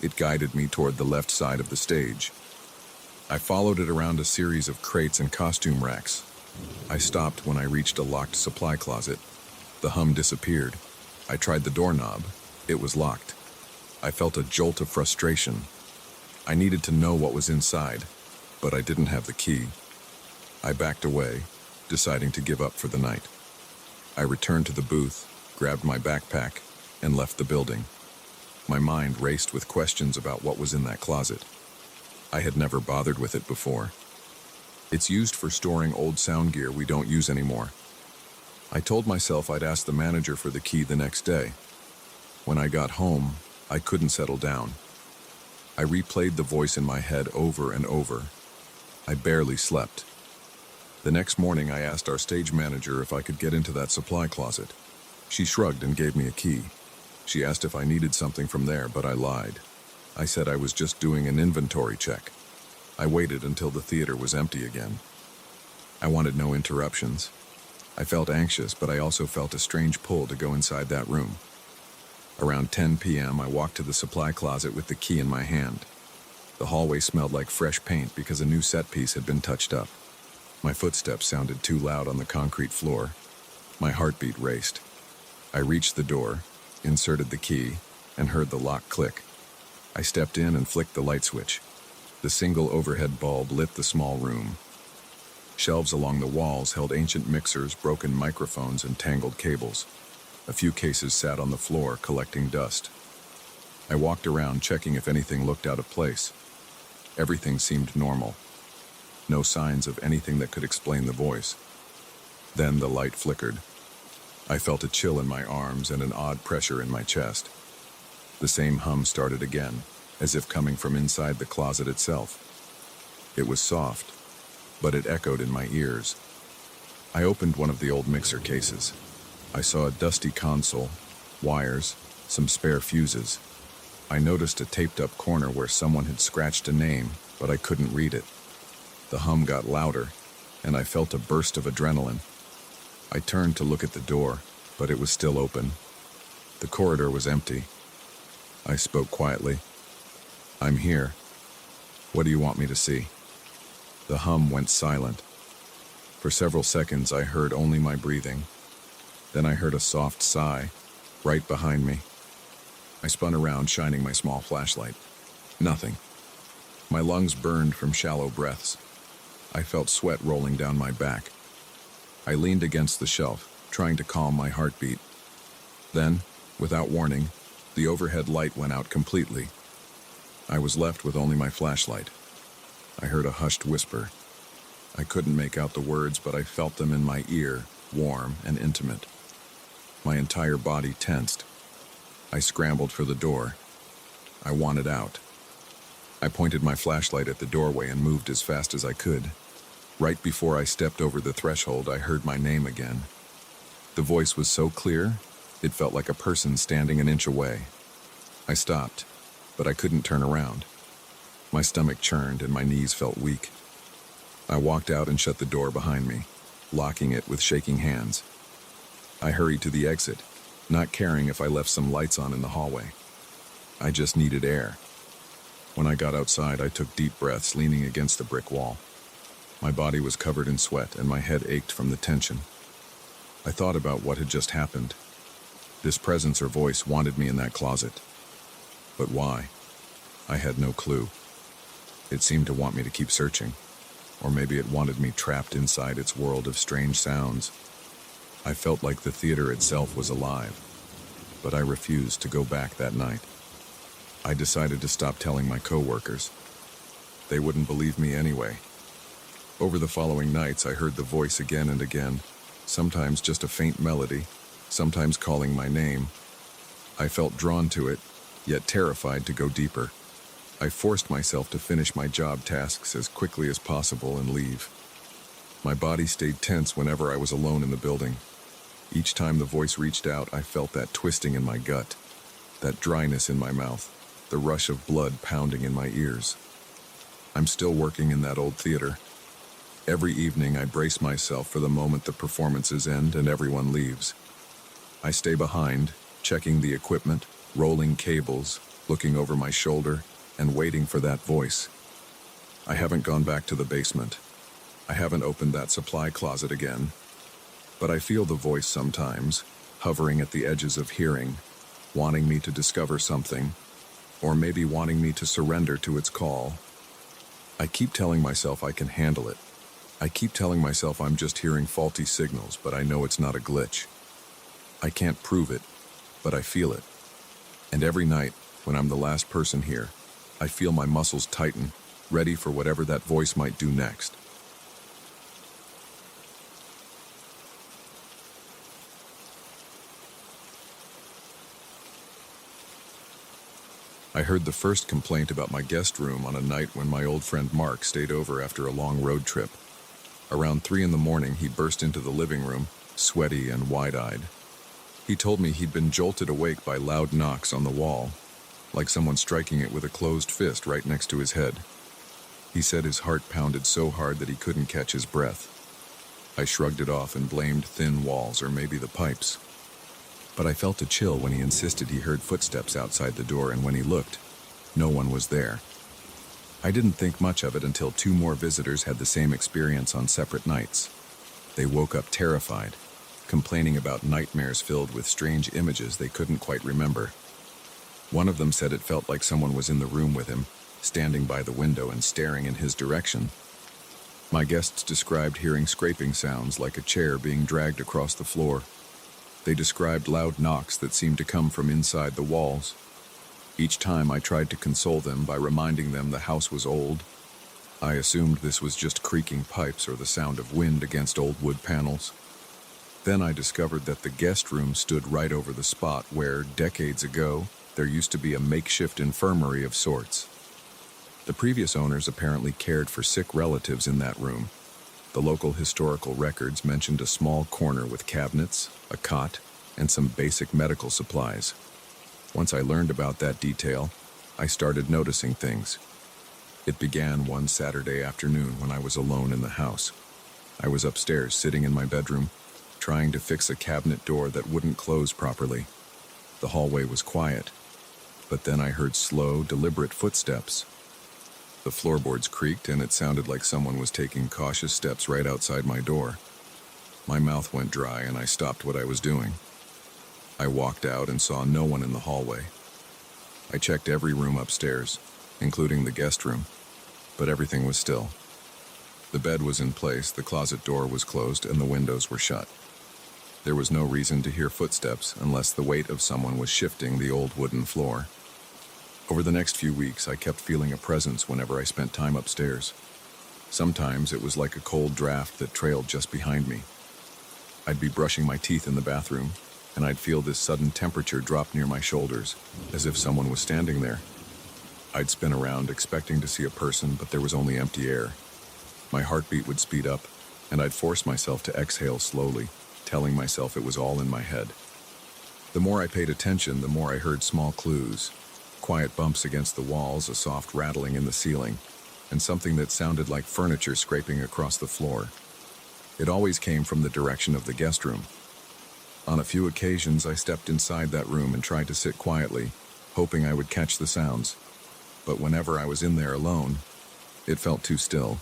It guided me toward the left side of the stage. I followed it around a series of crates and costume racks. I stopped when I reached a locked supply closet. The hum disappeared. I tried the doorknob. It was locked. I felt a jolt of frustration. I needed to know what was inside, but I didn't have the key. I backed away, deciding to give up for the night. I returned to the booth, grabbed my backpack, and left the building. My mind raced with questions about what was in that closet. I had never bothered with it before. It's used for storing old sound gear we don't use anymore. I told myself I'd ask the manager for the key the next day. When I got home, I couldn't settle down. I replayed the voice in my head over and over. I barely slept. The next morning, I asked our stage manager if I could get into that supply closet. She shrugged and gave me a key. She asked if I needed something from there, but I lied. I said I was just doing an inventory check. I waited until the theater was empty again. I wanted no interruptions. I felt anxious, but I also felt a strange pull to go inside that room. Around 10 p.m., I walked to the supply closet with the key in my hand. The hallway smelled like fresh paint because a new set piece had been touched up. My footsteps sounded too loud on the concrete floor. My heartbeat raced. I reached the door, inserted the key, and heard the lock click. I stepped in and flicked the light switch. The single overhead bulb lit the small room. Shelves along the walls held ancient mixers, broken microphones, and tangled cables. A few cases sat on the floor, collecting dust. I walked around, checking if anything looked out of place. Everything seemed normal. No signs of anything that could explain the voice. Then the light flickered. I felt a chill in my arms and an odd pressure in my chest. The same hum started again, as if coming from inside the closet itself. It was soft, but it echoed in my ears. I opened one of the old mixer cases. I saw a dusty console, wires, some spare fuses. I noticed a taped-up corner where someone had scratched a name, but I couldn't read it. The hum got louder, and I felt a burst of adrenaline. I turned to look at the door, but it was still open. The corridor was empty. I spoke quietly. "I'm here. What do you want me to see?" The hum went silent. For several seconds, I heard only my breathing. Then I heard a soft sigh, right behind me. I spun around, shining my small flashlight. Nothing. My lungs burned from shallow breaths. I felt sweat rolling down my back. I leaned against the shelf, trying to calm my heartbeat. Then, without warning, the overhead light went out completely. I was left with only my flashlight. I heard a hushed whisper. I couldn't make out the words, but I felt them in my ear, warm and intimate. My entire body tensed. I scrambled for the door. I wanted out. I pointed my flashlight at the doorway and moved as fast as I could. Right before I stepped over the threshold, I heard my name again. The voice was so clear, it felt like a person standing an inch away. I stopped, but I couldn't turn around. My stomach churned and my knees felt weak. I walked out and shut the door behind me, locking it with shaking hands. I hurried to the exit, not caring if I left some lights on in the hallway. I just needed air. When I got outside, I took deep breaths, leaning against the brick wall. My body was covered in sweat and my head ached from the tension. I thought about what had just happened. This presence or voice wanted me in that closet. But why? I had no clue. It seemed to want me to keep searching. Or maybe it wanted me trapped inside its world of strange sounds. I felt like the theater itself was alive, but I refused to go back that night. I decided to stop telling my coworkers. They wouldn't believe me anyway. Over the following nights, I heard the voice again and again, sometimes just a faint melody, sometimes calling my name. I felt drawn to it, yet terrified to go deeper. I forced myself to finish my job tasks as quickly as possible and leave. My body stayed tense whenever I was alone in the building. Each time the voice reached out, I felt that twisting in my gut, that dryness in my mouth, the rush of blood pounding in my ears. I'm still working in that old theater. Every evening I brace myself for the moment the performances end and everyone leaves. I stay behind, checking the equipment, rolling cables, looking over my shoulder, and waiting for that voice. I haven't gone back to the basement. I haven't opened that supply closet again. But I feel the voice sometimes, hovering at the edges of hearing, wanting me to discover something, or maybe wanting me to surrender to its call. I keep telling myself I can handle it. I keep telling myself I'm just hearing faulty signals, but I know it's not a glitch. I can't prove it, but I feel it. And every night, when I'm the last person here, I feel my muscles tighten, ready for whatever that voice might do next. I heard the first complaint about my guest room on a night when my old friend Mark stayed over after a long road trip. Around 3 a.m, he burst into the living room, sweaty and wide-eyed. He told me he'd been jolted awake by loud knocks on the wall, like someone striking it with a closed fist right next to his head. He said his heart pounded so hard that he couldn't catch his breath. I shrugged it off and blamed thin walls or maybe the pipes. But I felt a chill when he insisted he heard footsteps outside the door, and when he looked, no one was there. I didn't think much of it until 2 more visitors had the same experience on separate nights. They woke up terrified, complaining about nightmares filled with strange images they couldn't quite remember. One of them said it felt like someone was in the room with him, standing by the window and staring in his direction. My guests described hearing scraping sounds like a chair being dragged across the floor. They described loud knocks that seemed to come from inside the walls. Each time I tried to console them by reminding them the house was old. I assumed this was just creaking pipes or the sound of wind against old wood panels. Then I discovered that the guest room stood right over the spot where, decades ago, there used to be a makeshift infirmary of sorts. The previous owners apparently cared for sick relatives in that room. The local historical records mentioned a small corner with cabinets, a cot, and some basic medical supplies. Once I learned about that detail, I started noticing things. It began one Saturday afternoon when I was alone in the house. I was upstairs sitting in my bedroom, trying to fix a cabinet door that wouldn't close properly. The hallway was quiet, but then I heard slow, deliberate footsteps. The floorboards creaked, and it sounded like someone was taking cautious steps right outside my door. My mouth went dry, and I stopped what I was doing. I walked out and saw no one in the hallway. I checked every room upstairs, including the guest room, but everything was still. The bed was in place, the closet door was closed, and the windows were shut. There was no reason to hear footsteps unless the weight of someone was shifting the old wooden floor. Over the next few weeks, I kept feeling a presence whenever I spent time upstairs. Sometimes it was like a cold draft that trailed just behind me. I'd be brushing my teeth in the bathroom, and I'd feel this sudden temperature drop near my shoulders, as if someone was standing there. I'd spin around expecting to see a person, but there was only empty air. My heartbeat would speed up, and I'd force myself to exhale slowly, telling myself it was all in my head. The more I paid attention, the more I heard small clues. Quiet bumps against the walls, a soft rattling in the ceiling, and something that sounded like furniture scraping across the floor. It always came from the direction of the guest room. On a few occasions, I stepped inside that room and tried to sit quietly, hoping I would catch the sounds. But whenever I was in there alone, it felt too still.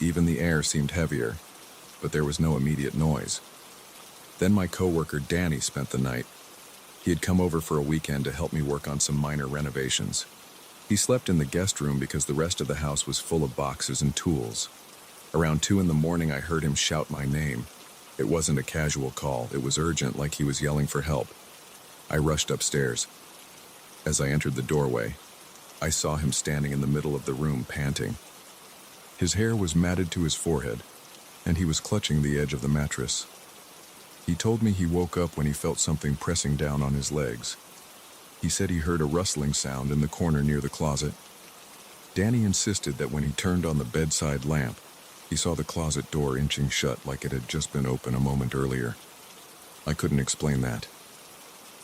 Even the air seemed heavier, but there was no immediate noise. Then my coworker Danny spent the night. He had come over for a weekend to help me work on some minor renovations. He slept in the guest room because the rest of the house was full of boxes and tools. Around 2 a.m, I heard him shout my name. It wasn't a casual call, it was urgent, like he was yelling for help. I rushed upstairs. As I entered the doorway, I saw him standing in the middle of the room, panting. His hair was matted to his forehead, and he was clutching the edge of the mattress. He told me he woke up when he felt something pressing down on his legs. He said he heard a rustling sound in the corner near the closet. Danny insisted that when he turned on the bedside lamp, he saw the closet door inching shut like it had just been open a moment earlier. I couldn't explain that.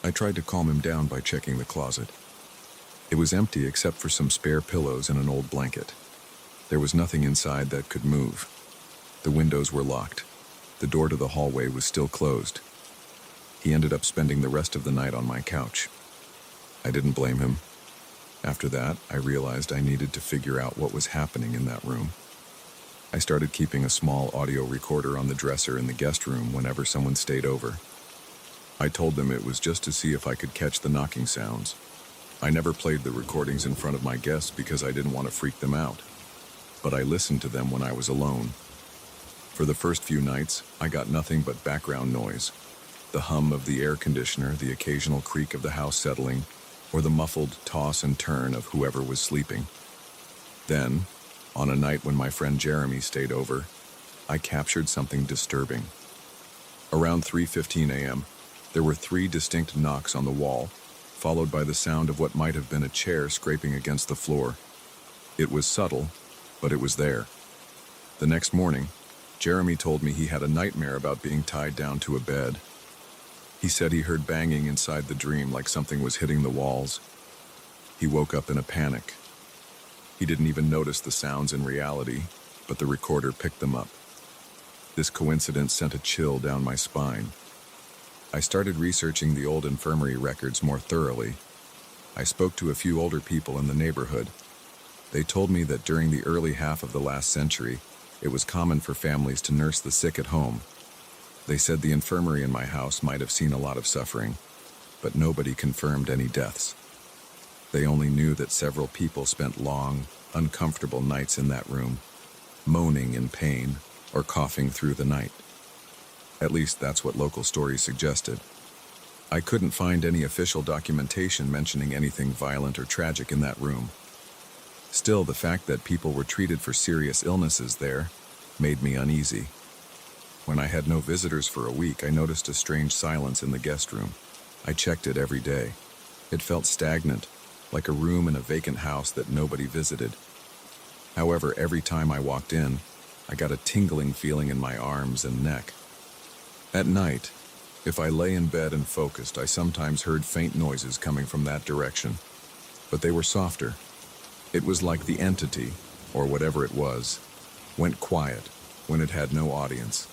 I tried to calm him down by checking the closet. It was empty except for some spare pillows and an old blanket. There was nothing inside that could move. The windows were locked. The door to the hallway was still closed. He ended up spending the rest of the night on my couch. I didn't blame him. After that, I realized I needed to figure out what was happening in that room. I started keeping a small audio recorder on the dresser in the guest room whenever someone stayed over. I told them it was just to see if I could catch the knocking sounds. I never played the recordings in front of my guests because I didn't want to freak them out. But I listened to them when I was alone. For the first few nights, I got nothing but background noise. The hum of the air conditioner, the occasional creak of the house settling, or the muffled toss and turn of whoever was sleeping. Then, on a night when my friend Jeremy stayed over, I captured something disturbing. Around 3:15 a.m., there were 3 distinct knocks on the wall, followed by the sound of what might have been a chair scraping against the floor. It was subtle, but it was there. The next morning, Jeremy told me he had a nightmare about being tied down to a bed. He said he heard banging inside the dream like something was hitting the walls. He woke up in a panic. He didn't even notice the sounds in reality, but the recorder picked them up. This coincidence sent a chill down my spine. I started researching the old infirmary records more thoroughly. I spoke to a few older people in the neighborhood. They told me that during the early half of the last century, it was common for families to nurse the sick at home. They said the infirmary in my house might have seen a lot of suffering, but nobody confirmed any deaths. They only knew that several people spent long, uncomfortable nights in that room, moaning in pain or coughing through the night. At least that's what local stories suggested. I couldn't find any official documentation mentioning anything violent or tragic in that room. Still, the fact that people were treated for serious illnesses there made me uneasy. When I had no visitors for a week, I noticed a strange silence in the guest room. I checked it every day. It felt stagnant, like a room in a vacant house that nobody visited. However, every time I walked in, I got a tingling feeling in my arms and neck. At night, if I lay in bed and focused, I sometimes heard faint noises coming from that direction, but they were softer. It was like the entity, or whatever it was, went quiet when it had no audience.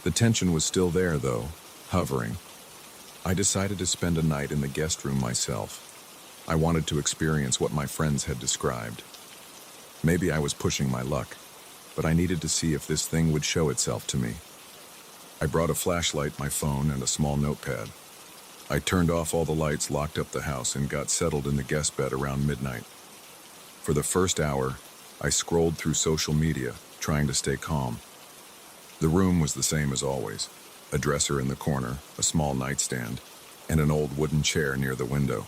The tension was still there, though, hovering. I decided to spend a night in the guest room myself. I wanted to experience what my friends had described. Maybe I was pushing my luck, but I needed to see if this thing would show itself to me. I brought a flashlight, my phone, and a small notepad. I turned off all the lights, locked up the house, and got settled in the guest bed around midnight. For the first hour, I scrolled through social media, trying to stay calm. The room was the same as always. A dresser in the corner, a small nightstand, and an old wooden chair near the window.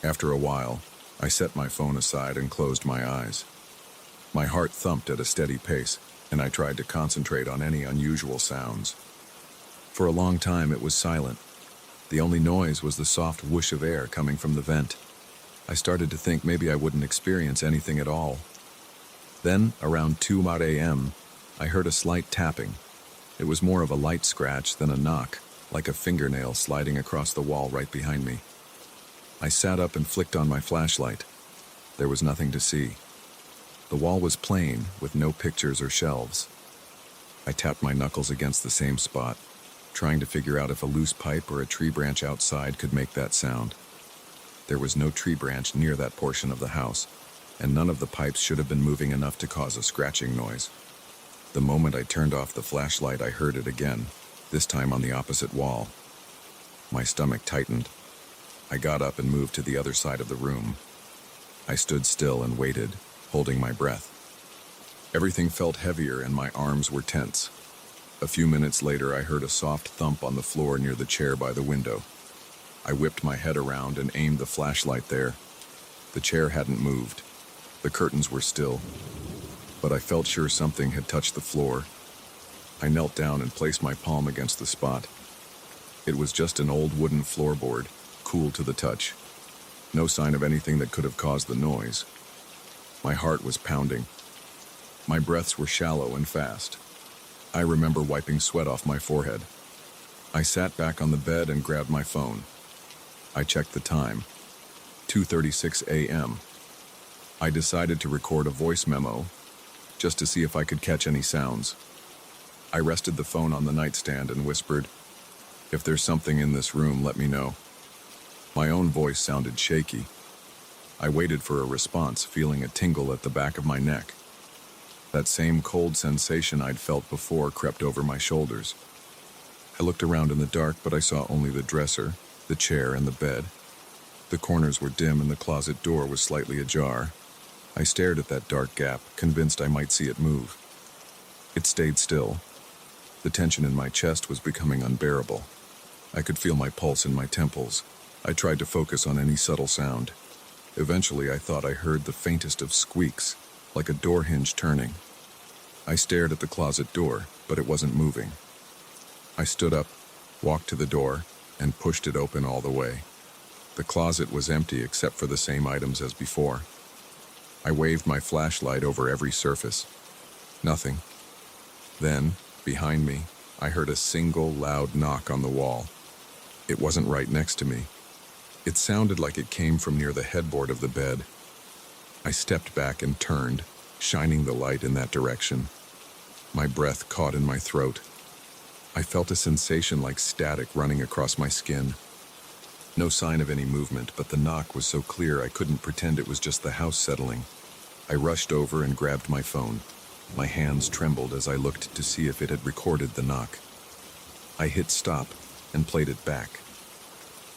After a while, I set my phone aside and closed my eyes. My heart thumped at a steady pace, and I tried to concentrate on any unusual sounds. For a long time, it was silent. The only noise was the soft whoosh of air coming from the vent. I started to think maybe I wouldn't experience anything at all. Then, around 2 a.m., I heard a slight tapping. It was more of a light scratch than a knock, like a fingernail sliding across the wall right behind me. I sat up and flicked on my flashlight. There was nothing to see. The wall was plain, with no pictures or shelves. I tapped my knuckles against the same spot, trying to figure out if a loose pipe or a tree branch outside could make that sound. There was no tree branch near that portion of the house, and none of the pipes should have been moving enough to cause a scratching noise. The moment I turned off the flashlight, I heard it again, this time on the opposite wall. My stomach tightened. I got up and moved to the other side of the room. I stood still and waited, holding my breath. Everything felt heavier and my arms were tense. A few minutes later, I heard a soft thump on the floor near the chair by the window. I whipped my head around and aimed the flashlight there. The chair hadn't moved. The curtains were still, but I felt sure something had touched the floor. I knelt down and placed my palm against the spot. It was just an old wooden floorboard, cool to the touch. No sign of anything that could have caused the noise. My heart was pounding. My breaths were shallow and fast. I remember wiping sweat off my forehead. I sat back on the bed and grabbed my phone. I checked the time. 2:36 a.m. I decided to record a voice memo, just to see if I could catch any sounds. I rested the phone on the nightstand and whispered, "If there's something in this room, let me know." My own voice sounded shaky. I waited for a response, feeling a tingle at the back of my neck. That same cold sensation I'd felt before crept over my shoulders. I looked around in the dark, but I saw only the dresser, the chair, and the bed. The corners were dim and the closet door was slightly ajar. I stared at that dark gap, convinced I might see it move. It stayed still. The tension in my chest was becoming unbearable. I could feel my pulse in my temples. I tried to focus on any subtle sound. Eventually, I thought I heard the faintest of squeaks, like a door hinge turning. I stared at the closet door, but it wasn't moving. I stood up, walked to the door, and pushed it open all the way. The closet was empty except for the same items as before. I waved my flashlight over every surface. Nothing. Then, behind me, I heard a single loud knock on the wall. It wasn't right next to me. It sounded like it came from near the headboard of the bed. I stepped back and turned, shining the light in that direction. My breath caught in my throat. I felt a sensation like static running across my skin. No sign of any movement, but the knock was so clear I couldn't pretend it was just the house settling. I rushed over and grabbed my phone. My hands trembled as I looked to see if it had recorded the knock. I hit stop and played it back.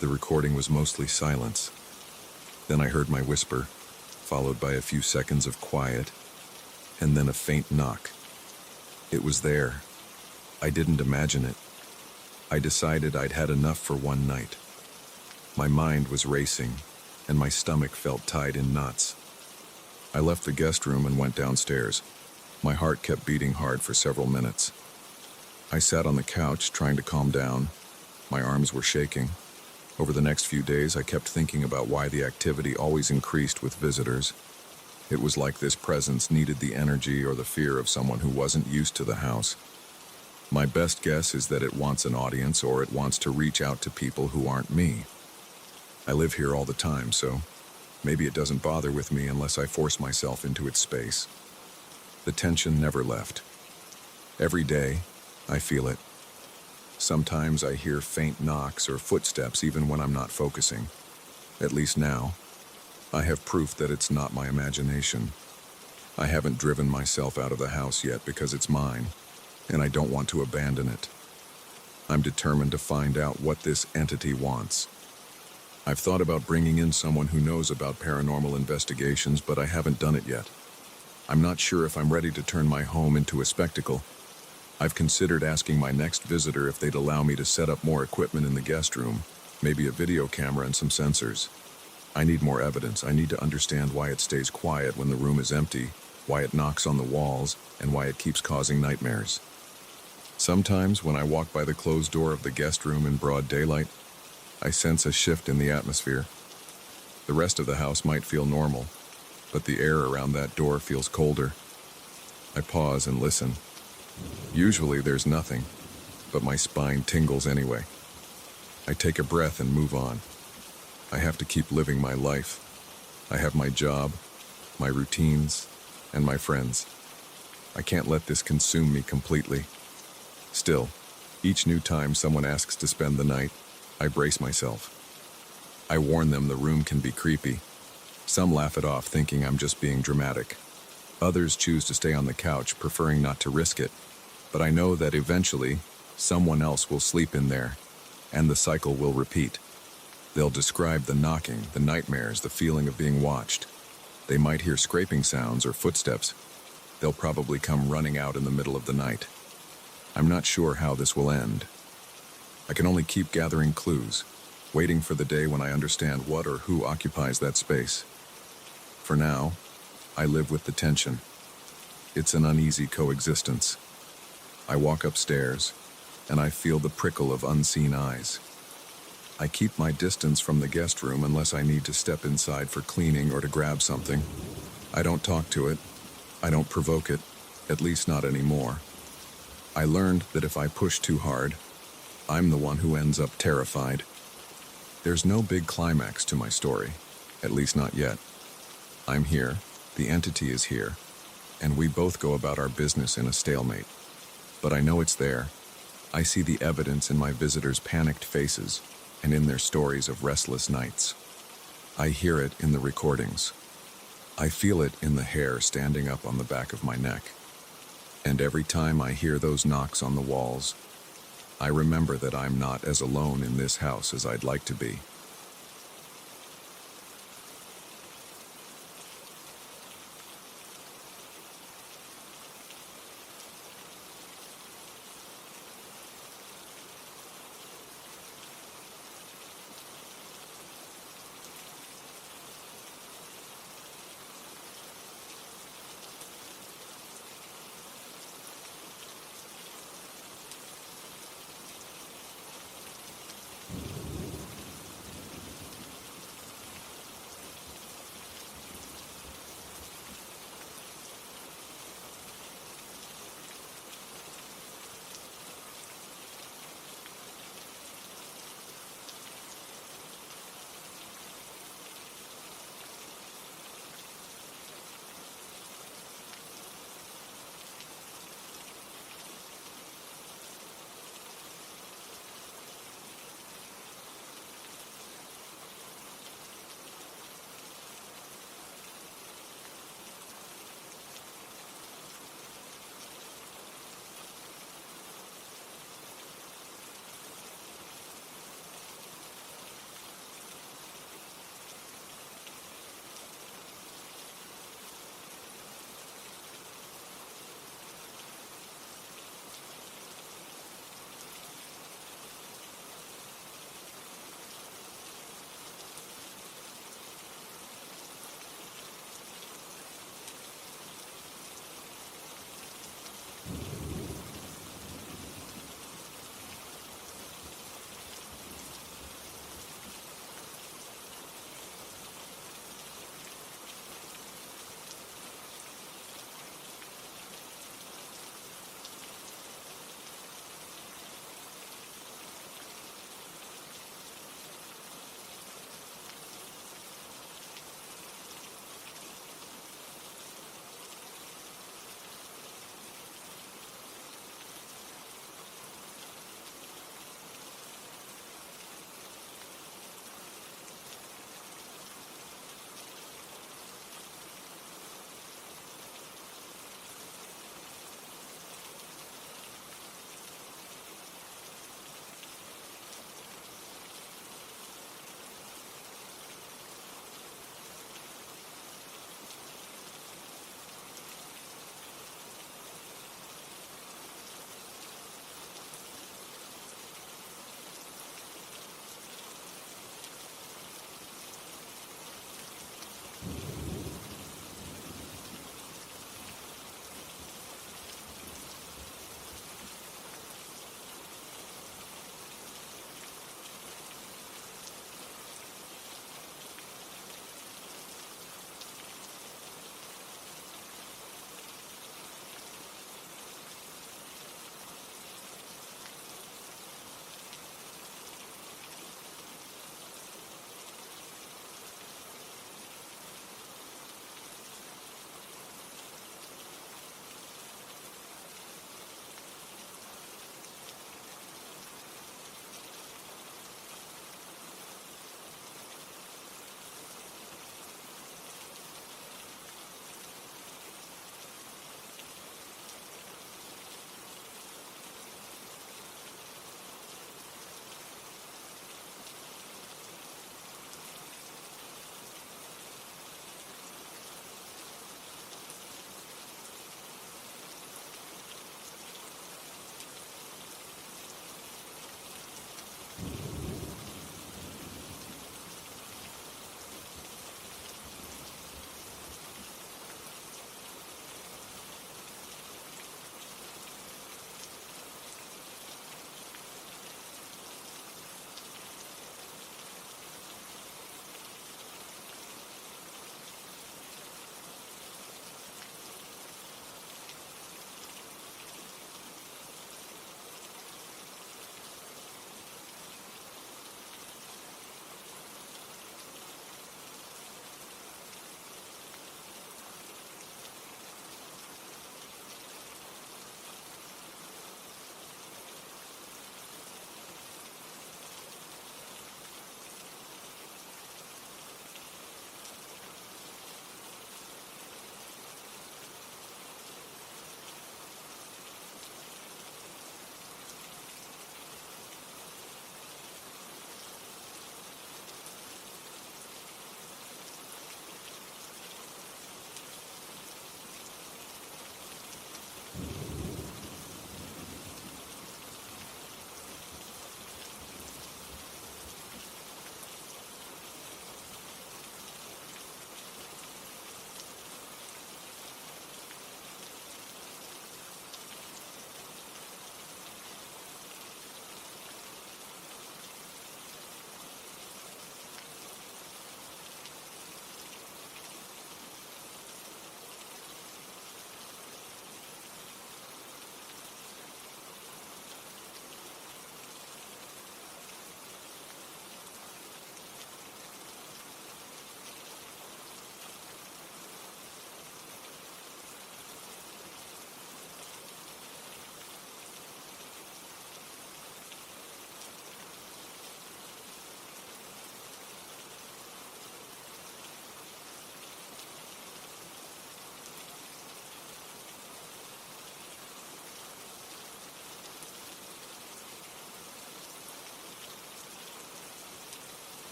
The recording was mostly silence. Then I heard my whisper, followed by a few seconds of quiet, and then a faint knock. It was there. I didn't imagine it. I decided I'd had enough for one night. My mind was racing, and my stomach felt tied in knots. I left the guest room and went downstairs. My heart kept beating hard for several minutes. I sat on the couch, trying to calm down. My arms were shaking. Over the next few days, I kept thinking about why the activity always increased with visitors. It was like this presence needed the energy or the fear of someone who wasn't used to the house. My best guess is that it wants an audience or it wants to reach out to people who aren't me. I live here all the time, so maybe it doesn't bother with me unless I force myself into its space. The tension never left. Every day, I feel it. Sometimes I hear faint knocks or footsteps even when I'm not focusing. At least now, I have proof that it's not my imagination. I haven't driven myself out of the house yet because it's mine, and I don't want to abandon it. I'm determined to find out what this entity wants. I've thought about bringing in someone who knows about paranormal investigations, but I haven't done it yet. I'm not sure if I'm ready to turn my home into a spectacle. I've considered asking my next visitor if they'd allow me to set up more equipment in the guest room, maybe a video camera and some sensors. I need more evidence. I need to understand why it stays quiet when the room is empty, why it knocks on the walls, and why it keeps causing nightmares. Sometimes, when I walk by the closed door of the guest room in broad daylight, I sense a shift in the atmosphere. The rest of the house might feel normal, but the air around that door feels colder. I pause and listen. Usually there's nothing, but my spine tingles anyway. I take a breath and move on. I have to keep living my life. I have my job, my routines, and my friends. I can't let this consume me completely. Still, each new time someone asks to spend the night, I brace myself. I warn them the room can be creepy. Some laugh it off, thinking I'm just being dramatic. Others choose to stay on the couch, preferring not to risk it. But I know that eventually, someone else will sleep in there, and the cycle will repeat. They'll describe the knocking, the nightmares, the feeling of being watched. They might hear scraping sounds or footsteps. They'll probably come running out in the middle of the night. I'm not sure how this will end. I can only keep gathering clues, waiting for the day when I understand what or who occupies that space. For now, I live with the tension. It's an uneasy coexistence. I walk upstairs, and I feel the prickle of unseen eyes. I keep my distance from the guest room unless I need to step inside for cleaning or to grab something. I don't talk to it. I don't provoke it, at least not anymore. I learned that if I push too hard, I'm the one who ends up terrified. There's no big climax to my story, at least not yet. I'm here, the entity is here, and we both go about our business in a stalemate. But I know it's there. I see the evidence in my visitors' panicked faces and in their stories of restless nights. I hear it in the recordings. I feel it in the hair standing up on the back of my neck. And every time I hear those knocks on the walls, I remember that I'm not as alone in this house as I'd like to be.